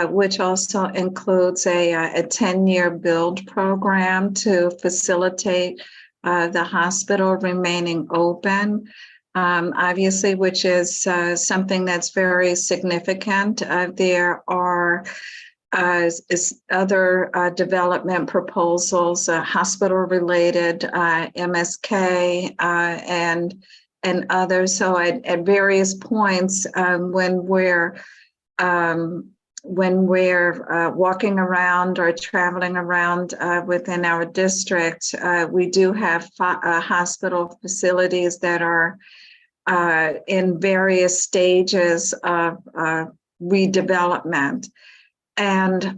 which also includes a 10-year build program to facilitate the hospital remaining open, obviously, which is something that's very significant. There are other development proposals, hospital-related, MSK, and others. So at various points, when we're walking around or traveling around within our district, we do have hospital facilities that are in various stages of redevelopment. And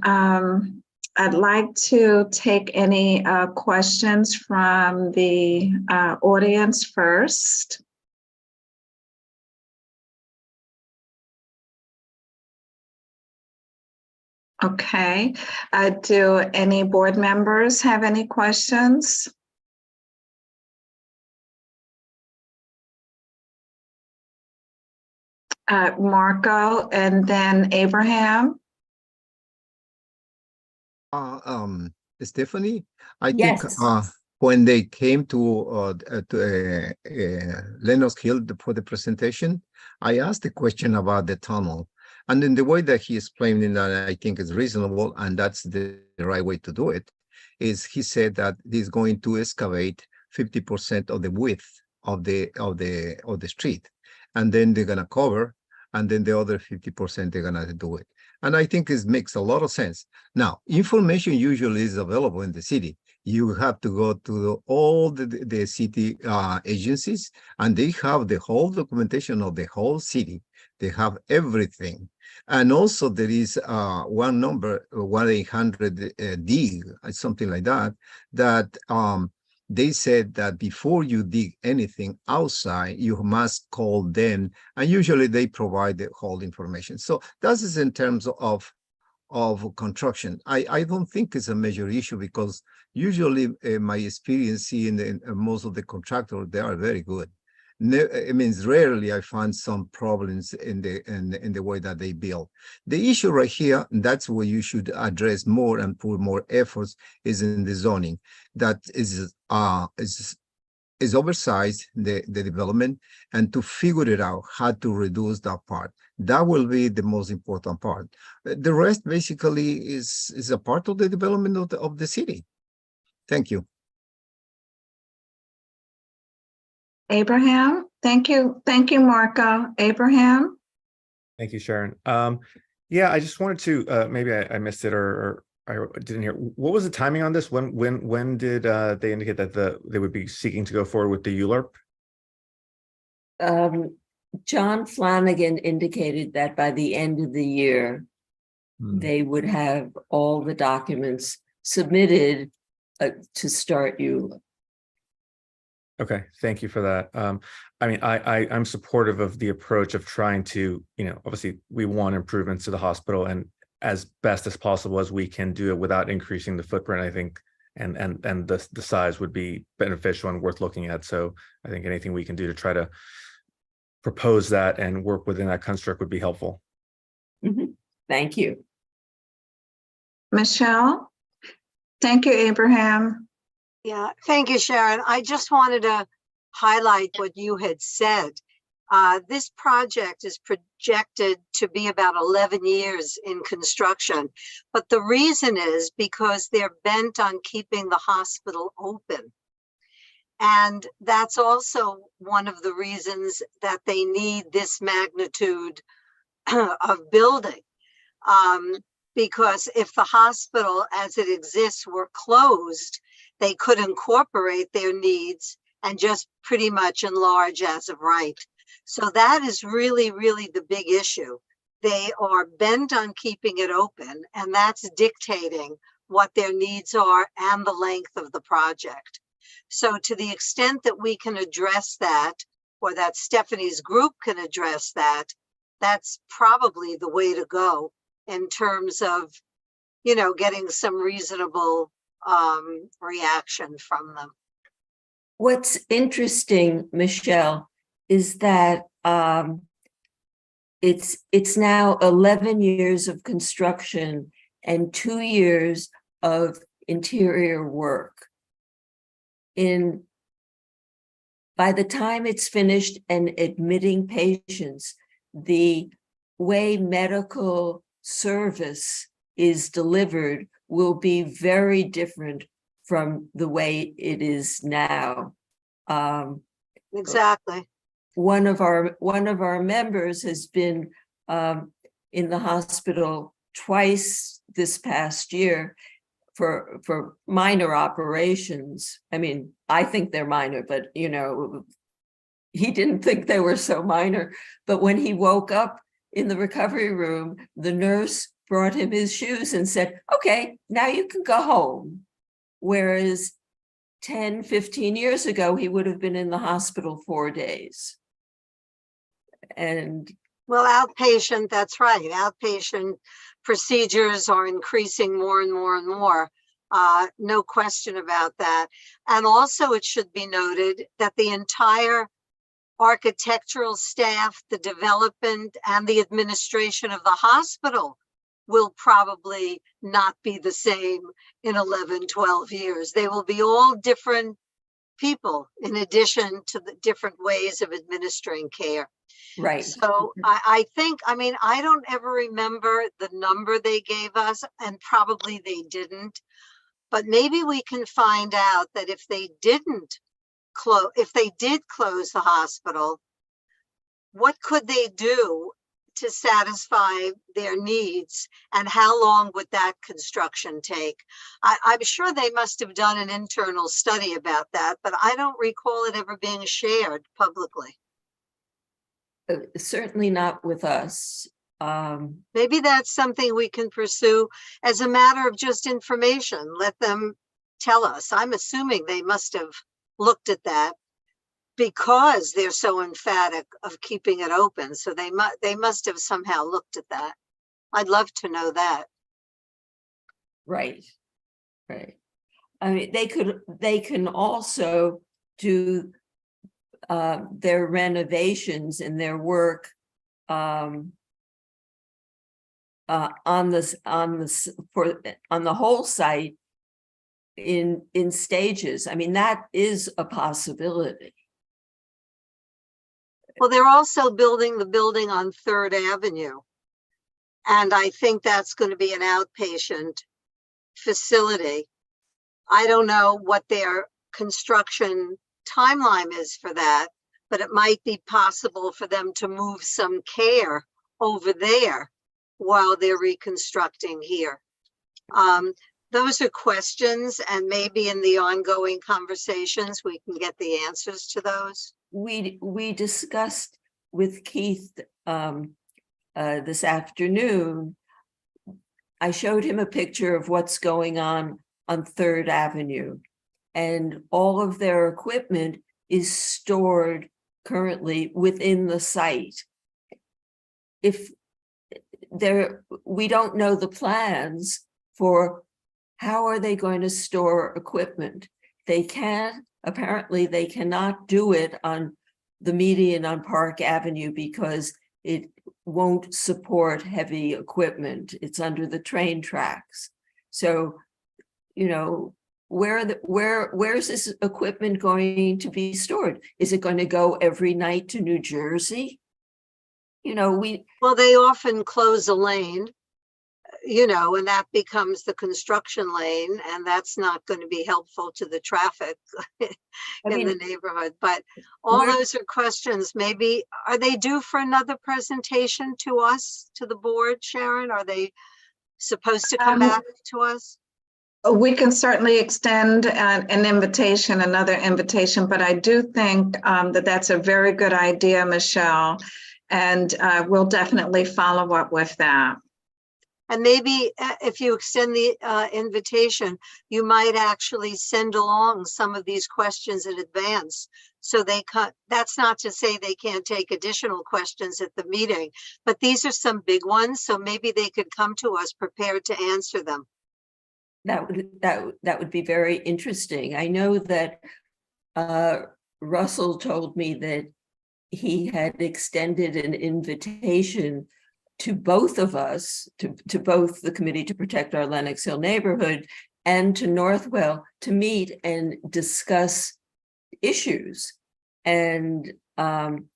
I'd like to take any questions from the audience first. Okay. Do any board members have any questions? Marco and then Abraham. Stephanie, I Yes. think when they came to Lenox Hill for the presentation, I asked a question about the tunnel. And in the way that he explained it, that I think is reasonable, and that's the right way to do it, is he said that he's going to excavate 50% of the width of the street, and then they're gonna cover, and then the other 50% they're gonna do it. And I think this makes a lot of sense. Now, information usually is available in the city. You have to go to all the city agencies, and they have the whole documentation of the whole city. They have everything. And also there is one number, 1-800-DIG, something like that, that they said that before you dig anything outside, you must call them, and usually they provide the whole information. So that is in terms of construction. I don't think it's a major issue, because usually my experience in most of the contractors, they are very good. It means rarely I find some problems in the way that they build. The issue right here, and that's where you should address more and put more efforts, is in the zoning. That is oversized the development, and to figure it out how to reduce that part. That will be the most important part. The rest basically is a part of the development of the city. Thank you. Abraham, thank you. Thank you, Marco. Abraham? Thank you, Sharon. Yeah, I just wanted to, maybe I missed it or I didn't hear. What was the timing on this? When did they indicate that they would be seeking to go forward with the ULURP? John Flanagan indicated that by the end of the year, they would have all the documents submitted to start ULURP. Okay, thank you for that. I mean, I'm supportive of the approach of trying to, obviously we want improvements to the hospital and as best as possible as we can do it without increasing the footprint, I think, and the size would be beneficial and worth looking at. So I think anything we can do to try to propose that and work within that construct would be helpful. Thank you. Michelle? Thank you, Abraham. Yeah, thank you, Sharon. I just wanted to highlight what you had said. This project is projected to be about 11 years in construction, but the reason is because they're bent on keeping the hospital open. And that's also one of the reasons that they need this magnitude of building. Because if the hospital as it exists were closed, they could incorporate their needs and just pretty much enlarge as of right. So that is really, really the big issue. They are bent on keeping it open, and that's dictating what their needs are and the length of the project. So to the extent that we can address that, or that Stephanie's group can address that, that's probably the way to go in terms of, getting some reasonable reaction from them. What's interesting, Michelle, is that it's now 11 years of construction and 2 years of interior work. By the time it's finished and admitting patients, the way medical service is delivered will be very different from the way it is now. Exactly. One of our members has been in the hospital twice this past year for minor operations. I mean, I think they're minor, but he didn't think they were so minor. But when he woke up in the recovery room, the nurse brought him his shoes and said, okay, now you can go home. Whereas 10, 15 years ago, he would have been in the hospital 4 days. And well, outpatient, that's right. Outpatient procedures are increasing more and more and more. No question about that. And also it should be noted that the entire architectural staff, the development and the administration of the hospital will probably not be the same in 11, 12 years. They will be all different people in addition to the different ways of administering care. Right. So I think, I don't ever remember the number they gave us, and probably they didn't, but maybe we can find out that if they did close the hospital, what could they do to satisfy their needs, and how long would that construction take? I'm sure they must have done an internal study about that, but I don't recall it ever being shared publicly. Certainly not with us. Maybe that's something we can pursue as a matter of just information. Let them tell us. I'm assuming they must have looked at that because they're so emphatic of keeping it open. So they must have somehow looked at that. I'd love to know that. Right. I mean, they can also do their renovations and their work on the whole site in stages. I mean, that is a possibility. Well, they're also building the building on 3rd Avenue. And I think that's going to be an outpatient facility. I don't know what their construction timeline is for that, but it might be possible for them to move some care over there while they're reconstructing here. Those are questions, and maybe in the ongoing conversations, we can get the answers to those. We discussed with Keith this afternoon. I showed him a picture of what's going on 3rd Avenue, and all of their equipment is stored currently within the site. If we don't know the plans for how are they going to store equipment. Apparently they cannot do it on the median on Park Avenue because it won't support heavy equipment. It's under the train tracks. So, you know, where's this equipment going to be stored? Is it going to go every night to New Jersey? You know, well, they often close a lane, you know, and that becomes the construction lane, and that's not going to be helpful to the traffic in the neighborhood. But all those are questions. Maybe, are they due for another presentation to us, to the board, Sharon? Are they supposed to come back to us? We can certainly extend an invitation, another invitation, but I do think that that's a very good idea, Michelle, and we'll definitely follow up with that. And maybe if you extend the invitation, you might actually send along some of these questions in advance. So that's not to say they can't take additional questions at the meeting, but these are some big ones. So maybe they could come to us prepared to answer them. That would be very interesting. I know that Russell told me that he had extended an invitation to both of us, to both the Committee to Protect Our Lenox Hill Neighborhood and to Northwell to meet and discuss issues. And I'm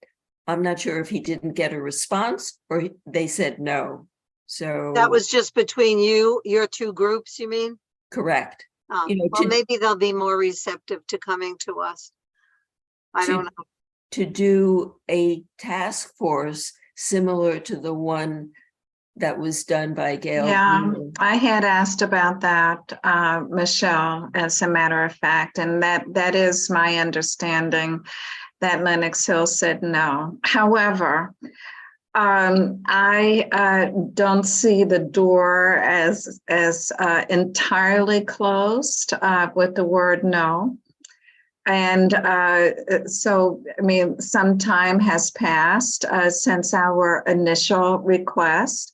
not sure if he didn't get a response or they said no. So that was just between your two groups, you mean? Correct. You know, well, maybe they'll be more receptive to coming to us. I don't know. To do a task force similar to the one that was done by Gail. Yeah, I had asked about that, Michelle, as a matter of fact, and that is my understanding that Lenox Hill said no. However, I don't see the door as entirely closed with the word no. And so, I mean, some time has passed since our initial request.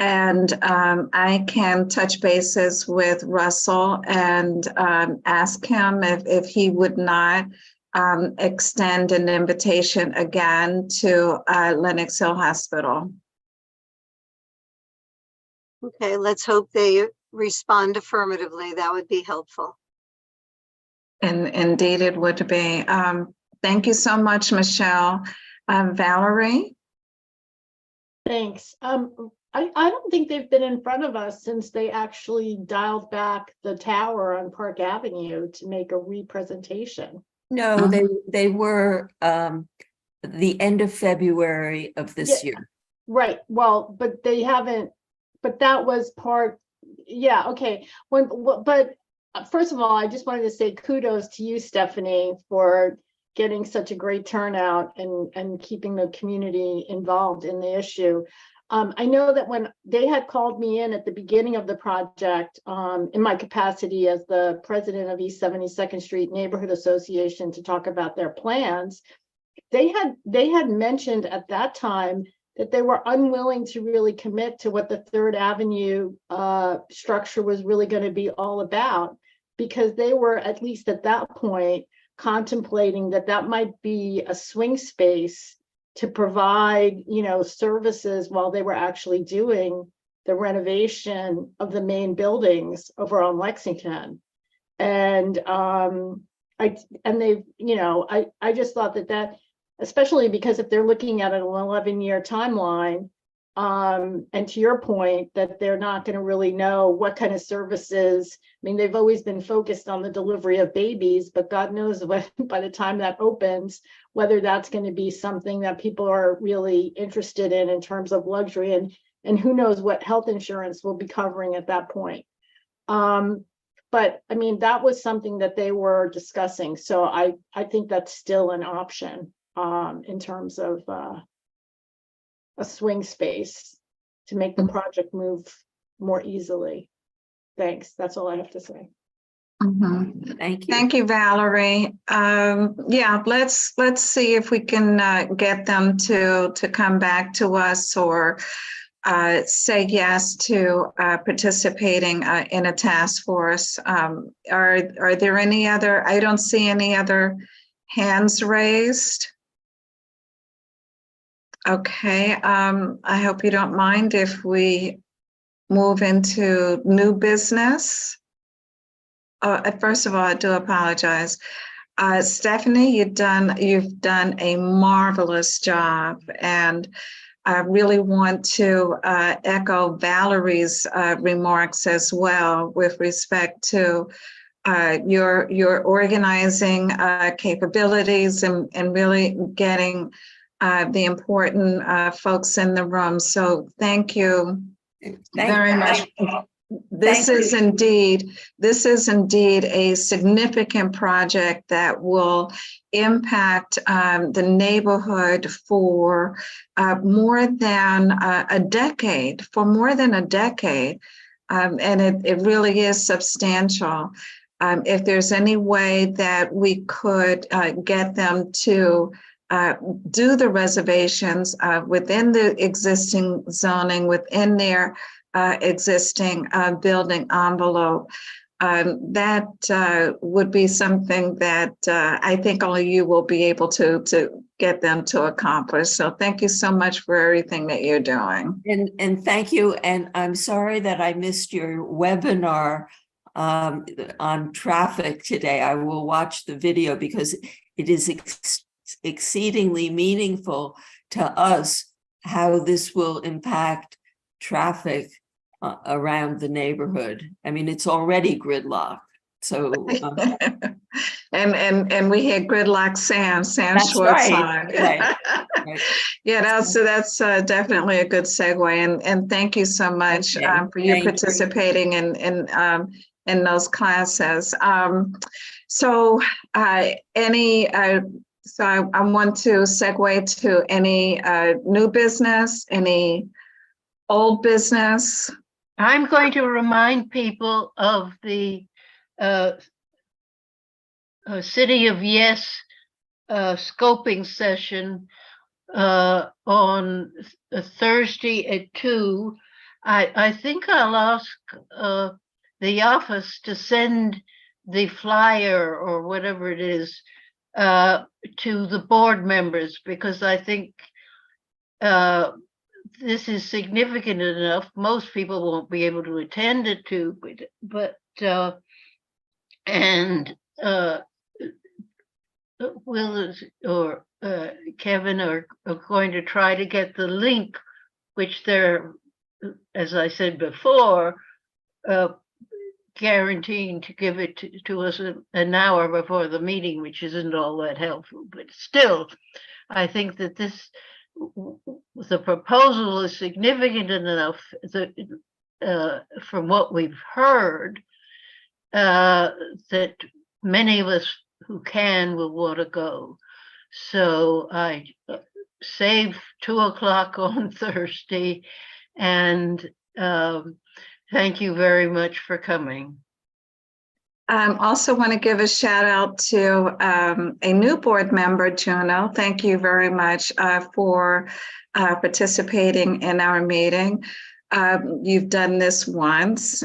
And I can touch bases with Russell and ask him if he would not extend an invitation again to Lenox Hill Hospital. Okay, let's hope they respond affirmatively. That would be helpful. And indeed it would be. Thank you so much, Michelle. Valerie? Thanks. I don't think they've been in front of us since they actually dialed back the tower on Park Avenue to make a representation. No, they were the end of February of this year. Right. Well, but they haven't, but that was part, yeah, okay. But first of all, I just wanted to say kudos to you, Stephanie, for getting such a great turnout and keeping the community involved in the issue. I know that when they had called me in at the beginning of the project, in my capacity as the president of East 72nd Street Neighborhood Association to talk about their plans, they had mentioned at that time that they were unwilling to really commit to what the 3rd Avenue structure was really going to be all about, because they were, at least at that point, contemplating that might be a swing space to provide, you know, services while they were actually doing the renovation of the main buildings over on Lexington. And they've, you know, I just thought that especially because if they're looking at an 11-year timeline, And to your point, that they're not going to really know what kind of services. I mean, they've always been focused on the delivery of babies, but God knows what, by the time that opens, whether that's going to be something that people are really interested in terms of luxury, and who knows what health insurance will be covering at that point. But I mean, that was something that they were discussing. So I think that's still an option in terms of a swing space to make the project move more easily. Thanks. That's all I have to say. Mhm. Thank you. Thank you, Valerie. Yeah, let's see if we can get them to come back to us or say yes to participating in a task force. Are there any other? I don't see any other hands raised. Okay, I hope you don't mind if we move into new business. First of all, I do apologize. Stephanie, you've done a marvelous job, and I really want to echo Valerie's remarks as well with respect to your organizing capabilities and really getting the important folks in the room. So thank you very much. This is indeed a significant project that will impact the neighborhood for more than a decade, and it really is substantial. If there's any way that we could get them to do the reservations within the existing zoning, within their existing building envelope, that would be something that I think all of you will be able to get them to accomplish. So thank you so much for everything that you're doing. And thank you. And I'm sorry that I missed your webinar on traffic today. I will watch the video because it is exceedingly meaningful to us how this will impact traffic around the neighborhood. I mean, it's already gridlocked. So and we had gridlock Sam Schwartz on. Right. Yeah, that's definitely a good segue, and thank you so much for you participating in those classes. So I want to segue to any new business, any old business. I'm going to remind people of the City of Yes scoping session on Thursday at 2. I think I'll ask the office to send the flyer or whatever it is to the board members, because I think this is significant enough. Most people won't be able to attend it too, but Will or Kevin are going to try to get the link, which they're, as I said before, guaranteeing to give it to us an hour before the meeting, which isn't all that helpful. But still, I think that the proposal is significant enough that from what we've heard, that many of us who can will want to go. So I save 2 o'clock on Thursday, and thank you very much for coming. Also want to give a shout out to a new board member, Juno. Thank you very much for participating in our meeting. You've done this once.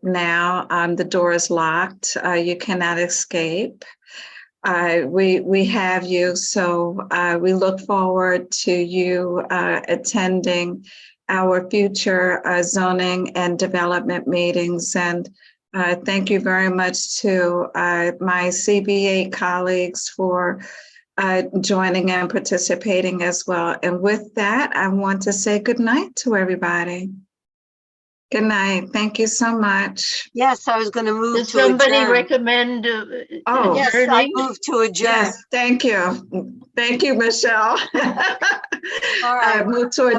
Now the door is locked. You cannot escape. We have you, so we look forward to you attending our future zoning and development meetings. And thank you very much to my CB8 colleagues for joining and participating as well. And with that, I want to say good night to everybody. Good night. Thank you so much. Yes, I was going to move Did to somebody adjourn. recommend Oh, Yes, I adjourning? move to adjourn. Yes, thank you. Thank you, Michelle. All right. Move to adjourn.